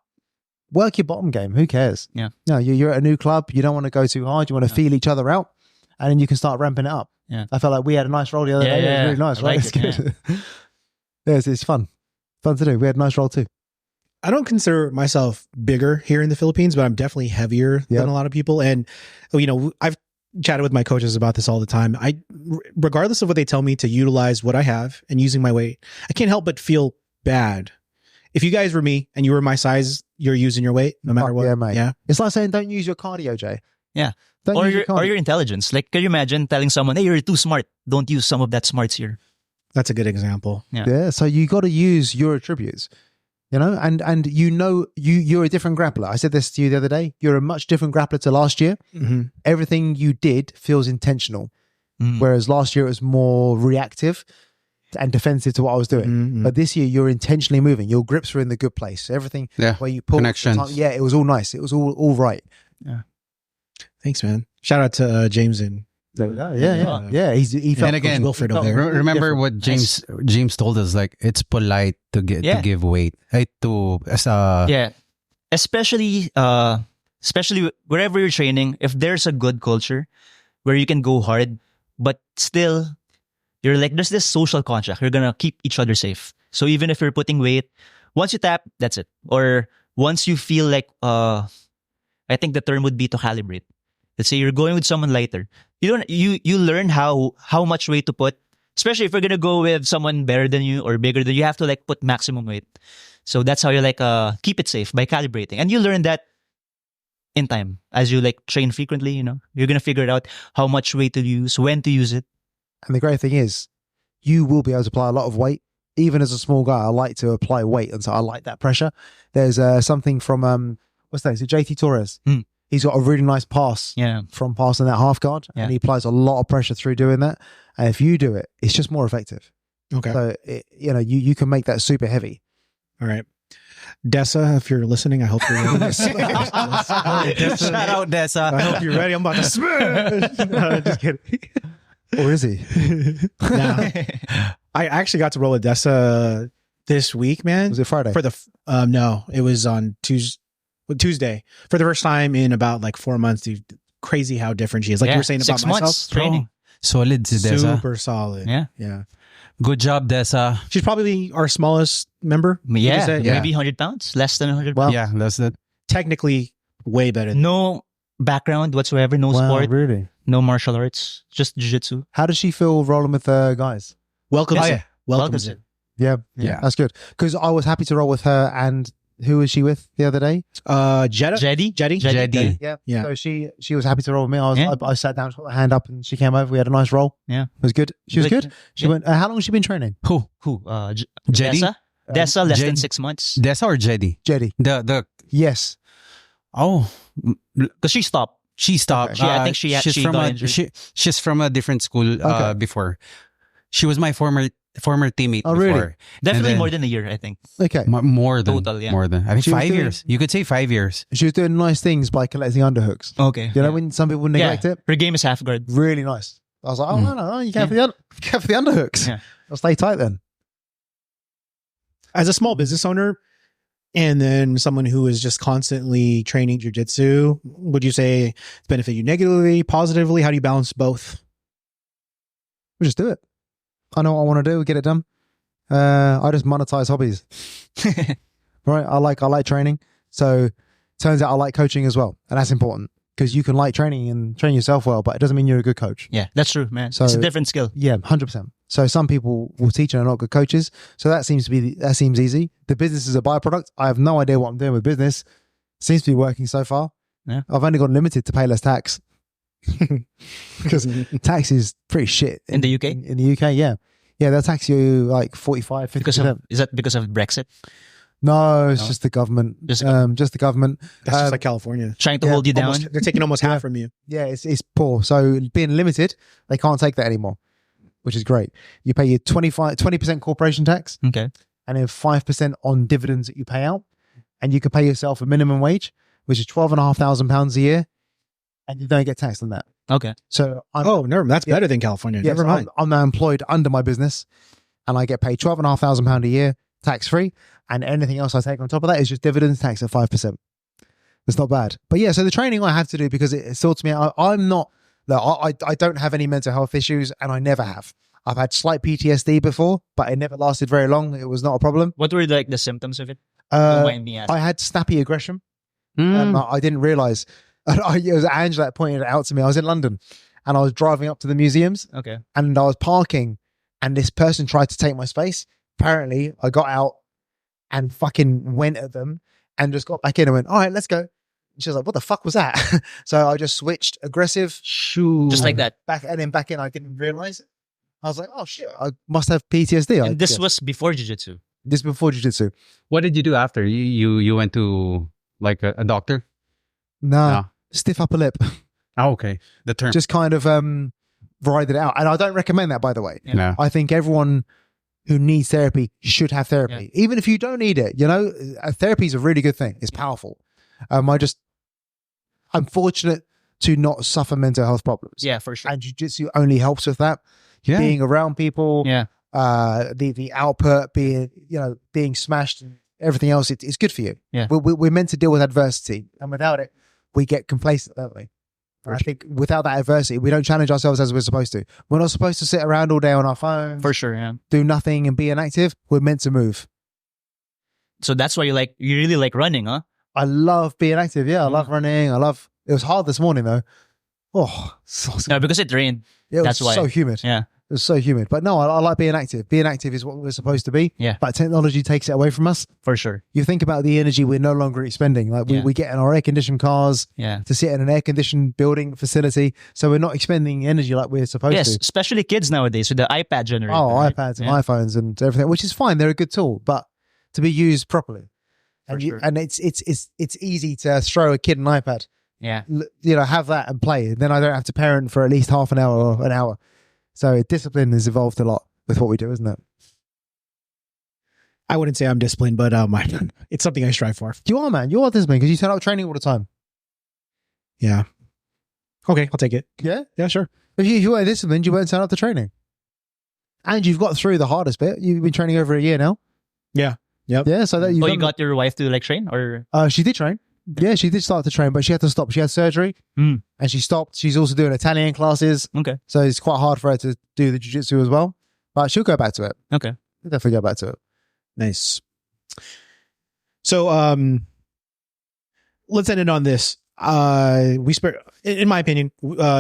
work your bottom game. Who cares? Yeah. No, you're at a new club. You don't want to go too hard. You want to feel each other out, and then you can start ramping it up. Yeah. I felt like we had a nice roll the other day. It was really nice, I right? like It's good. It's fun. Fun to do. We had a nice roll too. I don't consider myself bigger here in the Philippines, but I'm definitely heavier than a lot of people. And, I've chatted with my coaches about this all the time. Regardless of what they tell me to utilize what I have and using my weight, I can't help but feel bad if you guys were me and you were my size, you're using your weight no matter what. Yeah, mate. Yeah. It's like saying don't use your cardio, Jay. Yeah. Don't Or use your, your cardio. or your intelligence. Like, can you imagine telling someone, hey, you're too smart. Don't use some of that smarts here. That's a good example. Yeah. So you got to use your attributes, and you're a different grappler. I said this to you the other day. You're a much different grappler to last year. Mm-hmm. Everything you did feels intentional, Mm. whereas last year it was more reactive and defensive to what I was doing. Mm-hmm. But this year you're intentionally moving. Your grips were in the good place. Everything where you pull Connections. yeah, it was all nice. It was all right. Thanks, man. Shout out to James and Yeah. He felt And again, Wilfred over there. remember what James told us, like it's polite to to give weight. Yeah. Especially wherever you're training, if there's a good culture where you can go hard, but still you're like, there's this social contract. You're gonna keep each other safe. So even if you're putting weight, once you tap, that's it. Or once you feel like, I think the term would be to calibrate. Let's say you're going with someone lighter. You learn how much weight to put. Especially if you're gonna go with someone better than you or bigger than you, have to like put maximum weight. So that's how you like keep it safe by calibrating. And you learn that in time as you like train frequently. You're gonna figure it out how much weight to use, when to use it. And the great thing is, you will be able to apply a lot of weight. Even as a small guy, I like to apply weight, and so I like that pressure. There's something from what's that? Is it JT Torres? Mm. He's got a really nice pass from passing that half guard, and he applies a lot of pressure through doing that. And if you do it, it's just more effective. Okay. So you can make that super heavy. All right. Dessa, if you're listening, I hope you're ready. Shout out Dessa. I hope you're ready. I'm about to smash. No, just kidding. Or is he? No. I actually got to roll with Dessa this week, man. Was it Friday? For the no, it was on Tuesday for the first time in about like 4 months. Dude, crazy how different she is. Like you were saying about 6 months myself, training. Solid si Dessa. super solid. Yeah. Good job, Dessa. She's probably our smallest member. Yeah, say? maybe 100 pounds, less than 100 Wow. pounds. Yeah, that's it. Technically, way better. No background whatsoever, no sport, Really? no martial arts, just jiu-jitsu. How does she feel rolling with the guys? Welcome. Yeah. Welcomes it. Yeah, Yeah. that's good. Because I was happy to roll with her. And who was she with the other day? Jetty. Jetty. Yeah. So she was happy to roll with me. I sat down, put my hand up, and she came over. We had a nice roll. Yeah. It was good. She was good. She went. How long has she been training? Who? Jetty? Dessa, less than Jed- 6 months. Dessa or Jetty? Jetty. The Yes. Because she stopped. She stopped. Okay. I think she from got a injured. she's from a different school before. She was my former teammate. Oh, before. really? Definitely then- more than a year, I think. Okay. More than Total, yeah. more than I think She was 5 doing- years. You could say 5 years. She was doing nice things by collecting underhooks. Okay. You know when some people neglect it? Her game is half guard. Really nice. I was like, oh no, you can't for the underhooks. Yeah. I'll stay tight then. As a small business owner, and then someone who is just constantly training jiu-jitsu, would you say it's benefit you negatively, positively? How do you balance both? We just do it. I know what I want to do. We get it done. I just monetize hobbies. Right. I like training. So turns out I like coaching as well. And that's important because you can like training and train yourself well, but it doesn't mean you're a good coach. Yeah, that's true, man. So- it's a different skill. Yeah, 100%. So some people will teach and are not good coaches. So that seems easy. The business is a byproduct. I have no idea what I'm doing with business. Seems to be working so far. Yeah. I've only got limited to pay less tax because tax is pretty shit In the UK? In the UK, yeah. Yeah, they'll tax you like 45, 50%. Is that because of Brexit? No, it's just the government. Just the Just the government. That's just like California. Trying to hold you down? They're taking almost half from you. Yeah, it's poor. So being limited, they can't take that anymore, which is great. You pay your 20% corporation tax Okay. and then 5% on dividends that you pay out. And you can pay yourself a minimum wage, which is £12,500 a year. And you don't get taxed on that. Okay. So That's better than California. yeah, Never so mind. I'm now employed under my business and I get paid £12,500 a year, tax free. And anything else I take on top of that is just dividends tax at 5%. It's not bad. But yeah, so the training I have to do because it sorts me out. I'm not, I don't have any mental health issues and I never have. I've had slight PTSD before, but it never lasted very long. It was not a problem. What were like the symptoms of it? Don't mind me asking. I had snappy aggression. I didn't realize. It was Angela that pointed it out to me. I was in London and I was driving up to the museums Okay. and I was parking and this person tried to take my space. Apparently, I got out and fucking went at them and just got back in and went, all right, let's go. And she was like, what the fuck was that? So I just switched aggressive, just like that. back and then back in. I didn't realize it. I was like, oh shit, I must have PTSD. And this was before jiu-jitsu. This before jiu-jitsu. What did you do after? You went to like a doctor? No. Stiff upper lip. Oh, okay. The term. Just kind of ride it out. And I don't recommend that, by the way. Yeah. I think everyone who needs therapy should have therapy. Yeah. Even if you don't need it, therapy is a really good thing. It's powerful. I'm fortunate to not suffer mental health problems. Yeah, for sure. And jiu-jitsu only helps with that. Yeah. Being around people. Yeah. The output being smashed and everything else, it's good for you. Yeah. We're meant to deal with adversity, and without it, we get complacent, don't we? I think without that adversity, we don't challenge ourselves as we're supposed to. We're not supposed to sit around all day on our phones. For sure, yeah. Do nothing and be inactive. We're meant to move. So that's why you really like running, huh? I love being active. Yeah, I love running. It was hard this morning though. Oh, no, because it rained. That's why. So humid. Yeah. It was so humid. But no, I like being active. Being active is what we're supposed to be. Yeah. But technology takes it away from us. For sure. You think about the energy we're no longer expending. Like we get in our air-conditioned cars to sit in an air-conditioned building facility. So we're not expending energy like we're supposed to. Yes, especially kids nowadays with the iPad generation. Oh, right? iPads and iPhones and everything, which is fine. They're a good tool, but to be used properly. And it's easy to throw a kid an iPad. Yeah. Have that and play. Then I don't have to parent for at least half an hour or an hour. So discipline has evolved a lot with what we do, isn't it? I wouldn't say I'm disciplined, but it's something I strive for. You are, man. You are disciplined because you turn up training all the time. Yeah. Okay, I'll take it. Yeah? Yeah, sure. If you were disciplined, you won't turn up to training. And you've got through the hardest bit. You've been training over a year now. Yeah. Yep. Yeah, so that you got your wife to train? Or she did train. Yeah, she did start to train, but she had to stop. She had surgery and she stopped. She's also doing Italian classes. Okay. So it's quite hard for her to do the jiu-jitsu as well. But she'll go back to it. Okay. She'll definitely go back to it. Nice. So let's end it on this. In my opinion,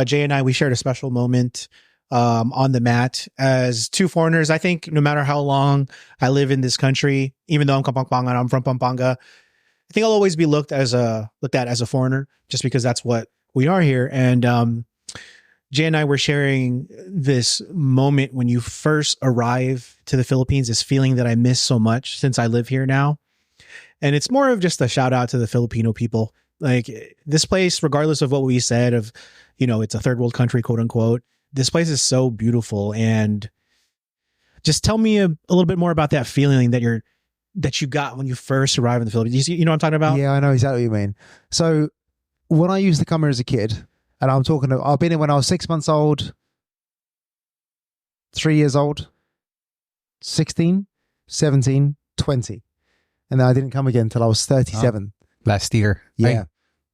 Jay and I, we shared a special moment on the mat as two foreigners. I think no matter how long I live in this country, even though I'm Kapampangan, I'm from Pampanga, I think I'll always be looked at as a foreigner, just because that's what we are here. And Jay and I were sharing this moment when you first arrive to the Philippines, this feeling that I miss so much since I live here now. And it's more of just a shout out to the Filipino people. Like this place, regardless of what we said of, it's a third world country, quote unquote, this place is so beautiful. And just tell me a little bit more about that feeling that you got when you first arrived in the Philippines. You know what I'm talking about? Yeah, I know exactly what you mean. So when I used to come here as a kid, and I've been here when I was 6 months old, 3 years old, 16, 17, 20. And then I didn't come again until I was 37. Last year. Yeah.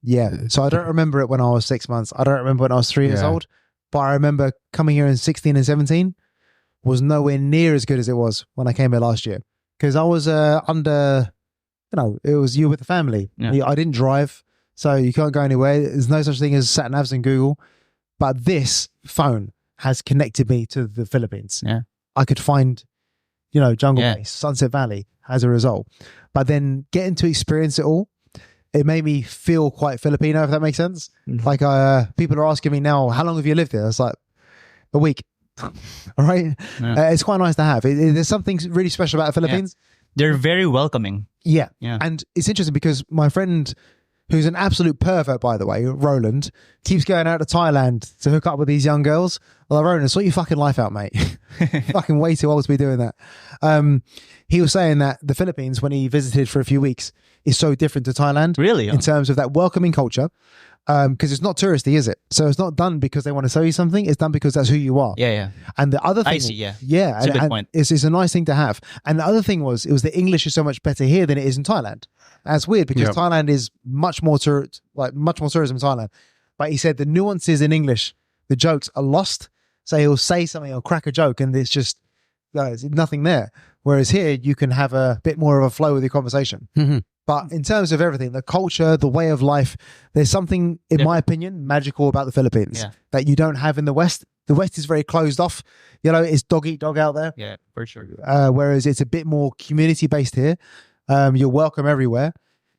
Yeah. So I don't remember it when I was 6 months. I don't remember when I was 3 years old. But I remember coming here in 16 and 17 was nowhere near as good as it was when I came here last year. Because I was under, it was you with the family. Yeah. I didn't drive, so you can't go anywhere. There's no such thing as sat navs and Google. But this phone has connected me to the Philippines. Yeah. I could find, Jungle Base, Sunset Valley as a result. But then getting to experience it all, it made me feel quite Filipino, if that makes sense. Mm-hmm. Like people are asking me now, how long have you lived here? It's like a week. All right. Yeah. It's quite nice to have. There's something really special about the Philippines. Yeah. They're very welcoming. Yeah. And it's interesting because my friend, who's an absolute pervert, by the way, Roland, keeps going out to Thailand to hook up with these young girls. Well, Roland, sort your fucking life out, mate. Fucking way too old to be doing that. He was saying that the Philippines, when he visited for a few weeks, is so different to Thailand. Really? In terms of that welcoming culture. Because it's not touristy, is it? So it's not done because they want to sell you something. It's done because that's who you are. Yeah. And the other thing, I see. Yeah. It's a good point. It's a nice thing to have. And the other thing was the English is so much better here than it is in Thailand. That's weird because Thailand is much more tourism in Thailand. But he said the nuances in English, the jokes are lost. So he'll say something, he'll crack a joke, and it's just there's nothing there. Whereas here, you can have a bit more of a flow with your conversation. Mm-hmm. But in terms of everything, the culture, the way of life, there's something, in my opinion, magical about the Philippines that you don't have in the West. The West is very closed off. It's dog eat dog out there. Yeah, for sure. Whereas it's a bit more community based here. You're welcome everywhere.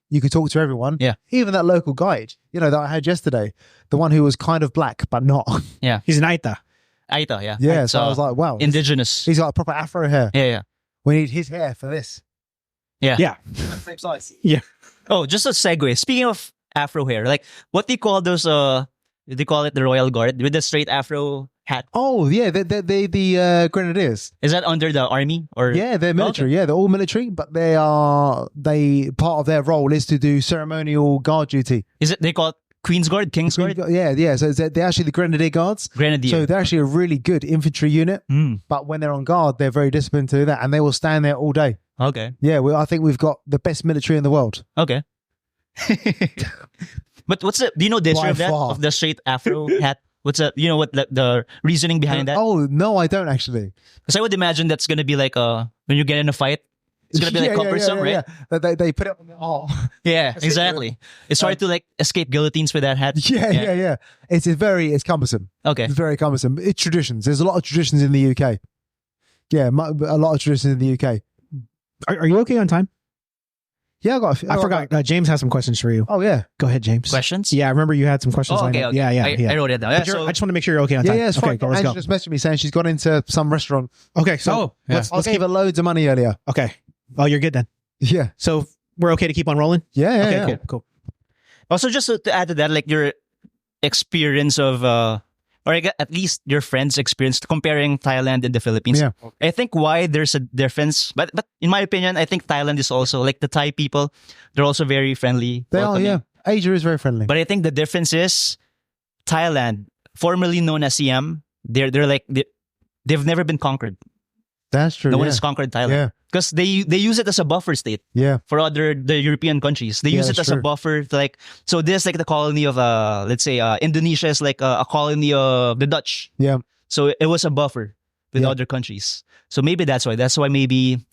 You can talk to everyone. Yeah. Even that local guide, that I had yesterday, the one who was kind of black, but not. Yeah. He's an Aita. Aita, yeah. Yeah. So I was like, wow. Indigenous. He's got a proper afro hair. Yeah. We need his hair for this. Yeah. Yeah. Same size. Yeah. Oh, just a segue. Speaking of afro hair, like what do you call those? They call it the Royal Guard with the straight afro hat. Oh yeah, the Grenadiers. Is that under the army or? Yeah, they're military. Okay. Yeah, they're all military, but they part of their role is to do ceremonial guard duty. Is it they call it Queen's Guard, King's Guard? Yeah. So they're actually the Grenadier Guards. Grenadier. So they're actually a really good infantry unit. But when they're on guard, they're very disciplined to do that, and they will stand there all day. Okay. Yeah, I think we've got the best military in the world. Okay. But what's the? Do you know the history of that of the straight afro hat? What's that? You know what the reasoning behind that? Oh no, I don't actually. Because I would imagine that's gonna be like when you get in a fight, it's gonna be like cumbersome, right? Yeah. They put it on the arm. Yeah, exactly. It's hard to like escape guillotines with that hat. Yeah. It's cumbersome. Okay. It's very cumbersome. It's traditions. There's a lot of traditions in the UK. Yeah, a lot of traditions in the UK. Are you okay on time? Yeah, I forgot. James has some questions for you. Oh yeah, go ahead, James. Questions? Yeah, I remember you had some questions. Oh, okay. Yeah. I wrote it down. Yeah, I just want to make sure you're okay on time. Yeah, it's fine. Okay, let's go. Angela just messaged me saying she's gone into some restaurant. Okay, so let's give her loads of money earlier. Okay. Oh, you're good then. Yeah. So we're okay to keep on rolling? Yeah. Okay, cool. Also, just to add to that, like your experience of, or at least your friends' experience comparing Thailand and the Philippines. Yeah. I think why there's a difference, but in my opinion, I think Thailand is also like the Thai people. They're also very friendly. They are, yeah. Asia is very friendly. But I think the difference is Thailand, formerly known as Siam, they've never been conquered. That's true. No one has conquered Thailand. Yeah. Because they use it as a buffer state. Yeah. For the European countries. They use it as a buffer to like, so this like the colony of let's say Indonesia is like a colony of the Dutch. Yeah. So it was a buffer with other countries. So maybe that's why maybe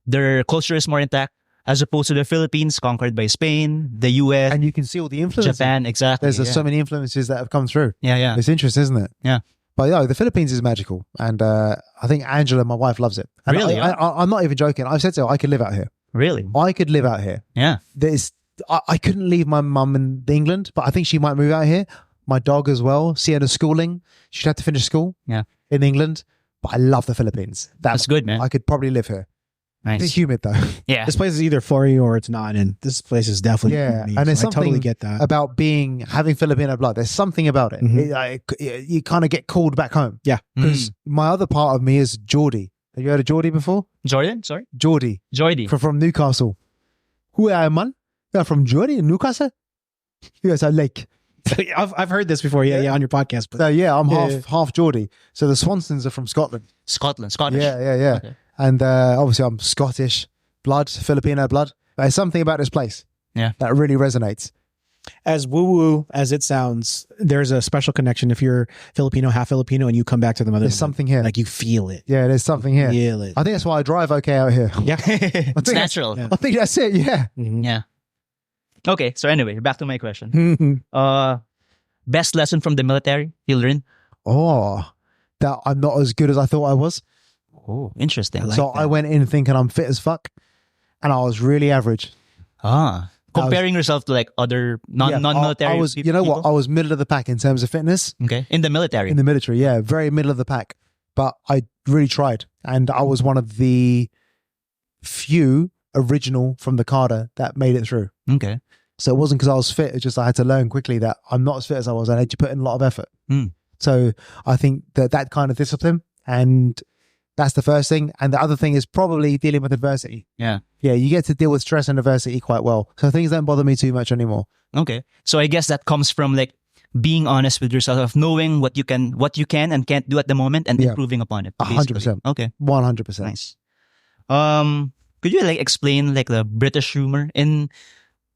their culture is more intact as opposed to the Philippines conquered by Spain, the US. And you can see all the influences. Japan, exactly. There's so many influences that have come through. Yeah. It's interesting, isn't it? Yeah. But the Philippines is magical, and I think Angela, my wife, loves it. And really? I'm not even joking. I've said to her, I could live out here. Really? I could live out here. Yeah. I couldn't leave my mum in England, but I think she might move out here. My dog as well. Sienna's schooling. She'd have to finish school in England. But I love the Philippines. That's good, man. I could probably live here. Nice. It's humid though. Yeah. This place is either for you or it's not, and this place is definitely for me, and there's so something I totally get that about having Filipino blood. There's something about it. You kind of get called back home. Yeah. Because my other part of me is Geordie. Have you heard of Geordie before? Jordan? Sorry? Geordie. From Newcastle. Who am I, man? You're from Geordie in Newcastle? Yes, I like. I've heard this before, yeah, on your podcast. But I'm half Geordie. So the Swanstons are from Scotland. Scottish. Yeah. Okay. And obviously I'm Scottish blood, Filipino blood. There's something about this place that really resonates. As woo-woo as it sounds, there's a special connection if you're Filipino, half Filipino, and you come back to the motherland. There's something here. Like you feel it. Yeah, there's something here. Feel it. I think that's why I drive okay out here. Yeah. It's natural. I think that's it, yeah. Mm-hmm. Yeah. Okay, so anyway, back to my question. Best lesson from the military you learned? Oh, that I'm not as good as I thought I was. Oh, interesting. I went in thinking I'm fit as fuck, and I was really average. Comparing yourself to like other non-military I was, people? you know what? I was middle of the pack in terms of fitness. Okay. In the military? In the military, yeah. Very middle of the pack. But I really tried. And I was one of the few original from the cadre that made it through. Okay. So it wasn't because I was fit. It's just I had to learn quickly that I'm not as fit as I was. I had to put in a lot of effort. So I think that kind of discipline, and that's the first thing. And the other thing is probably dealing with adversity. Yeah. Yeah, you get to deal with stress and adversity quite well. So things don't bother me too much anymore. Okay. So I guess that comes from like being honest with yourself, of knowing what you can and can't do at the moment and improving upon it. 100%. Okay. 100%. Nice. Could you like explain like the British humor in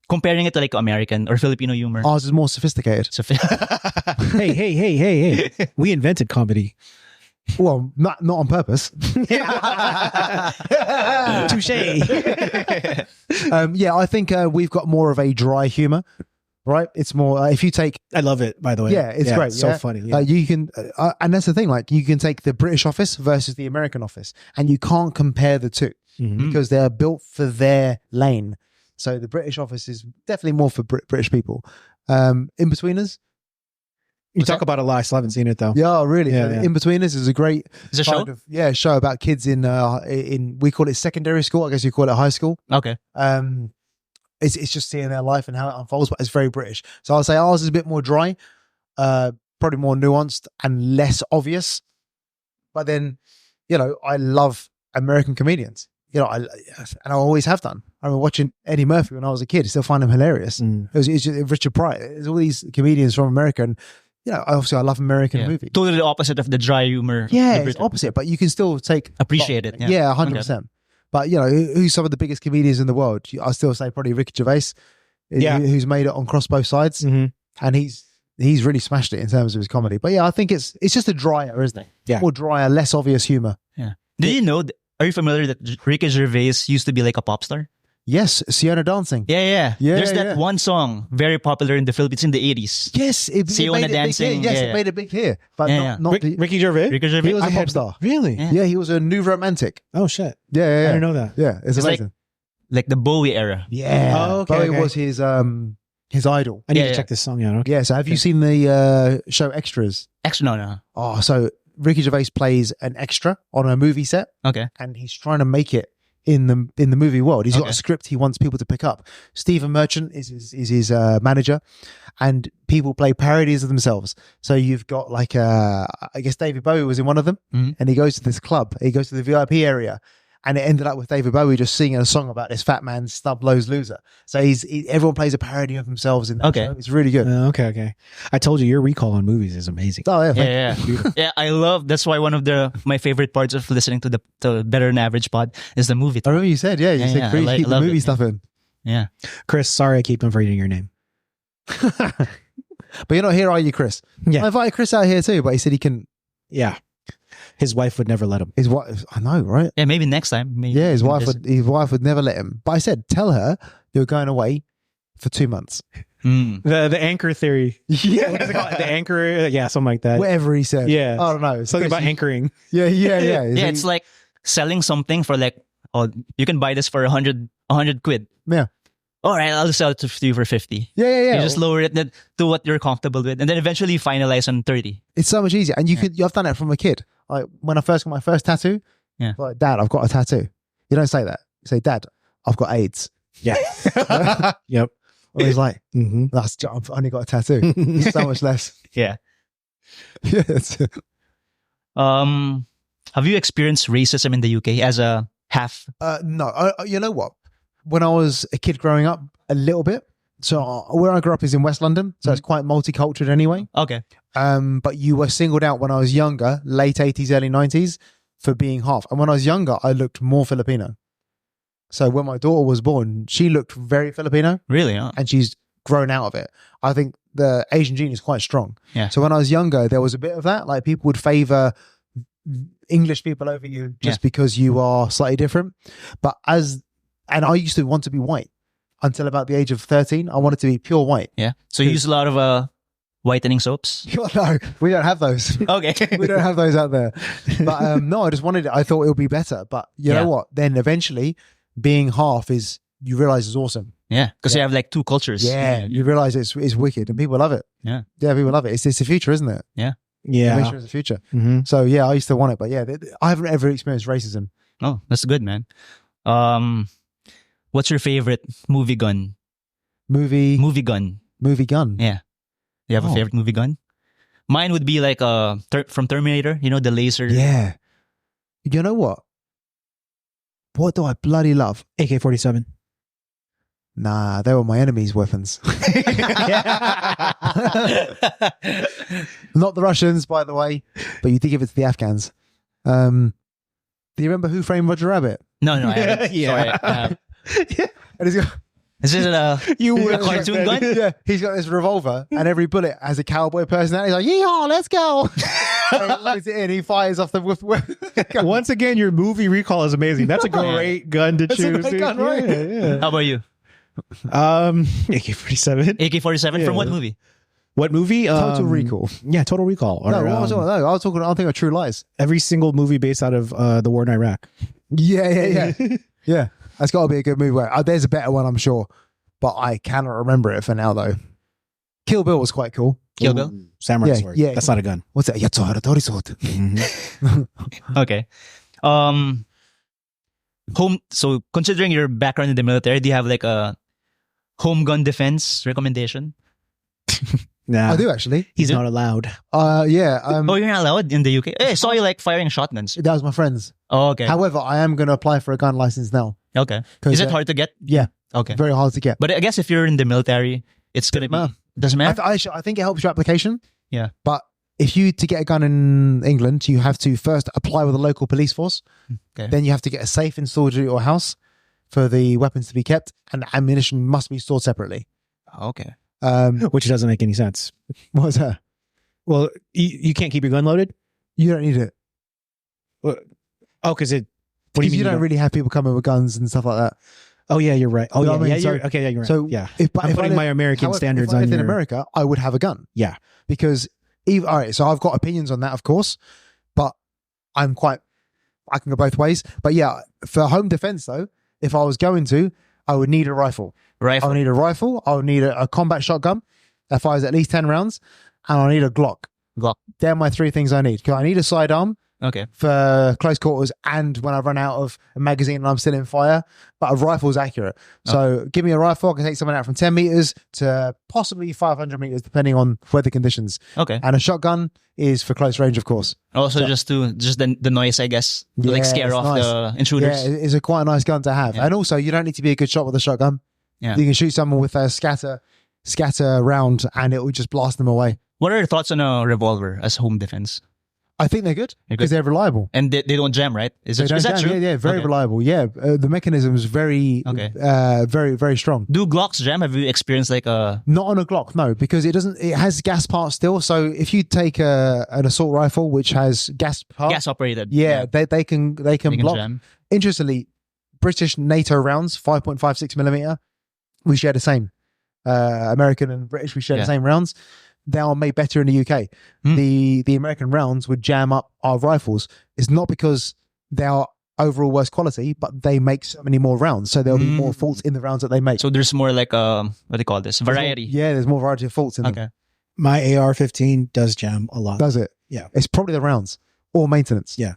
comparing it to like American or Filipino humor? Ours is more sophisticated. Hey. We invented comedy. Well, not on purpose. Touche. I think we've got more of a dry humor, right? It's more if you take. I love it, by the way. Yeah, it's great. So yeah? funny. Yeah. You can, and that's the thing. Like you can take the British office versus the American office, and you can't compare the two because they're built for their lane. So the British office is definitely more for British people. In-Betweeners. You talk about it a lot. I still haven't seen it though. Yeah, really. Yeah, yeah. In-Betweeners is a great Is it a show? show about kids in we call it secondary school. I guess you call it high school. Okay. It's just seeing their life and how it unfolds, but it's very British. So I'll say ours is a bit more dry, probably more nuanced and less obvious. But then, I love American comedians. And I always have done. I remember watching Eddie Murphy when I was a kid. I still find him hilarious. It was just Richard Pryor. There's all these comedians from America, and obviously I love American movies. Totally the opposite of the dry humor. Yeah, it's opposite, but you can still appreciate it. Yeah, 100%. But who's some of the biggest comedians in the world? I still say probably Ricky Gervais. Who's made it on Cross Both Sides, and he's really smashed it in terms of his comedy. But yeah, I think it's just a drier, isn't it? Yeah, more drier, less obvious humor. Yeah. Did you know? Are you familiar that Ricky Gervais used to be like a pop star? Yes, Sienna Dancing. Yeah. There's that one song very popular in the Philippines in the 80s. Yes, it Sienna made Dancing. Yes, it made a big hit, but not Ricky Gervais. Ricky Gervais. He was a pop star. Really? Yeah, he was a new romantic. Oh shit! Yeah. I didn't know that. Yeah, it's amazing. Like the Bowie era. Yeah. Oh, okay. Bowie was his idol. I need to check this song out. Okay. Yeah. So have you seen the show Extras? No. Oh, so Ricky Gervais plays an extra on a movie set. Okay. And he's trying to make it in the movie world. He's got a script he wants people to pick up. Stephen Merchant is his manager, and people play parodies of themselves. So you've got like I guess David Bowie was in one of them, and he goes to this club. He goes to the VIP area, and it ended up with David Bowie just singing a song about this fat man Stub Lowe's loser. So everyone plays a parody of themselves in that show. It's really good. Okay. I told you your recall on movies is amazing. Oh yeah. Yeah, I love. That's why one of my favorite parts of listening to the Better Than Average pod is the movie. I remember you said, you said keep the movie stuff in. Yeah, Chris. Sorry, I keep on forgetting your name. But you're not here, are you, Chris? Yeah, I invited Chris out here too, but he said he can. Yeah, his wife would never let him. His wife, I know, right? Yeah, maybe next time. Maybe yeah, his wife would never let him. But I said, tell her you're going away for 2 months. The anchor theory. Yeah, what is it called? The anchor. Yeah, something like that. Whatever he said. Yeah, I don't know. Something about anchoring. Yeah. Yeah, it's like selling something for like, you can buy this for 100 quid. Yeah. All right, I'll sell it to you for 50. Yeah. You just lower it to what you're comfortable with, and then eventually finalize on 30. It's so much easier, and I've done it from a kid. Like when I first got my first tattoo. Yeah. Like, Dad, I've got a tattoo. You don't say that. You say, Dad, I've got AIDS. Yeah. Yep. Or he's like, I've only got a tattoo. It's so much less. Yeah. Yes. Have you experienced racism in the UK as a half? No. You know what? When I was a kid growing up, a little bit. So where I grew up is in West London, so it's quite multicultural anyway. Okay. But you were singled out when I was younger, late 80s, early 90s, for being half. And when I was younger, I looked more Filipino. So when my daughter was born, she looked very Filipino. Really? Huh? And she's grown out of it. I think the Asian gene is quite strong. Yeah. So when I was younger, there was a bit of that. Like people would favor English people over you just because you are slightly different. And I used to want to be white until about the age of 13. I wanted to be pure white. Yeah. So you use a lot of whitening soaps? No, we don't have those. Okay. We don't have those out there. But no, I just wanted it. I thought it would be better. But you know what? Then eventually being half you realize is awesome. Yeah. Because you have like two cultures. Yeah. You realize it's wicked and people love it. Yeah. Yeah, people love it. It's the future, isn't it? Yeah. Yeah. The future is the future. Mm-hmm. So yeah, I used to want it. But yeah, I haven't ever experienced racism. Oh, that's good, man. What's your favorite movie gun? Movie gun. Yeah. You have a favorite movie gun? Mine would be like from Terminator, the laser. Yeah. You know what? What do I bloody love? AK-47. Nah, they were my enemy's weapons. Not the Russians, by the way, but you did give it to the Afghans. Do you remember Who Framed Roger Rabbit? No, I haven't. Yeah. Sorry, I haven't. Yeah. And he's got... Is it a cartoon gun? Yeah, he's got this revolver, and every bullet has a cowboy personality. He's like, "Yeehaw, let's go!" And he loads it in. He fires off the. Once again, your movie recall is amazing. That's a great gun to choose. That's a great gun, right? Yeah. How about you? AK-47. AK-47 from what movie? What movie? Total Recall. Yeah, Total Recall. Or, No, what was it? No, I was talking. I think of True Lies. every single movie based out of the war in Iraq. Yeah. Yeah. That's got to be a good movie. There's a better one, I'm sure, but I cannot remember it for now though. Kill Bill was quite cool. Kill Bill? Samurai Yeah, sword. yeah. That's not a gun. What's that? Yatsuhara Tori sword. Okay. So considering your background in the military, do you have like a home gun defense recommendation? Nah, I do actually. He's not allowed. Yeah. Oh, you're not allowed in the UK? Hey, I saw you like firing shotguns. That was my friends. Oh, okay. However, I am going to apply for a gun license now. Okay. 'Cause, Is it hard to get? Yeah. Okay. Very hard to get. But I guess if you're in the military, it's going to be... Doesn't matter? I think it helps your application. Yeah. But if you to get a gun in England, you have to first apply with a local police force. Okay. Then you have to get a safe installed at your house for the weapons to be kept, and ammunition must be stored separately. Okay. Which doesn't make any sense. What's that? Well, you can't keep your gun loaded? You don't need it. Oh, because it... What do Because you don't really have people coming with guns and stuff like that. Oh, yeah, you're right. Oh, You know yeah, what I mean? yeah, So- okay, yeah, you're right. So yeah. if I'm putting my American standards if I on lived in your... America, I would have a gun. Yeah. Because all right, so I've got opinions on that, of course, but I can go both ways. But yeah, for home defense though, if I was going to, I would need a rifle. I would need a rifle. I would need a combat shotgun that fires at least 10 rounds, and I need a Glock. They're my three things I need. I need a sidearm. Okay. For close quarters and when I run out of a magazine and I'm still in fire, but a rifle's accurate. So give me a rifle, I can take someone out from 10 meters to possibly 500 meters, depending on weather conditions. Okay. And a shotgun is for close range, of course. Also, just the noise, I guess, to like scare off the intruders. Yeah, it's quite a nice gun to have. Yeah. And also, you don't need to be a good shot with a shotgun. Yeah. You can shoot someone with a scatter round and it will just blast them away. What are your thoughts on a revolver as home defense? I think they're good because they're reliable. And they don't jam, right? Is that true? Yeah, very reliable. Yeah, the mechanism is very, very, very strong. Do Glocks jam? Have you experienced like a... Not on a Glock, no, because it doesn't. It has gas parts still. So if you take an assault rifle which has gas parts, gas operated, they can block. Jam. Interestingly, British NATO rounds 5.56 millimeter, we share the same. American and British, we share the same rounds. They are made better in the UK. The American rounds would jam up our rifles. It's not because they are overall worse quality, but they make so many more rounds. So there'll be more faults in the rounds that they make. So there's more like, what do you call this? Variety. There's more variety of faults in them. Okay. My AR-15 does jam a lot. Does it? Yeah. It's probably the rounds or maintenance. Yeah.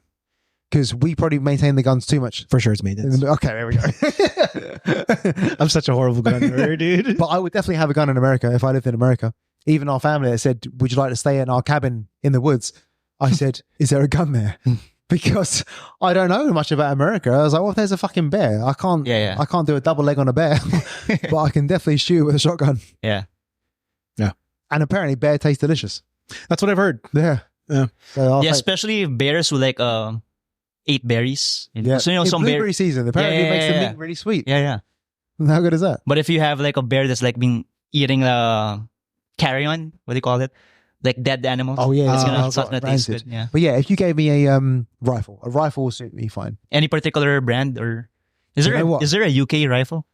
Because we probably maintain the guns too much. For sure it's maintenance. Okay, there we go. I'm such a horrible gun nerd, dude. But I would definitely have a gun in America if I lived in America. Even our family, they said, would you like to stay in our cabin in the woods? I said, is there a gun there? Because I don't know much about America. I was like, well, if there's a fucking bear, I can't do a double leg on a bear, but I can definitely shoot with a shotgun. Yeah. Yeah. And apparently bear tastes delicious. That's what I've heard. Yeah. Yeah. So especially bears who like eat berries. Yeah. So, some blueberry season. Apparently it makes the meat really sweet. Yeah. How good is that? But if you have like a bear that's like been eating carrion, what do you call it? Like dead animals. Oh yeah, it's not gonna taste good. Yeah. But yeah, if you gave me a rifle will suit me fine. Any particular brand or is there a UK rifle?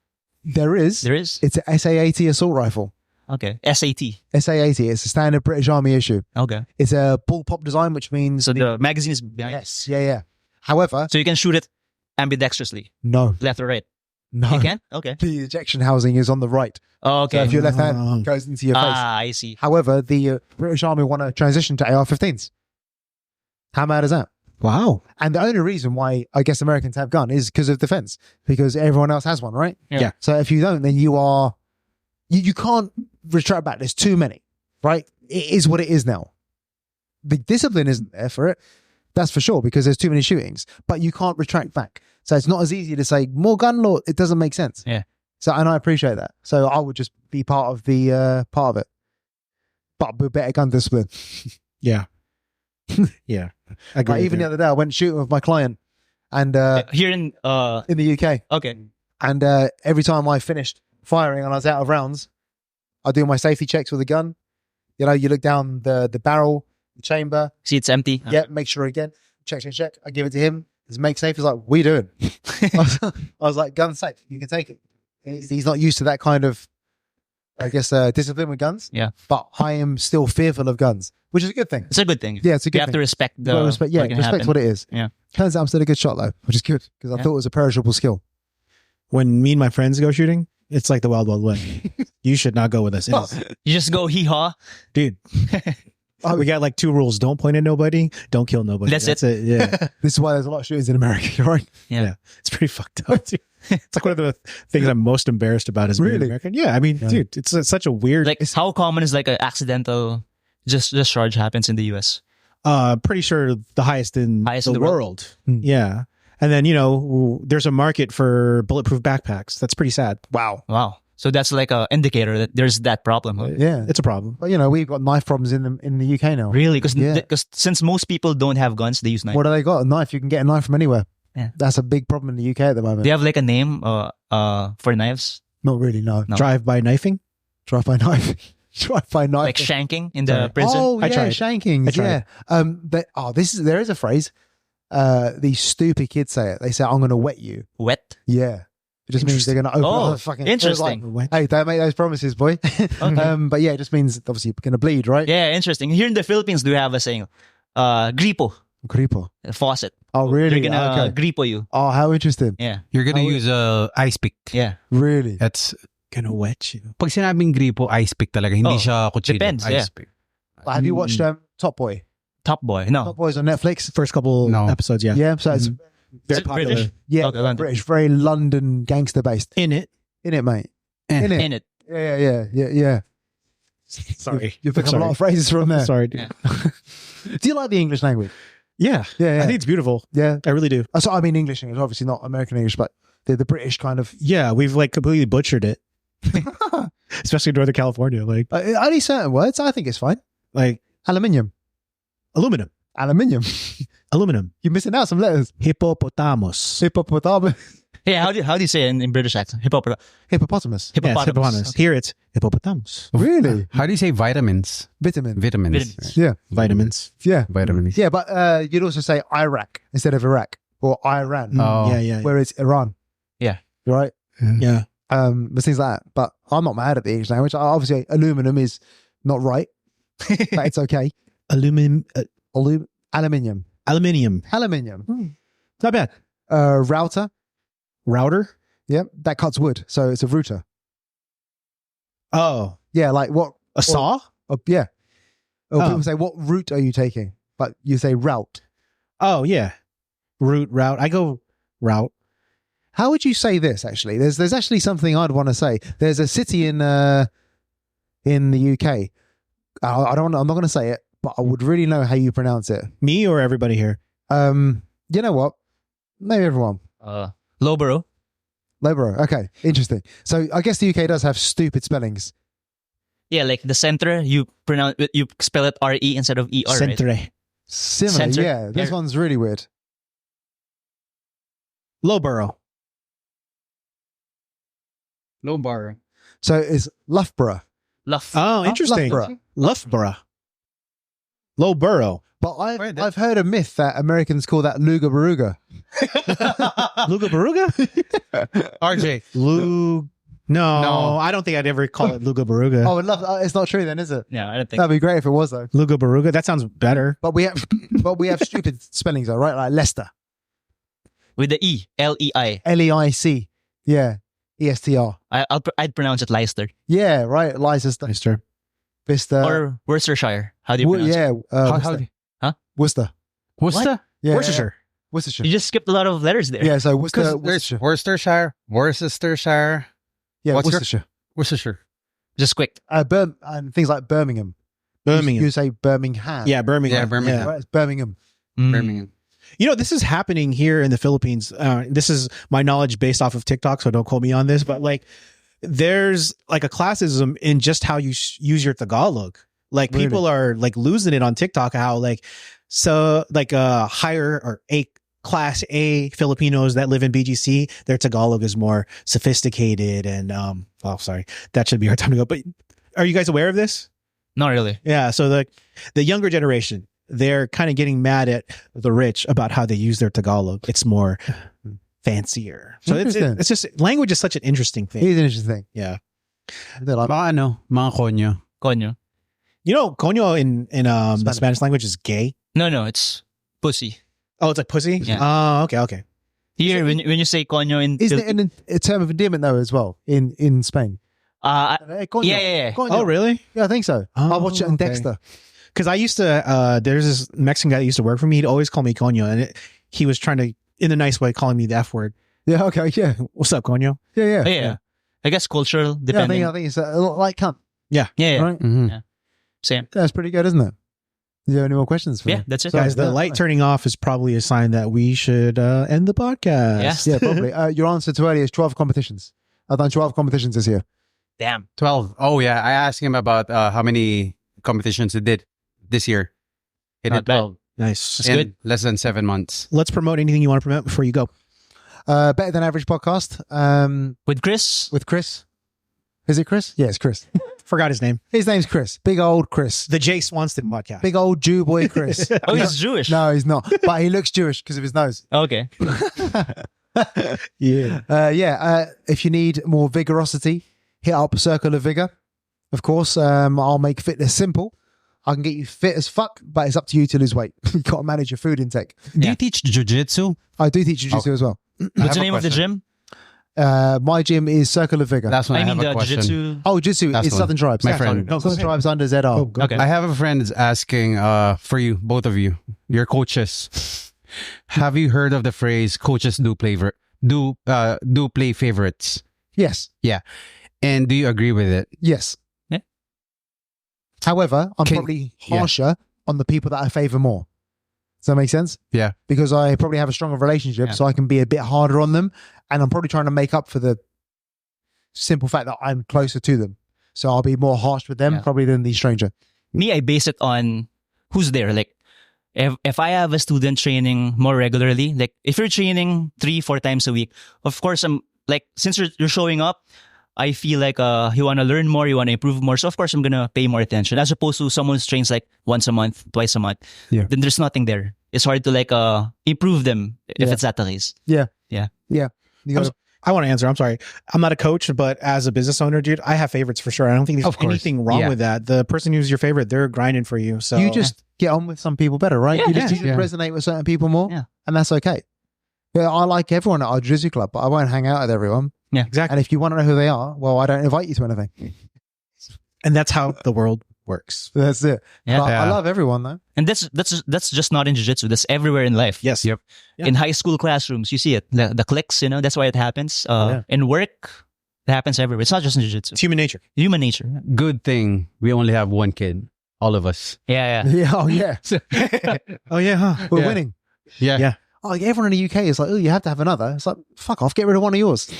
There is. It's a SA-80 assault rifle. Okay. SAT. SA-80. It's a standard British Army issue. Okay. It's a bullpup design, which means so the magazine is behind. Yes. Yeah. However, so you can shoot it ambidextrously. No. Left or right. No. You can? Okay. The ejection housing is on the right. Oh, okay. So if your left hand goes into your face. I see. However, the British Army want to transition to AR-15s. How mad is that? Wow. And the only reason why I guess Americans have gun is because of defense. Because everyone else has one, right? Yeah. So if you don't, then you can't retract back. There's too many, right? It is what it is now. The discipline isn't there for it. That's for sure, because there's too many shootings. But you can't retract back. So it's not as easy to say more gun law. It doesn't make sense. Yeah. So, and I appreciate that. So I would just be part of the part of it, but with better gun discipline. Yeah. Yeah. Like even the other day, I went shooting with my client, and here in the UK. Okay. And every time I finished firing and I was out of rounds, I do my safety checks with the gun. You know, you look down the barrel, the chamber. See, it's empty. Yeah, make sure again. Check. I give it to him. Does it make safe? He's like, what are you doing? I was like, gun safe. You can take it. He's not used to that kind of, I guess, discipline with guns. Yeah. But I am still fearful of guns, which is a good thing. It's a good thing. Yeah, it's a good You have thing. to respect the Well, respect what it is. Yeah. Turns out I'm still a good shot though, which is good because I thought it was a perishable skill. When me and my friends go shooting, it's like the Wild Wild West. You should not go with us. You just go hee-haw. Dude. We got like 2 rules. Don't point at nobody. Don't kill nobody. That's it. Yeah. This is why there's a lot of shootings in America, right? Yeah. It's pretty fucked up, dude. It's like one of the things I'm most embarrassed about is being Really? American. Yeah. I mean, dude, it's such a weird. Like, how common is like an accidental discharge happens in the US? Pretty sure the highest in the world. Hmm. Yeah. And then, there's a market for bulletproof backpacks. That's pretty sad. Wow. So that's like an indicator that there's that problem. Huh? Yeah. It's a problem. But we've got knife problems in the UK now. Really? Because Yeah. since most people don't have guns, they use knives. What do they got? A knife. You can get a knife from anywhere. Yeah. That's a big problem in the UK at the moment. Do you have like a name for knives? Not really, no. No. Drive-by knifing? Drive-by knife. Drive-by knife. Like shanking in the prison? Oh, I yeah, tried. shankings. I tried. Yeah. There is a phrase. These stupid kids say it. They say, "I'm going to wet you." Wet? Yeah. It just means they're going to open Oh, up the fucking... interesting. Like, hey, don't make those promises, boy. But yeah, it just means obviously you're going to bleed, right? Yeah, interesting. Here in the Philippines, do have a saying, gripo, Gripo. faucet. Oh, really? They're gonna gripo you. Oh, how interesting. Yeah. You're gonna use a ice pick. Yeah. Really? That's Gonna wet you. pag sinabing gripo, ice pick talaga. Hindi siya kuchilyo. Depends, Ice yeah. pick. Have you watched Top Boy? Top Boy. No. Top Boy's on Netflix. First couple No. episodes, yeah. Yeah, so it's Very it popular. British? yeah, Okay, London. British, very London gangster based. In it. In it, mate. Eh. In it. In it. Yeah. Sorry. You've picked up a lot of phrases from there. Sorry, dude. Yeah. Do you like the English language? Yeah. Yeah. I think it's beautiful. Yeah. I really do. So I mean English, obviously not American English, but the British kind of. Yeah, we've like completely butchered it. Especially in Northern California. Like Only certain words, I think it's fine. Aluminium. Aluminum. Aluminum. You're missing out some letters. Hippopotamus. Hippopotamus. Yeah, how do you say it in British accent? Hippopotamus. Yeah, it's hippopotamus. Here it's hippopotamus. Really? How do you say vitamins? Vitamin. Vitamins. Vitamins. Yeah. Vitamins. Yeah. Vitamins. Yeah, but you'd also say Iraq instead of Iraq or Iran, Oh. Yeah. where it's Iran. Yeah. Right? Yeah. But things like that. But I'm not mad at the English language. Obviously, aluminum is not right, but it's okay. Aluminum. Aluminium. Aluminium. Not bad. Router. Router. Yeah, that cuts wood, so it's a router. Oh. Yeah, like what? A saw? Yeah. Or Oh. people say, "What route are you taking?" But you say route. Oh, yeah. Route. I go route. How would you say this? Actually, there's actually something I'd want to say. There's a city in the UK. I'm not going to say it, but I would really know how you pronounce it. Me or everybody here? You know what? Maybe everyone. Loughborough. Loughborough. Okay, interesting. So I guess the UK does have stupid spellings. Yeah, like the center, you spell it R-E instead of E-R, right? Centre. Similar, Center. yeah. This Yeah. one's really weird. Loughborough. Loughborough. So it's Loughborough. Luff. Oh, interesting. Loughborough. Loughborough. But I've heard a myth that Americans call that Luga Baruga. Luga RJ. No, I don't think I'd ever call it Luga Baruga. Oh, it's not true then, is it? Yeah, I don't think. That'd be great if it was though. Luga Baruga. That sounds better. But we have stupid spellings though, right? Like Leicester, With the E, L-E-I. Leic, yeah, ESTR, I'd pronounce it Leicester. yeah, right. Leicester, Mister. Vista, Or Worcestershire. How do you pronounce it? yeah, How Worcester, Worcester? yeah, Worcestershire. Worcestershire. You just skipped a lot of letters there. Yeah, so Worcester, Because there's Worcestershire. yeah, what's your- Worcestershire. Worcestershire. Just quick. And things like Birmingham. Birmingham. You say Birmingham. Yeah, Birmingham. Yeah, Birmingham. Right, it's Birmingham. Birmingham. This is happening here in the Philippines. This is my knowledge based off of TikTok, so don't quote me on this. But like, there's like a classism in just how you use your Tagalog. Like Really? people are like losing it on TikTok. How like higher or class A Filipinos that live in BGC, their Tagalog is more sophisticated and sorry, that should be our time to go. But are you guys aware of this? Not really. Yeah. So the younger generation, they're kind of getting mad at the rich about how they use their Tagalog. It's more fancier. So Interesting. it's just language is such an interesting It thing. is an interesting thing. Yeah. They're like, Mga konyo. Konyo. You know, coño in the Spanish language is gay. No, it's pussy. Oh, it's like pussy? Yeah. Oh, okay. Here, when you say konyo in isn't it a term of endearment though as well in Spain? yeah. Coño. Oh, really? Yeah, I think so. I watched it on okay. Dexter. Because I used to, there's this Mexican guy that used to work for me. He'd always call me coño. And he was trying to, in a nice way, calling me the F word. Yeah, okay, yeah. What's up, coño? Yeah. Yeah. I guess cultural, depending. I think it's a lot like cunt. Yeah. Right? Mhm. Same. That's pretty good, isn't it? Do you have any more questions for Yeah, me? that's it. So- Guys, the Yeah. light turning off is probably a sign that we should end the podcast. Yeah. Yeah, probably. Your answer to earlier is 12 competitions. I've done 12 competitions this year. Damn. 12. Oh, yeah. I asked him about how many competitions he did this year. He Not did 12. Nice. in good. less than 7 months. Let's promote anything you want to promote before you go. Better Than Average podcast With Chris? with Chris. Is it Chris? Yeah, it's Chris. Forgot his name. His name's Chris. Big old Chris. The Jay Swanstom podcast. Big old Jew boy Chris. Oh, he's Jewish. No, he's not. But he looks Jewish because of his nose. Okay. Yeah. If you need more vigorosity, hit up Circle of Vigor. Of course, I'll make fitness simple. I can get you fit as fuck, but it's up to you to lose weight. You got to manage your food intake. Do Yeah. you teach jiu-jitsu? I do teach jiu-jitsu as well. What's the name of the gym? My gym is Circle of Vigor. That's when I, I mean have a the question. jiu-jitsu. Oh, jiu-jitsu That's is one. Southern Tribes. My Yeah, friend. No, go Southern ahead. Tribes under ZR. Oh, go Okay. I have a friend is asking for you, both of you, your coaches. Have you heard of the phrase coaches do play favorites? Yes. And do you agree with it? Yes. Yeah. However, I'm Can- probably harsher on the people that I favor more. Does that make sense? Yeah. Because I probably have a stronger relationship, Yeah. so I can be a bit harder on them. And I'm probably trying to make up for the simple fact that I'm closer to them. So I'll be more harsh with them Yeah. probably than the stranger. Me, I base it on who's there. Like, if I have a student training more regularly, like if you're training 3-4 times a week, of course, I'm like, since you're showing up, I feel like you want to learn more, you want to improve more. So of course, I'm going to pay more attention as opposed to someone who trains like once a month, twice a month. Yeah. Then there's nothing there. It's hard to like improve them if Yeah. it's that the case. You I'm gotta- I want to answer. I'm sorry. I'm not a coach, but as a business owner, dude, I have favorites for sure. I don't think Of there's course. anything wrong Yeah. with that. The person who's your favorite, they're grinding for you. So you just get on with some people better, right? Yeah, you just yeah. resonate with certain people more, Yeah. and that's okay. Yeah, I like everyone at our jiu-jitsu club, but I won't hang out with everyone. exactly. And if you want to know who they are, well, I don't invite you to anything. And that's how the world works. That's it. Yeah. But I Yeah. love everyone though. And that's just not in jiu-jitsu. That's everywhere in life. Yes. Yep. Yeah. In high school classrooms, you see it. The cliques, that's why it happens. Yeah. In work, it happens everywhere. It's not just in jiu-jitsu. It's human nature. Human nature. Good thing we only have one kid, all of us. Yeah. Yeah, oh yeah. Oh, yeah, huh? We're Yeah. winning. Yeah. Yeah. Oh, like everyone in the UK is like, oh, you have to have another. It's like, fuck off, get rid of one of yours.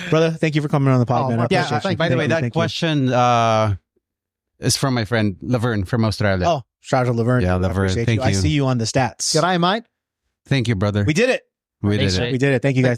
Brother, thank you for coming on the pod, Oh, man. my I pleasure. appreciate you. Thank By the way, Thank you, that thank you. question is from my friend Laverne from Australia. Oh, shout out to Laverne. Yeah, I Laverne. appreciate Thank I you. see you on the stats. G'day, mate. Thank you, brother. We did it. We Thanks, did it. Ray. We did it. Thank you, guys.